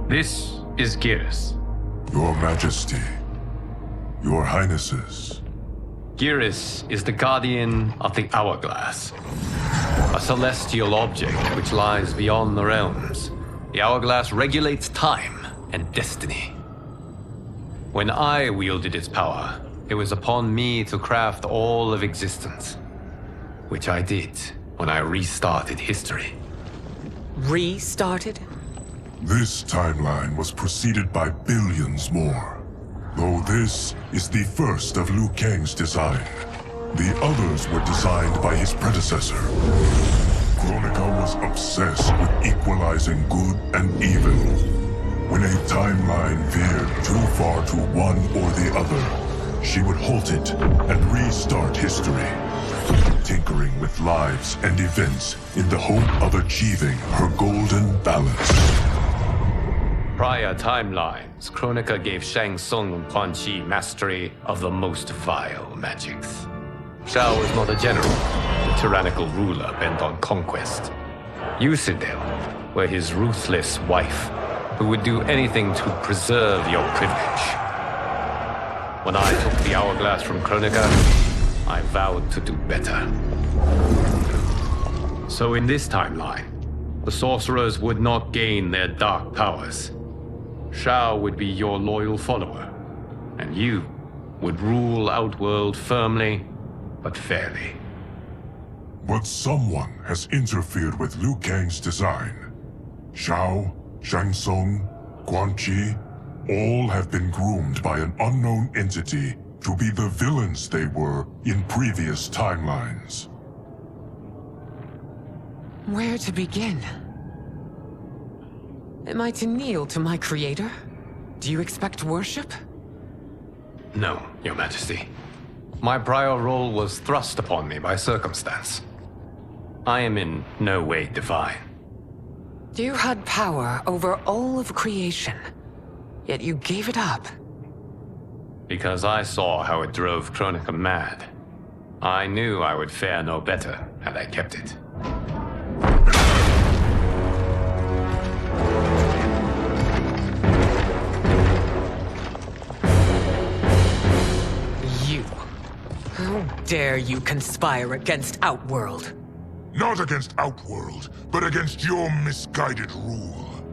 This is Geras. Your Majesty. Your Highnesses. Geras is the guardian of the Hourglass. A celestial object which lies beyond the realms. The Hourglass regulates time and destiny. When I wielded its power, it was upon me to craft all of existence. Which I did when I restarted history. Restarted? This timeline was preceded by billions more. Though this is the first of Liu Kang's design. The others were designed by his predecessor. Kronika was obsessed with equalizing good and evil. When a timeline veered too far to one or the other, she would halt it and restart history, tinkering with lives and events in the hope of achieving her golden balance. Prior timelines, Kronika gave Shang Tsung and Quan Chi mastery of the most vile magics. Shao was not a general, a tyrannical ruler bent on conquest. You, Sindel, were his ruthless wife, who would do anything to preserve your privilege. When I took the Hourglass from Kronika, I vowed to do better. So in this timeline, the sorcerers would not gain their dark powers. Shao would be your loyal follower, and you would rule Outworld firmly, but fairly. But someone has interfered with Liu Kang's design. Shao, Shang Tsung, Quan Chi, all have been groomed by an unknown entity to be the villains they were in previous timelines. Where to begin? Am I to kneel to my creator? Do you expect worship? No, Your Majesty. My prior role was thrust upon me by circumstance. I am in no way divine. You had power over all of creation, yet you gave it up. Because I saw how it drove Kronika mad. I knew I would fare no better had I kept it. You. How dare you conspire against Outworld? Not against Outworld, but against your misguided rule.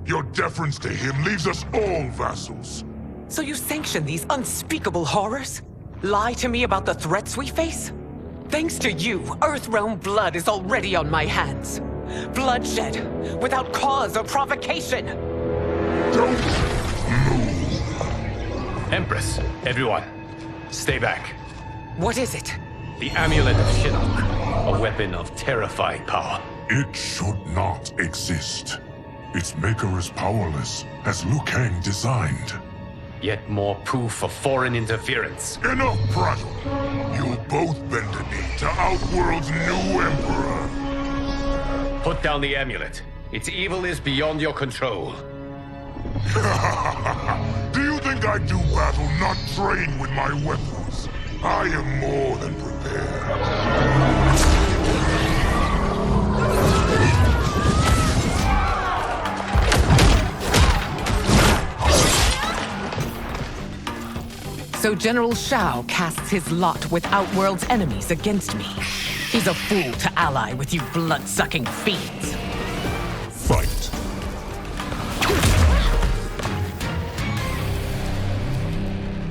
Your deference to him leaves us all vassals. So you sanction these unspeakable horrors? Lie to me about the threats we face? Thanks to you, Earthrealm blood is already on my hands. Bloodshed, without cause or provocation. Don't Empress, everyone, stay back. What is it? The Amulet of Shinnok, a weapon of terrifying power. It should not exist. Its maker is powerless, as Liu Kang designed. Yet more proof of foreign interference. Enough prattle! You'll both bend a knee to Outworld's new emperor. Put down the amulet. Its evil is beyond your control. Do you think I do battle not trained with my weapons? I am more than prepared. So General Shao casts his lot with Outworld's enemies against me. He's a fool to ally with you blood-sucking fiends. Fight.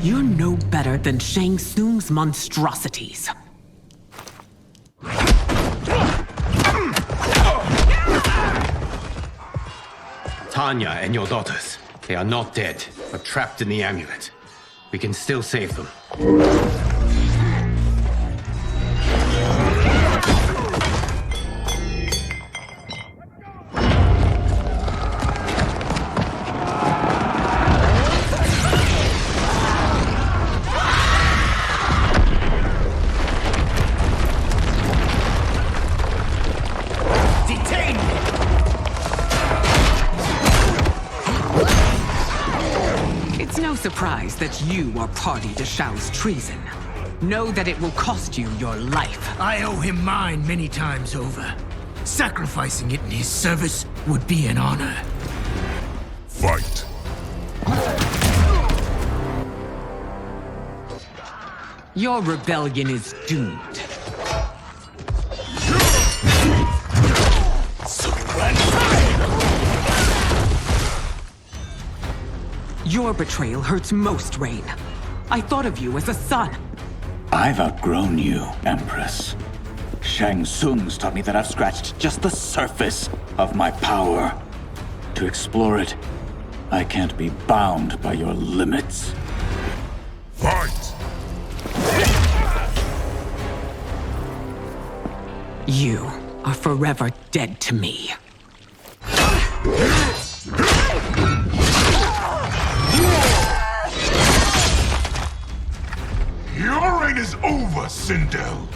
You're no better than Shang Tsung's monstrosities. Tanya and your daughters, they are not dead, but trapped in the amulet. We can still save them. Surprised that you are party to Shao's treason. Know that it will cost you your life. I owe him mine many times over. Sacrificing it in his service would be an honor. Fight. Your rebellion is doomed. Your betrayal hurts most, Rain. I thought of you as a son. I've outgrown you, Empress. Shang Tsung's taught me that I've scratched just the surface of my power. To explore it, I can't be bound by your limits. Fight! You are forever dead to me. Your reign is over, Sindel.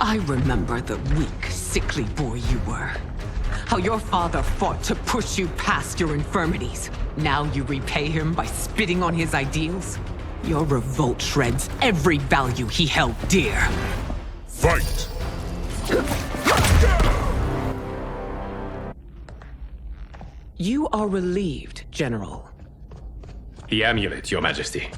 I remember the weak, sickly boy you were. How your father fought to push you past your infirmities. Now you repay him by spitting on his ideals? Your revolt shreds every value he held dear. Fight! You are relieved, General. The amulet, Your Majesty.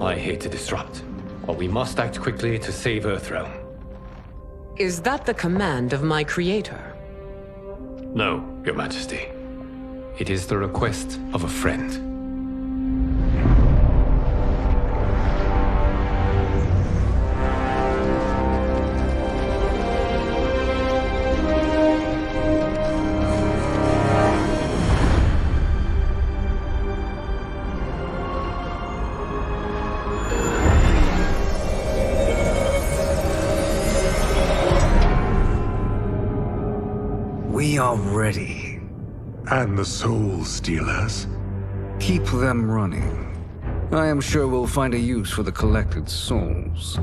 I hate to disrupt, but we must act quickly to save Earthrealm. Is that the command of my creator? No, Your Majesty. It is the request of a friend. We are ready. And the Soul Stealers? Keep them running. I am sure we'll find a use for the collected souls.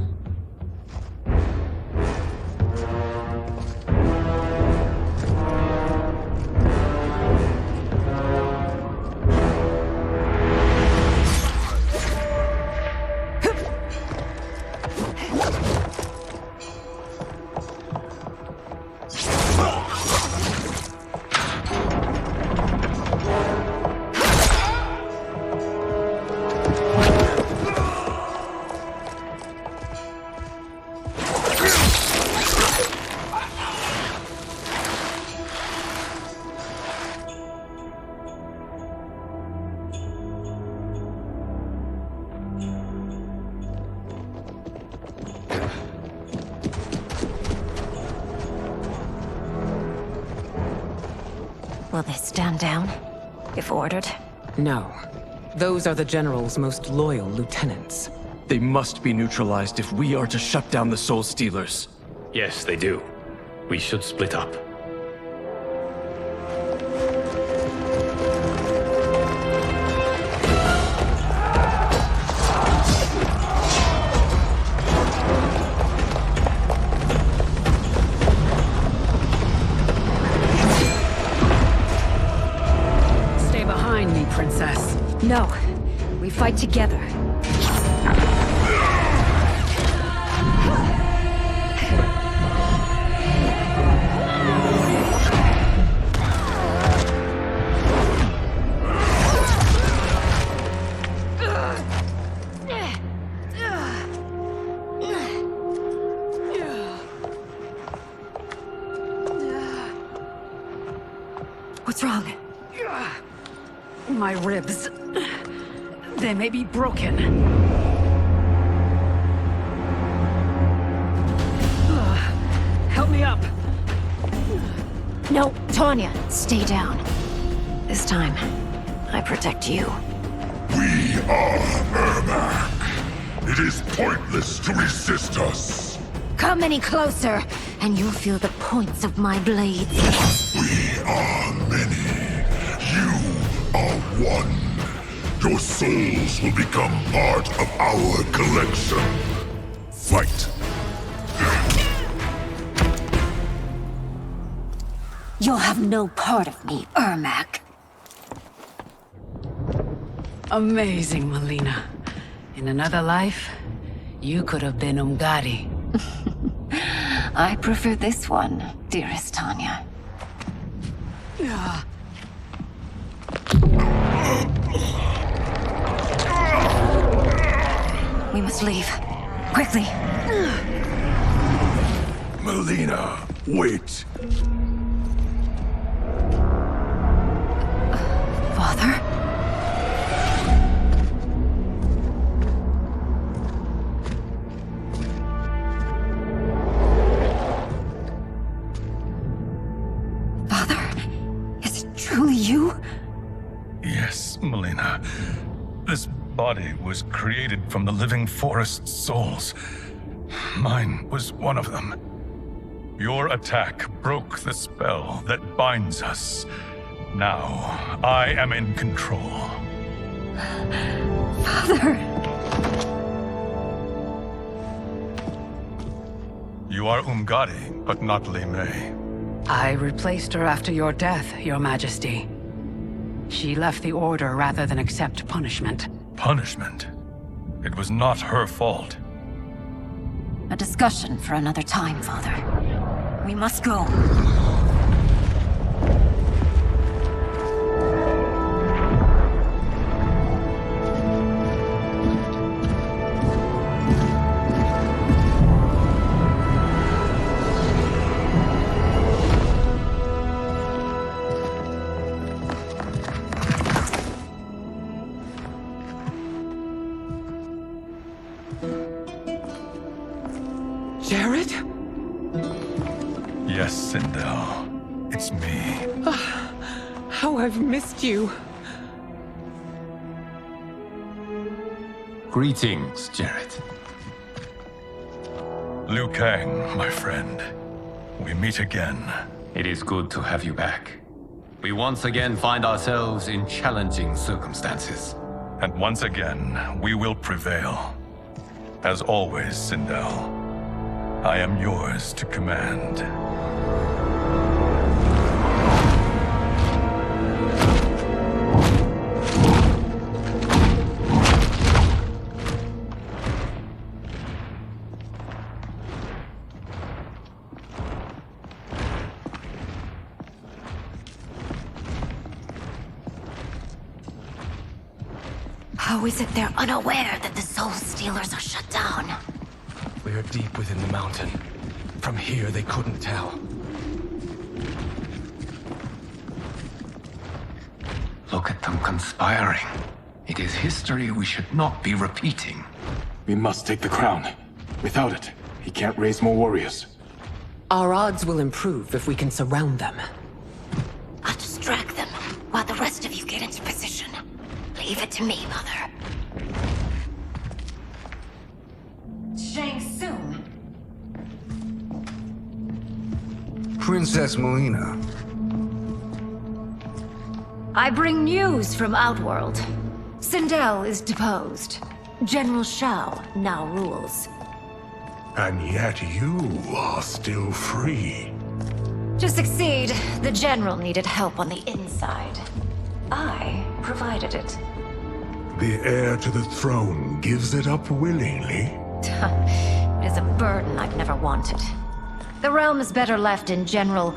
Will they stand down, if ordered? No. Those are the General's most loyal lieutenants. They must be neutralized if we are to shut down the Soul Stealers. Yes, they do. We should split up. Stay behind me, Princess. fight together. What's wrong? My ribs. They may be broken. Help me up. No, Tanya, stay down. This time, I protect you. We are Ermac. It is pointless to resist us. Come any closer, and you'll feel the points of my blades. We are many. You are one. Your souls will become part of our collection. Fight. You'll have no part of me, Ermac. Amazing, Melina. In another life, you could have been Umgadi. I prefer this one, dearest Tanya. We must leave. Quickly. Melina, wait. Father? Truly you? Yes, Melina. This body was created from the living forest's souls. Mine was one of them. Your attack broke the spell that binds us. Now, I am in control. Father! You are Umgadi, but not Li Mei. I replaced her after your death, Your Majesty. She left the Order rather than accept punishment. Punishment? It was not her fault. A discussion for another time, Father. We must go. Jared? Yes, Sindel. It's me. How I've missed you. Greetings, Jared. Liu Kang, my friend. We meet again. It is good to have you back. We once again find ourselves in challenging circumstances. And once again, we will prevail. As always, Sindel, I am yours to command. How is it they're unaware that the Soul Stealers are shut down? We are deep within the mountain. From here, they couldn't tell. Look at them conspiring. It is history we should not be repeating. We must take the crown. Without it, he can't raise more warriors. Our odds will improve if we can surround them. I'll distract them while the rest of you get into position. Leave it to me, Mother. Shang Tsung. Princess Melina. I bring news from Outworld. Sindel is deposed. General Shao now rules. And yet you are still free. To succeed, the General needed help on the inside. I provided it. The heir to the throne gives it up willingly. It is a burden I've never wanted. The realm is better left in General...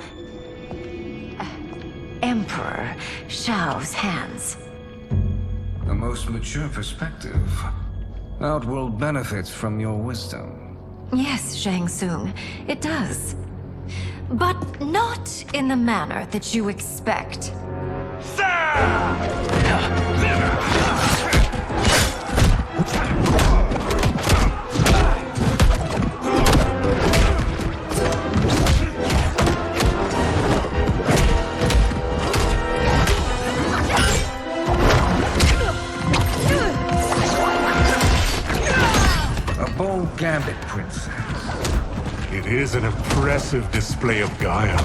Emperor Shao's hands. A most mature perspective. Outworld benefits from your wisdom. Yes, Shang Tsung, it does. But not in the manner that you expect. A bold gambit, Princess. It is an impressive display of guile.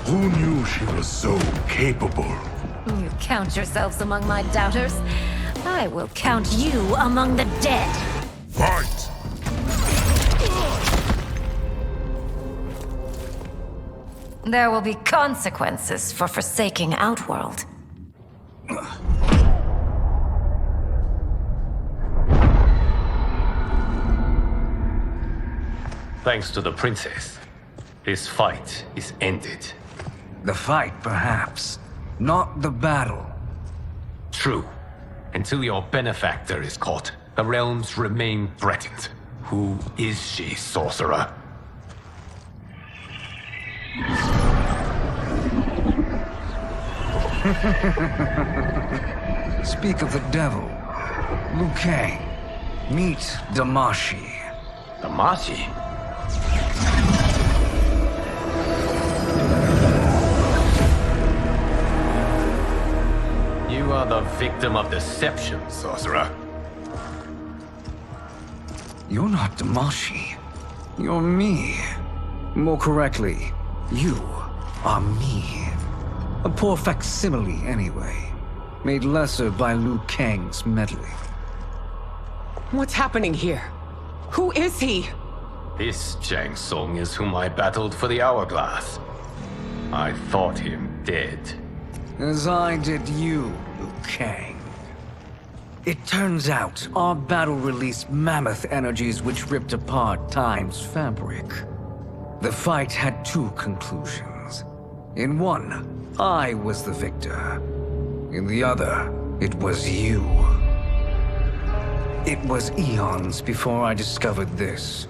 Who knew she was so capable? You count yourselves among my doubters. I will count you among the dead. Fight! There will be consequences for forsaking Outworld. Thanks to the princess, this fight is ended. The fight, perhaps. Not the battle. True. Until your benefactor is caught, the realms remain threatened. Who is she, sorcerer? Speak of the devil. Liu Kang. Meet Damashi. Damashi? You are the victim of deception, sorcerer. You're not Damashi. You're me. More correctly, you are me. A poor facsimile, anyway. Made lesser by Liu Kang's meddling. What's happening here? Who is he? This Shang Tsung is whom I battled for the Hourglass. I thought him dead. As I did you, Liu Kang. It turns out our battle released mammoth energies which ripped apart time's fabric. The fight had two conclusions. In one, I was the victor. In the other, it was you. It was eons before I discovered this.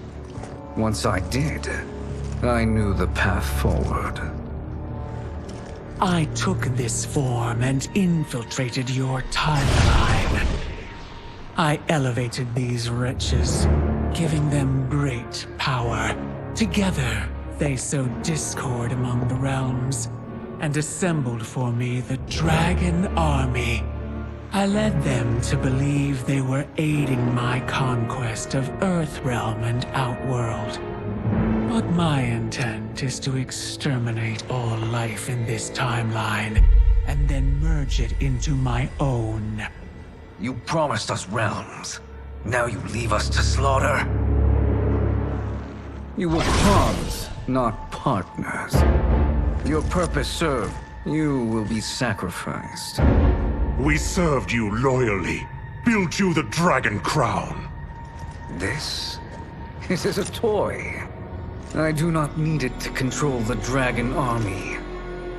Once I did, I knew the path forward. I took this form and infiltrated your timeline. I elevated these wretches, giving them great power. Together, they sowed discord among the realms, and assembled for me the Dragon Army. I led them to believe they were aiding my conquest of Earthrealm and Outworld. But my intent is to exterminate all life in this timeline, and then merge it into my own. You promised us realms. Now you leave us to slaughter? You were pawns, not partners. Your purpose served. You will be sacrificed. We served you loyally, built you the Dragon Crown. This is a toy. I do not need it to control the Dragon Army.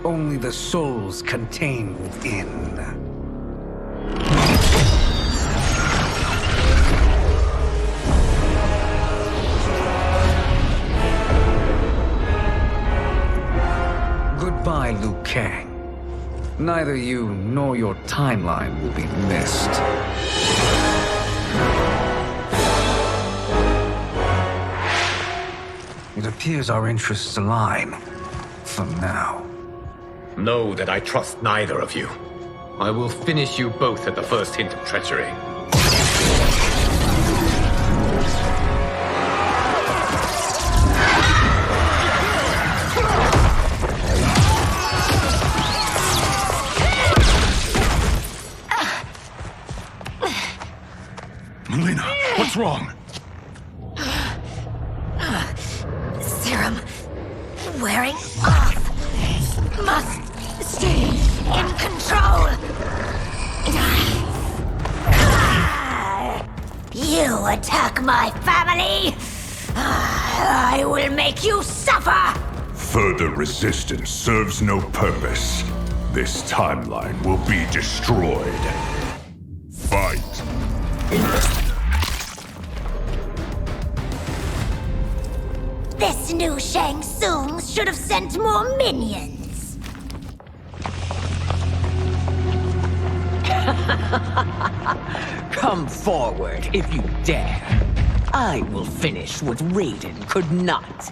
Only the souls contained within. Goodbye, Liu Kang. Neither you nor your timeline will be missed. It appears our interests align. For now. Know that I trust neither of you. I will finish you both at the first hint of treachery. Melina, what's wrong? Serum wearing off. Must stay in control. You attack my family? I will make you suffer! Further resistance serves no purpose. This timeline will be destroyed. Fight! This new Shang Tsung should have sent more minions. Come forward if you dare. I will finish what Raiden could not.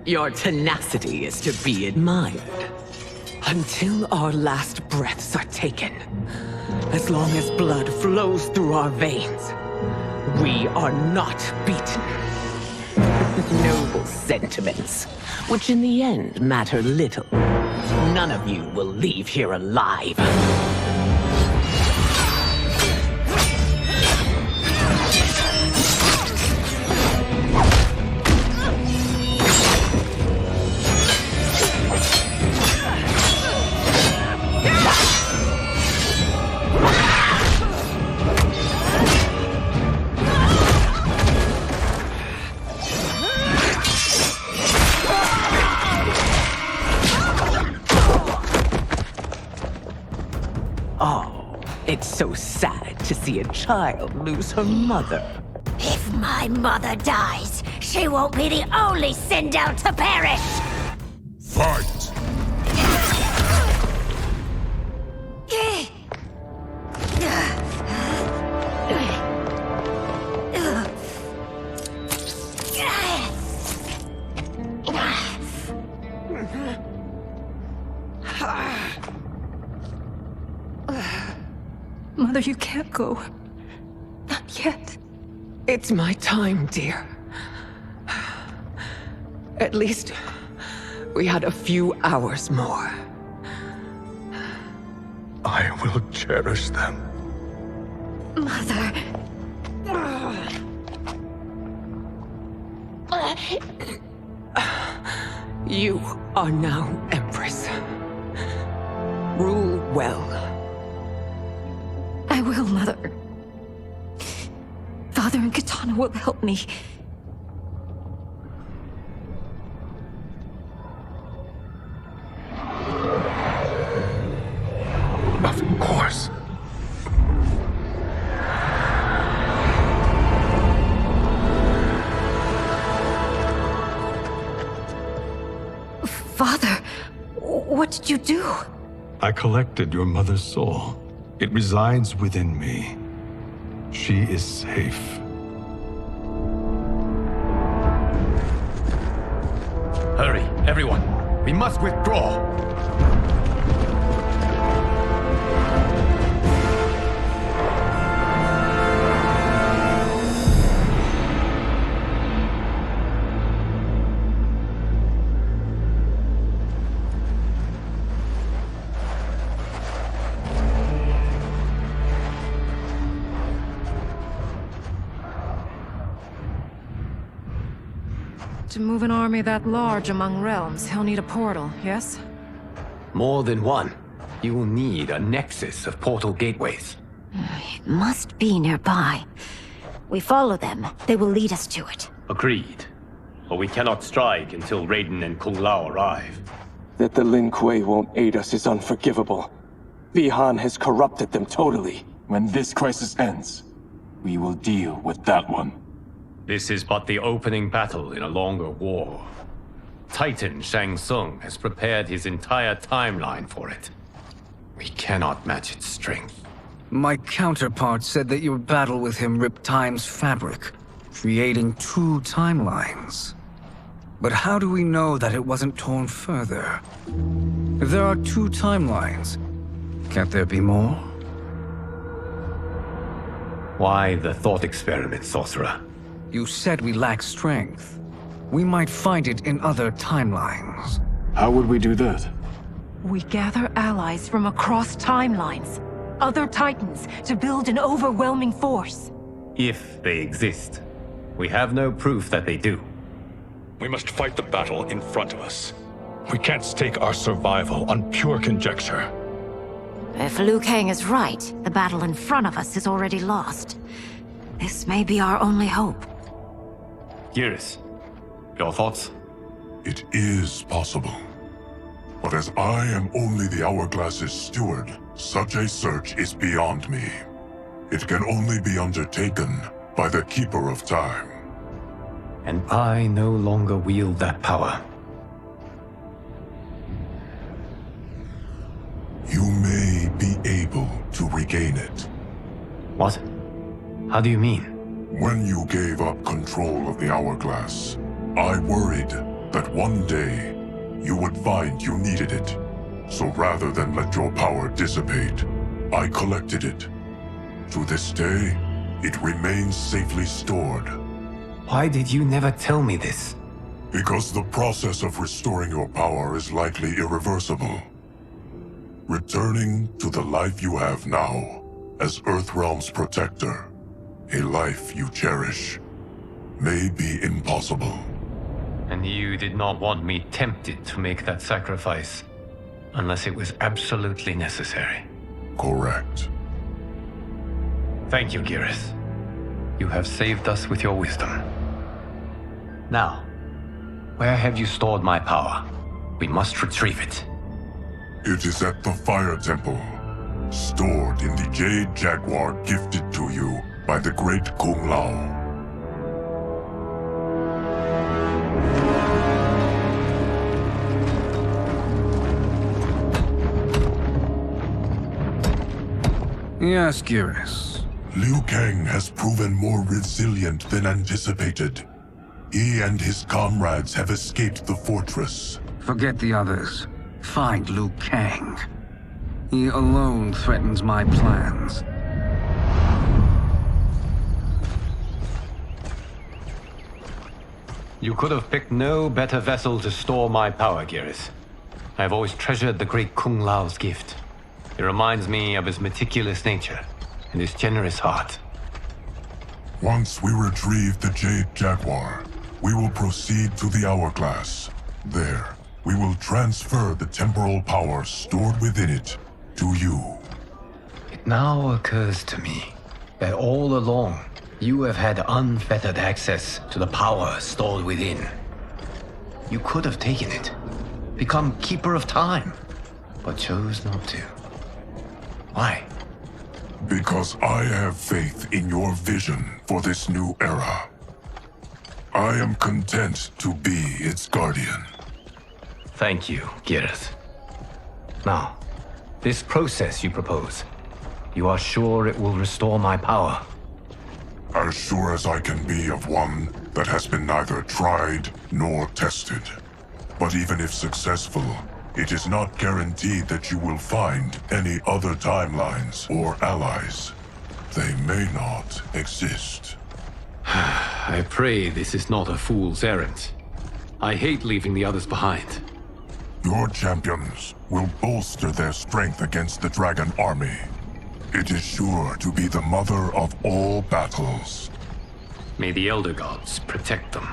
Your tenacity is to be admired. Until our last breaths are taken, as long as blood flows through our veins, we are not beaten. Noble sentiments, which in the end matter little. None of you will leave here alive. It's so sad to see a child lose her mother. If my mother dies, she won't be the only sinned out to perish! Fight! Mother, you can't go. Not yet. It's my time, dear. At least we had a few hours more. I will cherish them. Mother... You are now Empress. Rule well. I will, Mother. Father and Katana will help me. Of course. Father, what did you do? I collected your mother's soul. It resides within me. She is safe. Hurry, everyone. We must withdraw. To move an army that large among realms, he'll need a portal, yes? More than one. You will need a nexus of portal gateways. It must be nearby. We follow them. They will lead us to it. Agreed. But we cannot strike until Raiden and Kung Lao arrive. That the Lin Kuei won't aid us is unforgivable. Bi-Han has corrupted them totally. When this crisis ends, we will deal with that one. This is but the opening battle in a longer war. Titan Shang Tsung has prepared his entire timeline for it. We cannot match its strength. My counterpart said that your battle with him ripped time's fabric, creating two timelines. But how do we know that it wasn't torn further? If there are two timelines, can't there be more? Why the thought experiment, sorcerer? You said we lack strength. We might find it in other timelines. How would we do that? We gather allies from across timelines, other titans, to build an overwhelming force. If they exist. We have no proof that they do. We must fight the battle in front of us. We can't stake our survival on pure conjecture. If Liu Kang is right, the battle in front of us is already lost. This may be our only hope. Geras, your thoughts? It is possible. But as I am only the Hourglass's steward, such a search is beyond me. It can only be undertaken by the Keeper of Time. And I no longer wield that power. You may be able to regain it. What? How do you mean? When you gave up control of the Hourglass, I worried that one day you would find you needed it. So rather than let your power dissipate, I collected it. To this day, it remains safely stored. Why did you never tell me this? Because the process of restoring your power is likely irreversible. Returning to the life you have now, as Earthrealm's protector, a life you cherish, may be impossible. And you did not want me tempted to make that sacrifice, unless it was absolutely necessary. Correct. Thank you, Geras. You have saved us with your wisdom. Now, where have you stored my power? We must retrieve it. It is at the Fire Temple, stored in the Jade Jaguar gifted to you by the great Kung Lao. Yes, Geras. Liu Kang has proven more resilient than anticipated. He and his comrades have escaped the fortress. Forget the others. Find Liu Kang. He alone threatens my plans. You could have picked no better vessel to store my power, Geras. I have always treasured the great Kung Lao's gift. It reminds me of his meticulous nature and his generous heart. Once we retrieve the Jade Jaguar, we will proceed to the Hourglass. There, we will transfer the temporal power stored within it to you. It now occurs to me that all along, you have had unfettered access to the power stored within. You could have taken it, become Keeper of Time, but chose not to. Why? Because I have faith in your vision for this new era. I am content to be its guardian. Thank you, Geras. Now, this process you propose, you are sure it will restore my power? As sure as I can be of one that has been neither tried nor tested. But even if successful, it is not guaranteed that you will find any other timelines or allies. They may not exist. I pray this is not a fool's errand. I hate leaving the others behind. Your champions will bolster their strength against the Dragon Army. It is sure to be the mother of all battles. May the Elder Gods protect them.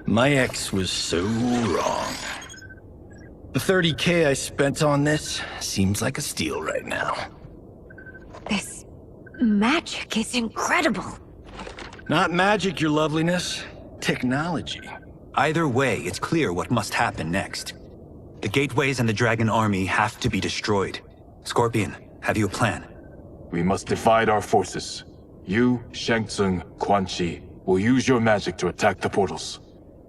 My ex was so wrong. The 30K I spent on this seems like a steal right now. This magic is incredible. Not magic, your loveliness. Technology. Either way, it's clear what must happen next. The gateways and the dragon army have to be destroyed. Scorpion, have you a plan? We must divide our forces. You, Shang Tsung, Quan Chi, will use your magic to attack the portals.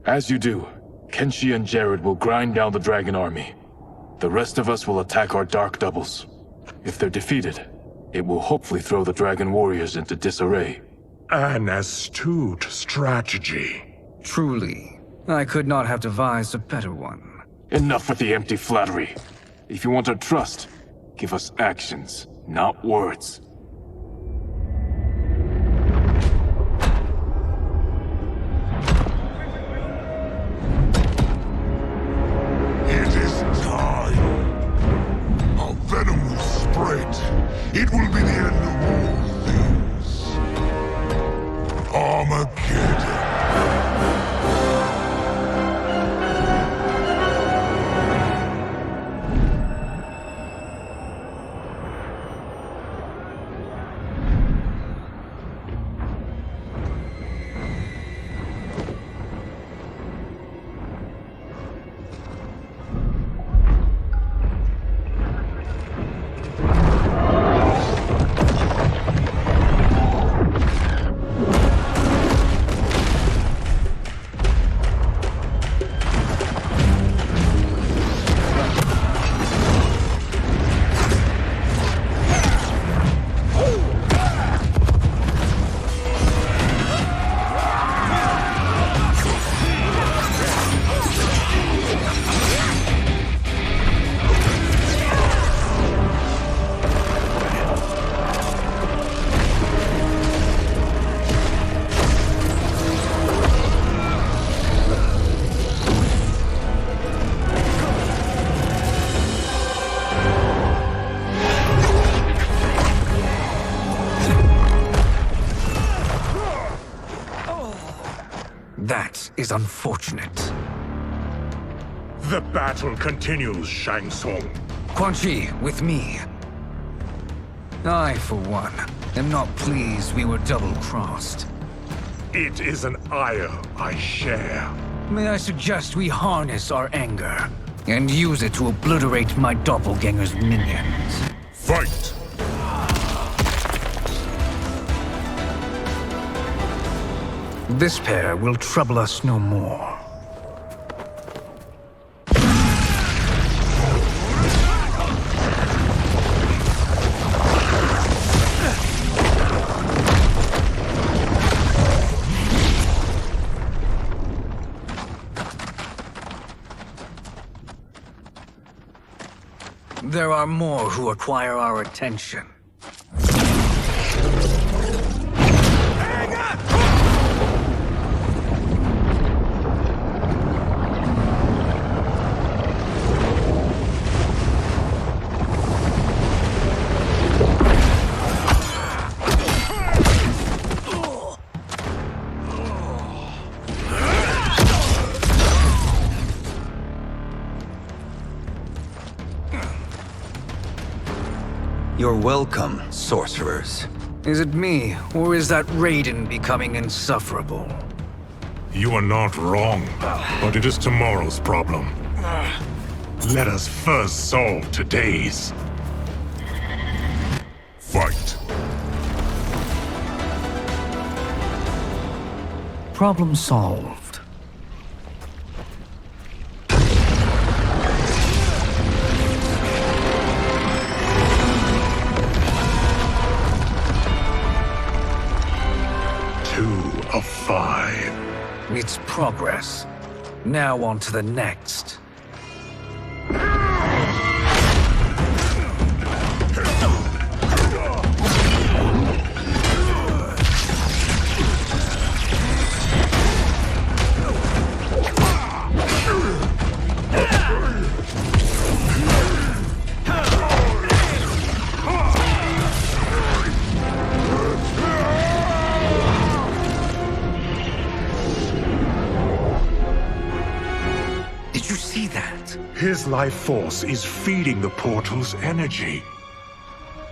As you do, Kenshi and Jared will grind down the dragon army. The rest of us will attack our dark doubles. If they're defeated, it will hopefully throw the dragon warriors into disarray. An astute strategy. Truly, I could not have devised a better one. Enough with the empty flattery. If you want our trust, give us actions, not words. It is time. Our venom will spread. It will be the end of all things. Armageddon. That is unfortunate. The battle continues, Shang Tsung. Quan Chi, with me. I, for one, am not pleased we were double-crossed. It is an ire I share. May I suggest we harness our anger and use it to obliterate my doppelganger's minions? Fight! This pair will trouble us no more. There are more who acquire our attention. You're welcome, sorcerers. Is it me, or is that Raiden becoming insufferable? You are not wrong, but it is tomorrow's problem. Let us first solve today's. Fight. Problem solved. Of 5. It's progress. Now on to the next. His life force is feeding the portal's energy.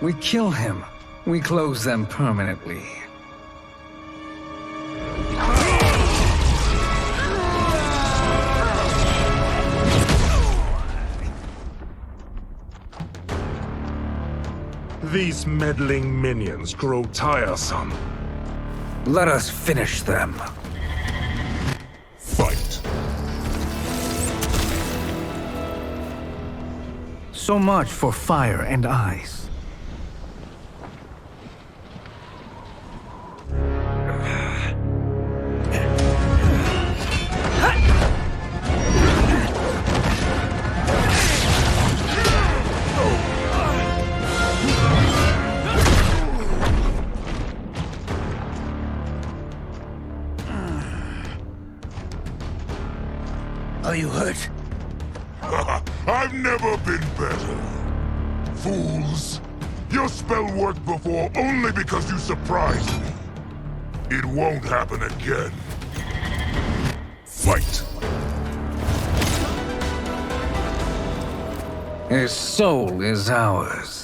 We kill him. We close them permanently. These meddling minions grow tiresome. Let us finish them. Fight. So much for fire and ice. Are you hurt? I've never been better. Fools. Your spell worked before only because you surprised me. It won't happen again. Fight. His soul is ours.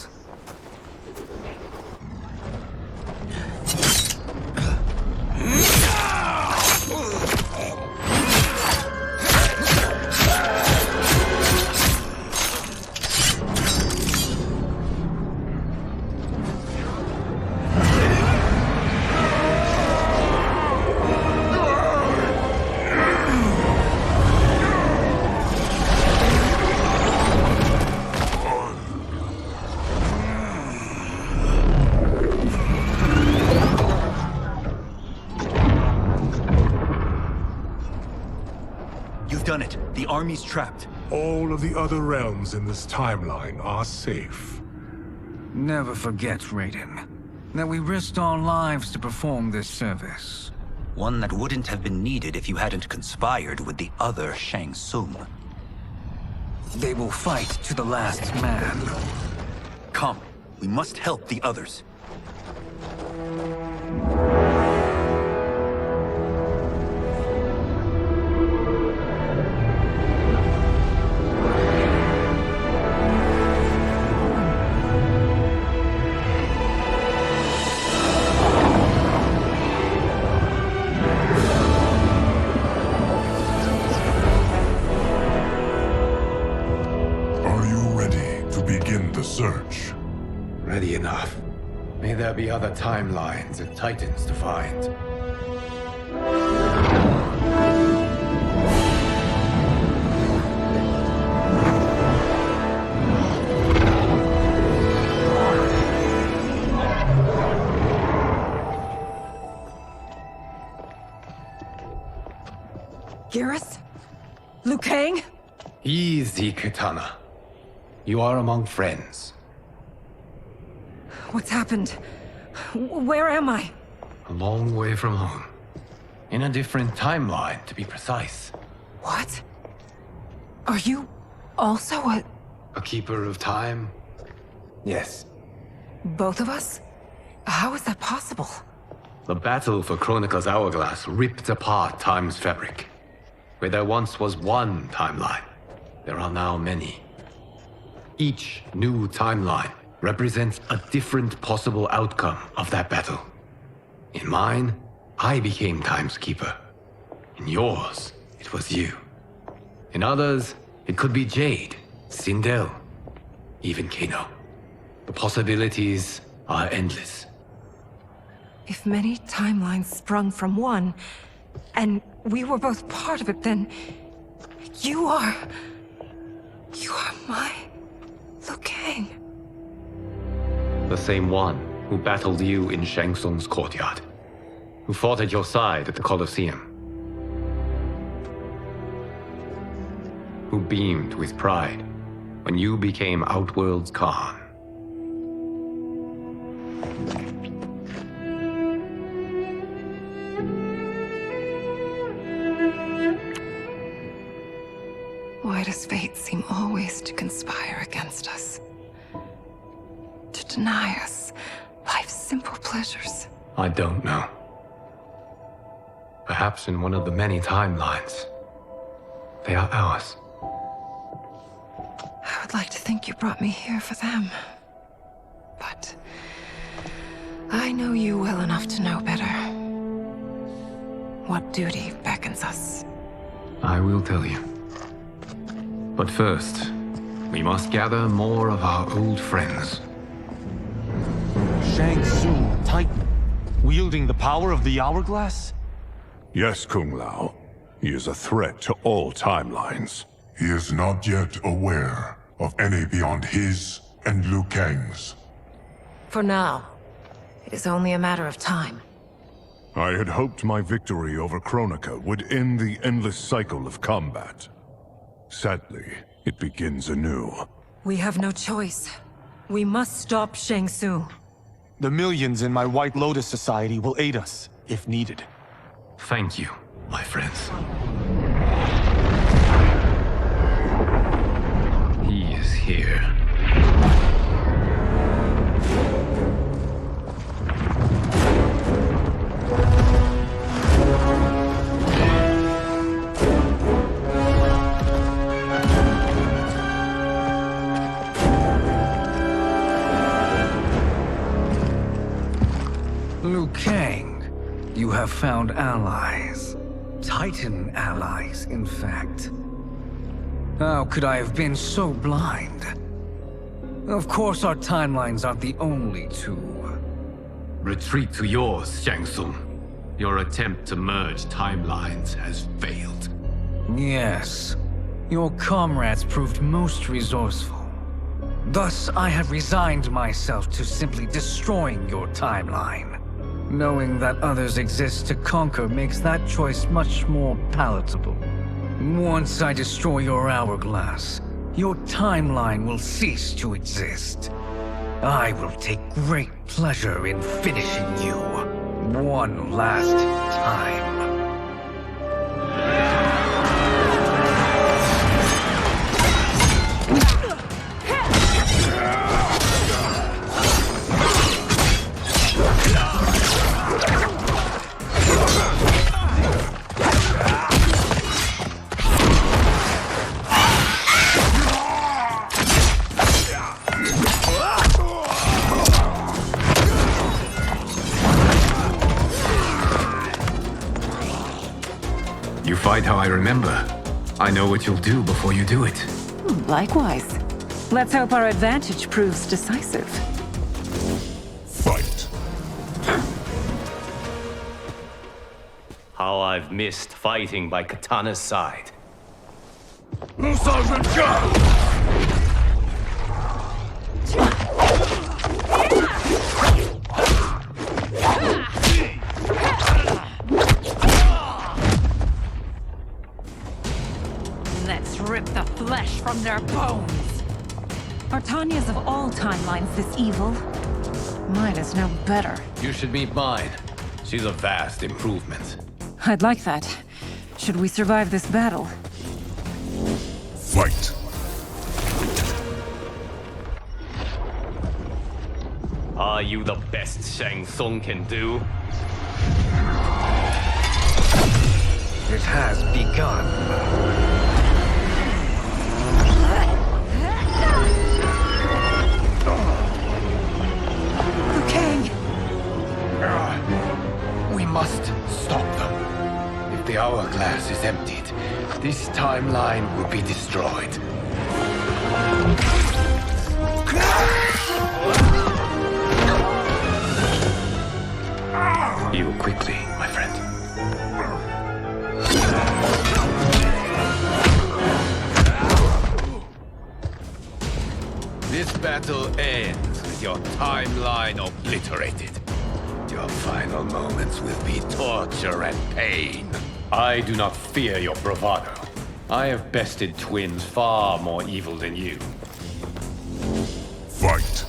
Done it. The army's trapped. All of the other realms in this timeline are safe. Never forget, Raiden, that we risked our lives to perform this service. One that wouldn't have been needed if you hadn't conspired with the other Shang Tsung. They will fight to the last man. Come, we must help the others. Search. Ready enough. May there be other timelines and titans to find. Garrus? Liu Kang? Easy, Kitana. You are among friends. What's happened? Where am I? A long way from home. In a different timeline, to be precise. What? Are you also a keeper of time? Yes. both of us? How is that possible? The battle for Chronica's Hourglass ripped apart time's fabric. Where there once was one timeline, there are now many. Each new timeline represents a different possible outcome of that battle. In mine, I became Time's Keeper. In yours, it was you. In others, it could be Jade, Sindel, even Kano. The possibilities are endless. If many timelines sprung from one, and we were both part of it, then you are my Liu Kang. The same one who battled you in Shang Tsung's courtyard, who fought at your side at the Colosseum, who beamed with pride when you became Outworld's Khan. Why does fate seem always to conspire against us? To deny us life's simple pleasures? I don't know. Perhaps in one of the many timelines, they are ours. I'd like to think you brought me here for them. But I know you well enough to know better. What duty beckons us? I will tell you. But first, we must gather more of our old friends. Shang Tsung, Titan, wielding the power of the Hourglass? Yes, Kung Lao. He is a threat to all timelines. He is not yet aware of any beyond his and Liu Kang's. For now, it is only a matter of time. I had hoped my victory over Kronika would end the endless cycle of combat. Sadly, it begins anew. We have no choice. We must stop Shang Tsung. The millions in my White Lotus Society will aid us, if needed. Thank you, my friends. He is here. Liu Kang, you have found allies. Titan allies, in fact. How could I have been so blind? Of course our timelines aren't the only two. Retreat to yours, Shang Tsung. Your attempt to merge timelines has failed. Yes. Your comrades proved most resourceful. Thus, I have resigned myself to simply destroying your timeline. Knowing that others exist to conquer makes that choice much more palatable. Once I destroy your hourglass, your timeline will cease to exist. I will take great pleasure in finishing you one last time. You fight how I remember. I know what you'll do before you do it. Likewise. Let's hope our advantage proves decisive. Fight. How I've missed fighting by Katana's side. Let's rip the flesh from their bones. Are Tanya's of all timelines this evil? Mine is no better. You should meet mine. She's a vast improvement. I'd like that. Should we survive this battle? Fight. Are you the best Shang Tsung can do? It has begun. We must stop them. If the hourglass is emptied, this timeline will be destroyed. Heal quickly, my friend. This battle ends with your timeline obliterated. Your final moments will be torture and pain. I do not fear your bravado. I have bested twins far more evil than you. Fight.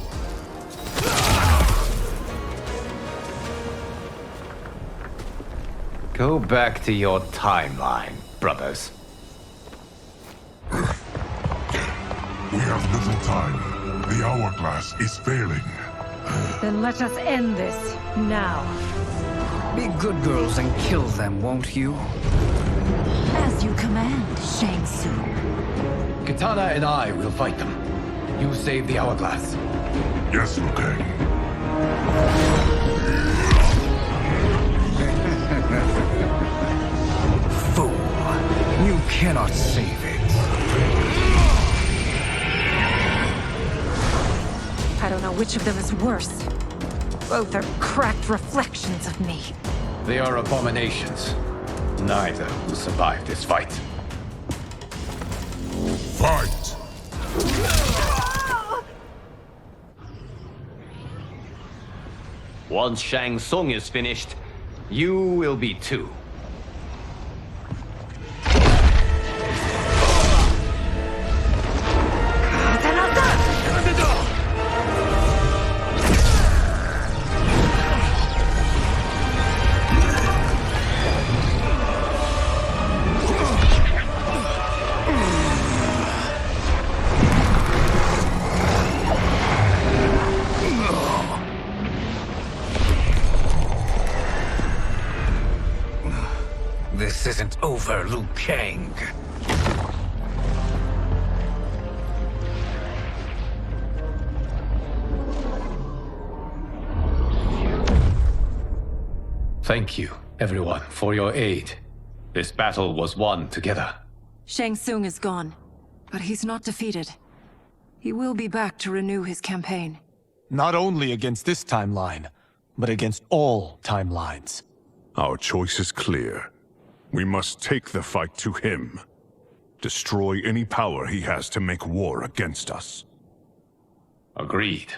Go back to your timeline, brothers. We have little time. The hourglass is failing. Then let us end this, now. Be good girls and kill them, won't you? As you command, Shang Tsung. Katana and I will fight them. You saved the hourglass. Yes, Liu Kang. Fool. You cannot save it. I don't know which of them is worse. Both are cracked reflections of me. They are abominations. Neither will survive this fight. Fight! Once Shang Tsung is finished, you will be too. This isn't over, Liu Kang. Thank you, everyone, for your aid. This battle was won together. Shang Tsung is gone, but he's not defeated. He will be back to renew his campaign. Not only against this timeline, but against all timelines. Our choice is clear. We must take the fight to him. Destroy any power he has to make war against us. Agreed.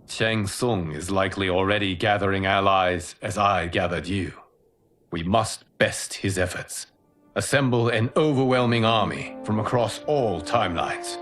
Shang Tsung is likely already gathering allies as I gathered you. We must best his efforts. Assemble an overwhelming army from across all timelines.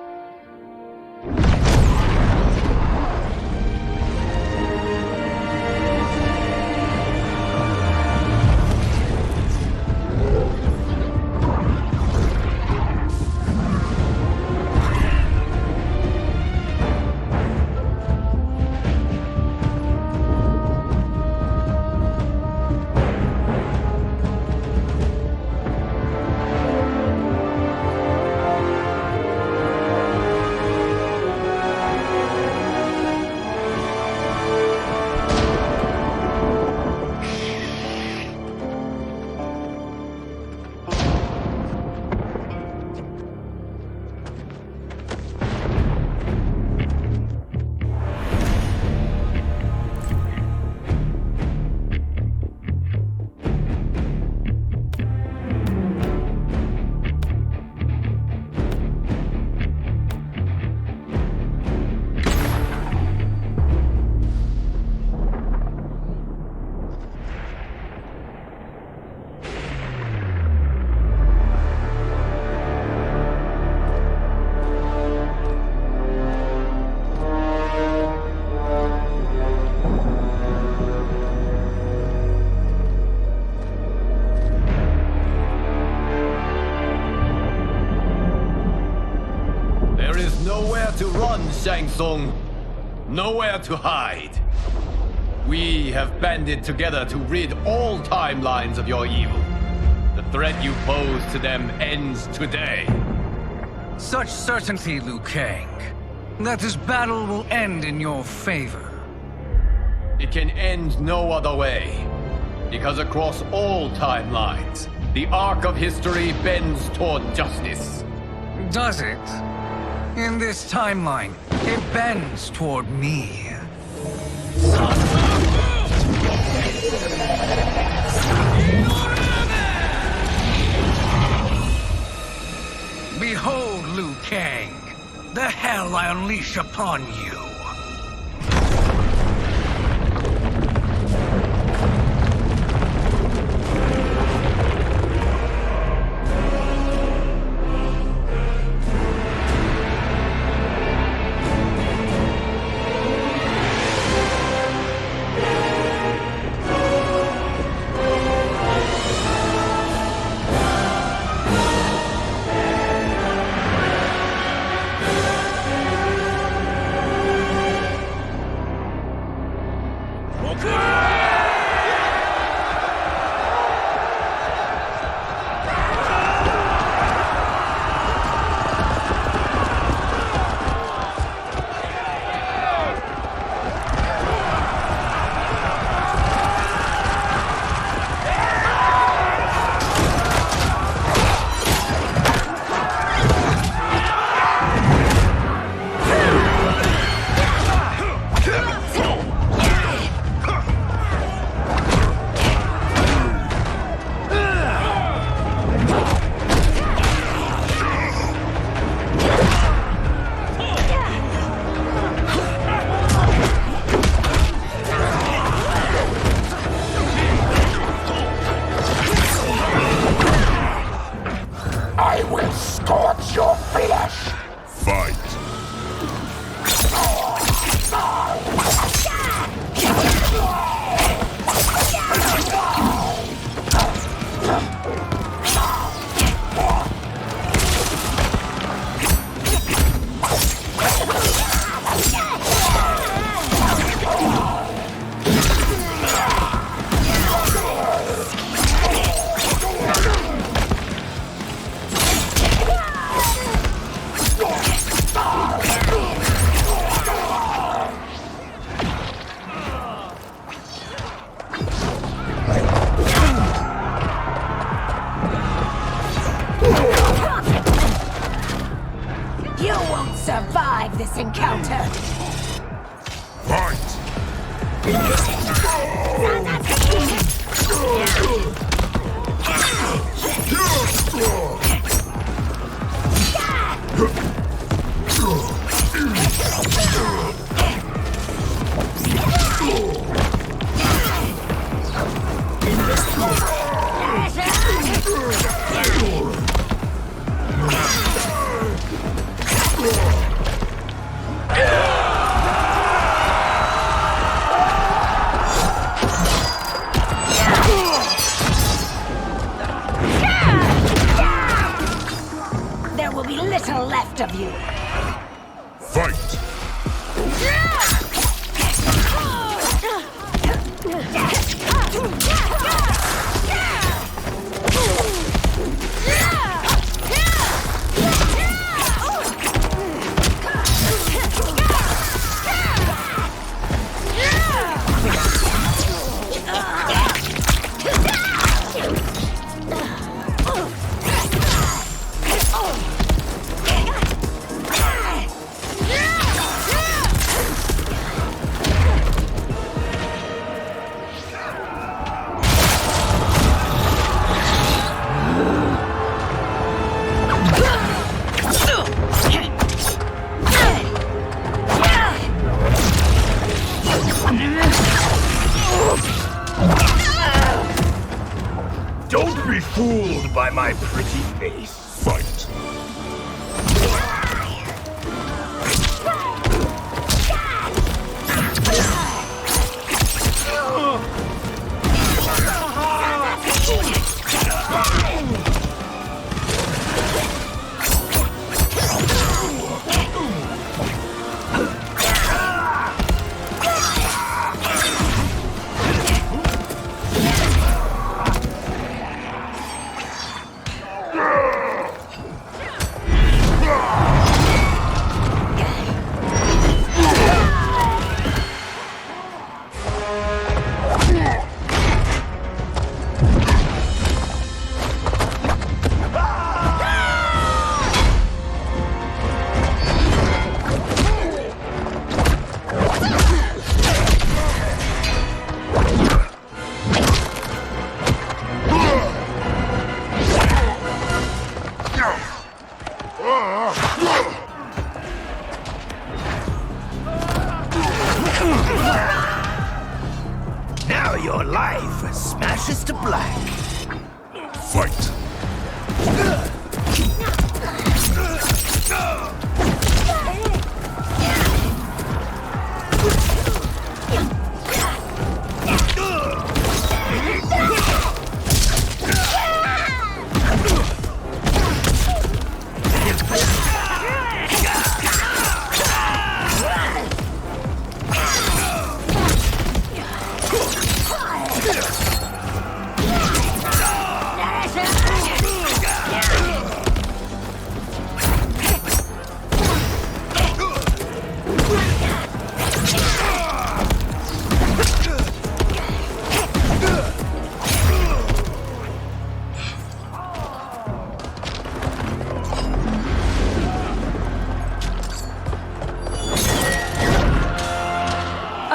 To run, Shang Tsung. Nowhere to hide. We have banded together to rid all timelines of your evil. The threat you pose to them ends today. Such certainty, Liu Kang, that this battle will end in your favor. It can end no other way. Because across all timelines, the arc of history bends toward justice. Does it? In this timeline, it bends toward me. Behold, Liu Kang, the hell I unleash upon you. I will scorch your flesh! Fight! You won't survive this encounter! There will be little left of you. Fight! Don't be fooled by my pretty face. Fight! Now your life smashes to black. Fight!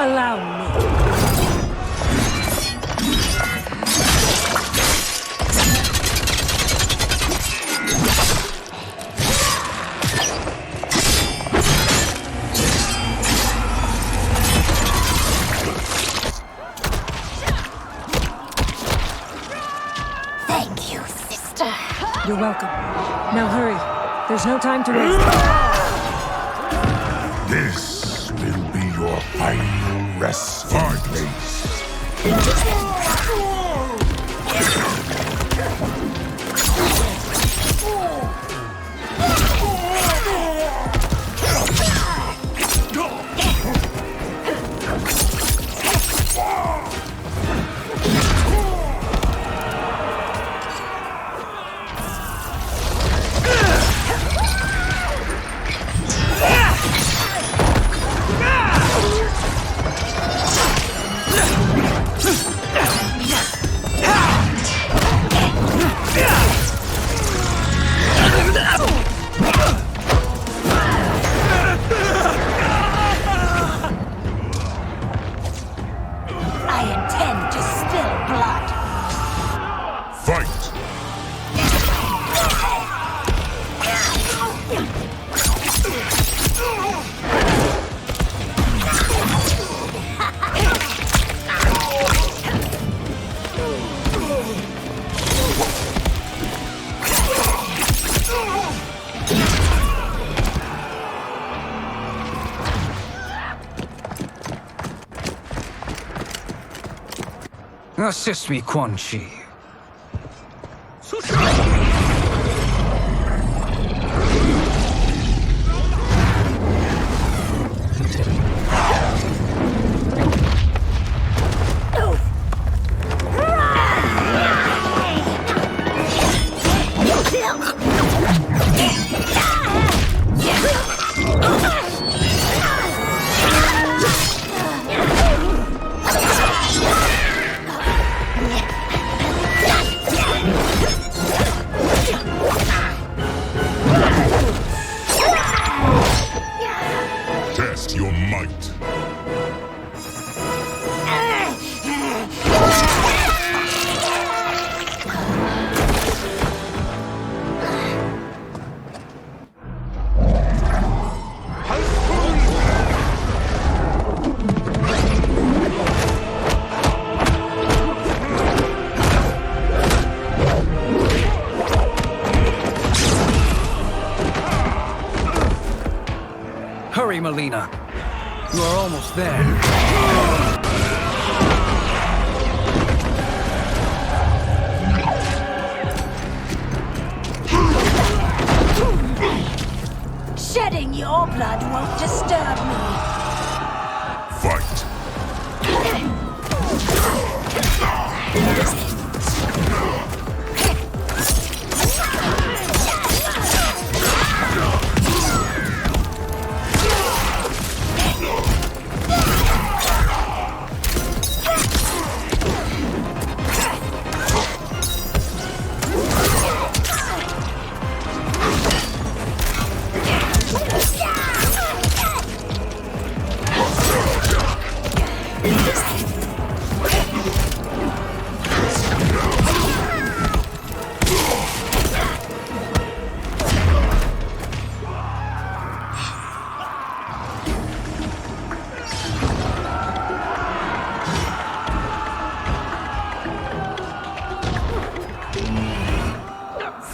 Allow me. Thank you, sister. Your You're welcome. Now hurry. There's no time to waste. This will be your final resting place. I intend to spill blood. Fight! Assist me, Quan Chi. Test your might. Hurry, Melina. You are almost there. Shedding your blood won't disturb me. Fight!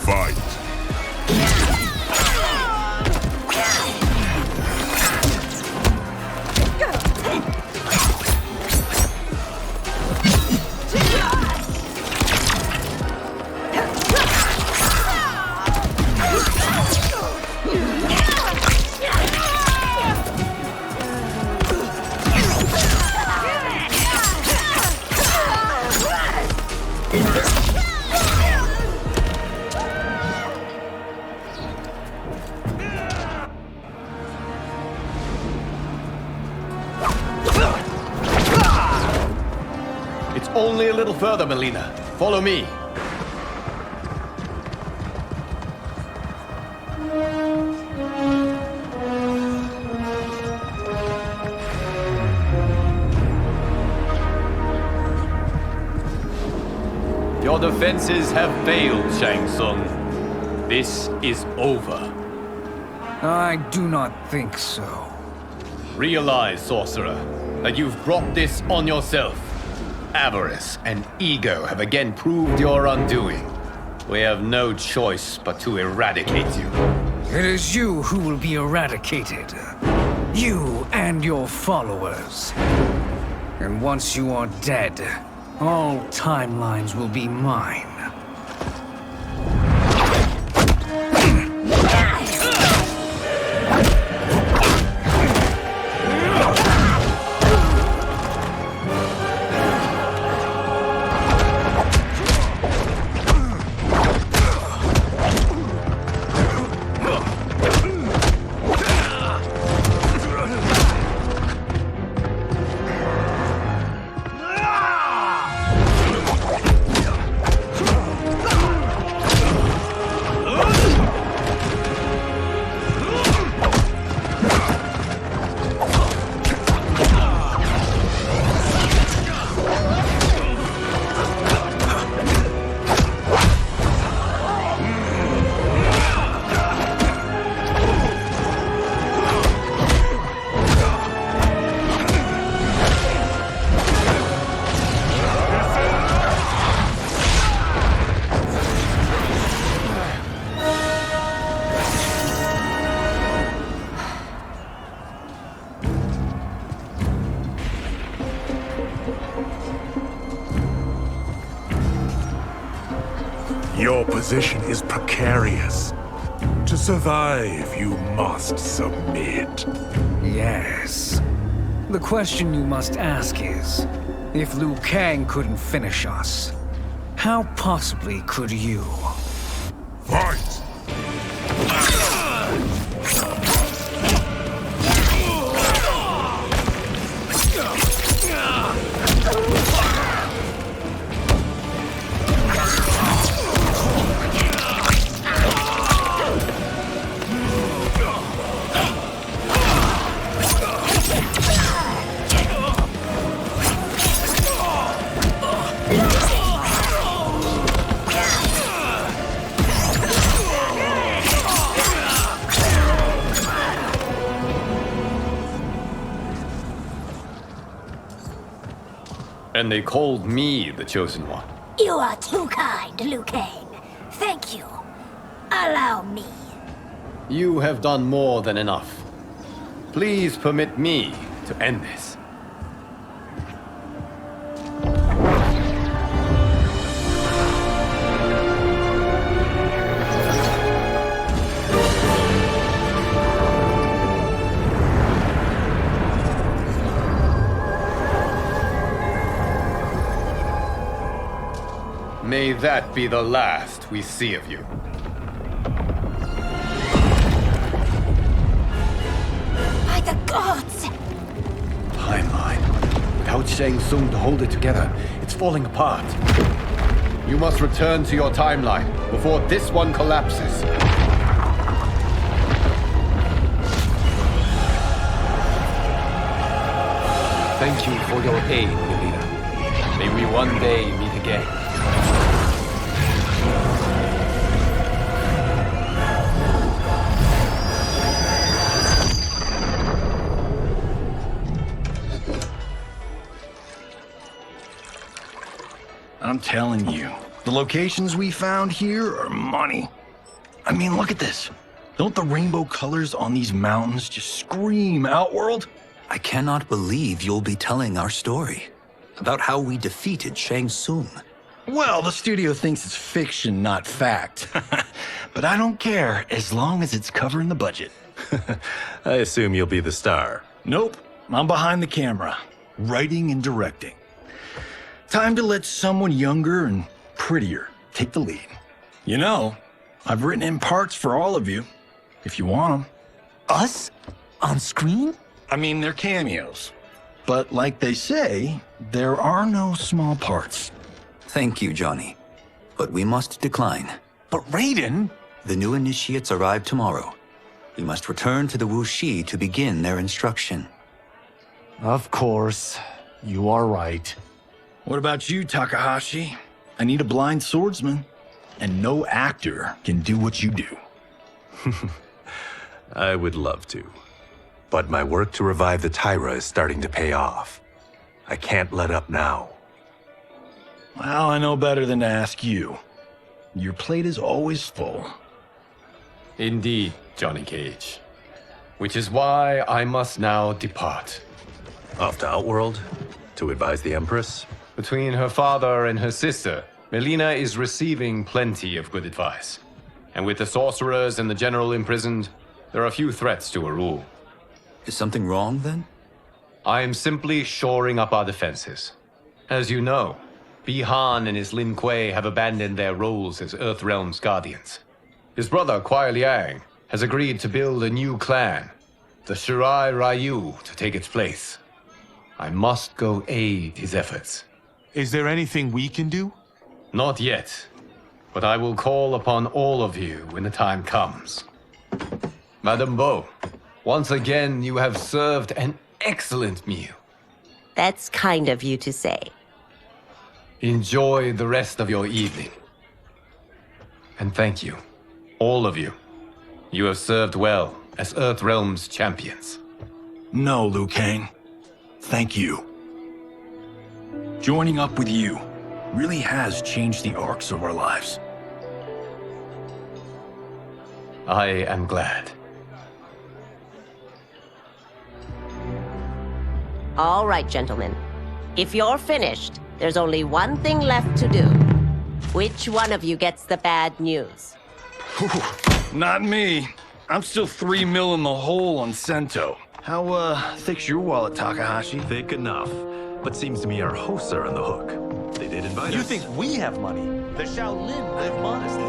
Fight! It's only a little further, Melina. Follow me. Your defenses have failed, Shang Tsung. This is over. I do not think so. Realize, sorcerer, that you've brought this on yourself. Avarice and ego have again proved your undoing. We have no choice but to eradicate you. It is you who will be eradicated. You and your followers. And once you are dead, all timelines will be mine. Your position is precarious. To survive, you must submit. Yes. The question you must ask is, if Liu Kang couldn't finish us, how possibly could you? Fight! And they called me the Chosen One. You are too kind, Liu Kang. Thank you. Allow me. You have done more than enough. Please permit me to end this. May that be the last we see of you. By the gods! Timeline. Without Shang Tsung to hold it together, it's falling apart. You must return to your timeline before this one collapses. Thank you for your aid, Melina. May we one day meet again. I'm telling you, the locations we found here are money. I mean, look at this. Don't the rainbow colors on these mountains just scream Outworld? I cannot believe you'll be telling our story about how we defeated Shang Tsung. Well, the studio thinks it's fiction, not fact. But I don't care, as long as it's covering the budget. I assume you'll be the star. Nope, I'm behind the camera, writing and directing. Time to let someone younger and prettier take the lead. You know, I've written in parts for all of you, if you want them. Us? On screen? I mean, they're cameos. But like they say, there are no small parts. Thank you, Johnny. But we must decline. But Raiden? The new initiates arrive tomorrow. We must return to the Wuxi to begin their instruction. Of course. You are right. What about you, Takahashi? I need a blind swordsman. And no actor can do what you do. I would love to. But my work to revive the Tyra is starting to pay off. I can't let up now. Well, I know better than to ask you. Your plate is always full. Indeed, Johnny Cage. Which is why I must now depart. Off to Outworld? To advise the Empress? Between her father and her sister, Melina is receiving plenty of good advice. And with the sorcerers and the general imprisoned, there are few threats to her rule. Is something wrong, then? I am simply shoring up our defenses. As you know, Bi-Han and his Lin Kuei have abandoned their roles as Earthrealm's guardians. His brother, Kuai Liang, has agreed to build a new clan, the Shirai Ryu, to take its place. I must go aid his efforts. Is there anything we can do? Not yet, but I will call upon all of you when the time comes. Madame Bo, once again you have served an excellent meal. That's kind of you to say. Enjoy the rest of your evening. And thank you, all of you. You have served well as Earthrealm's champions. No, Liu Kang. Thank you. Joining up with you really has changed the arcs of our lives. I am glad. All right, gentlemen. If you're finished, there's only one thing left to do. Which one of you gets the bad news? Not me. I'm still 3 mil in the hole on Sento. How, thick's your wallet, Takahashi? Thick enough. But seems to me our hosts are on the hook. They did invite us. You think we have money? The Shaolin live modestly.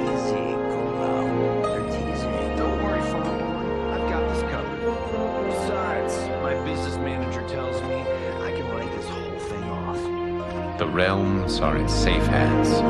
Don't worry, Father. I've got this covered. Besides, my business manager tells me I can write this whole thing off. The realms are in safe hands.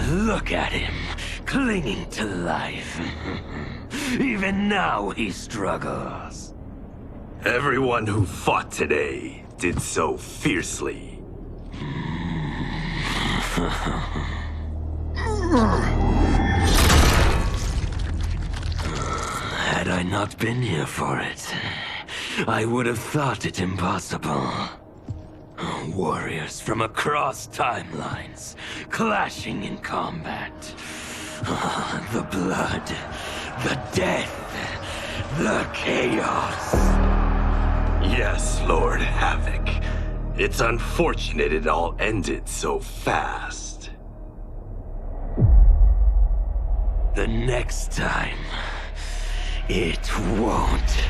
Look at him, clinging to life. Even now he struggles. Everyone who fought today did so fiercely. Had I not been here for it, I would have thought it impossible. Warriors from across timelines, clashing in combat. The blood, the death, the chaos. Yes, Lord Havoc. It's unfortunate it all ended so fast. The next time, it won't.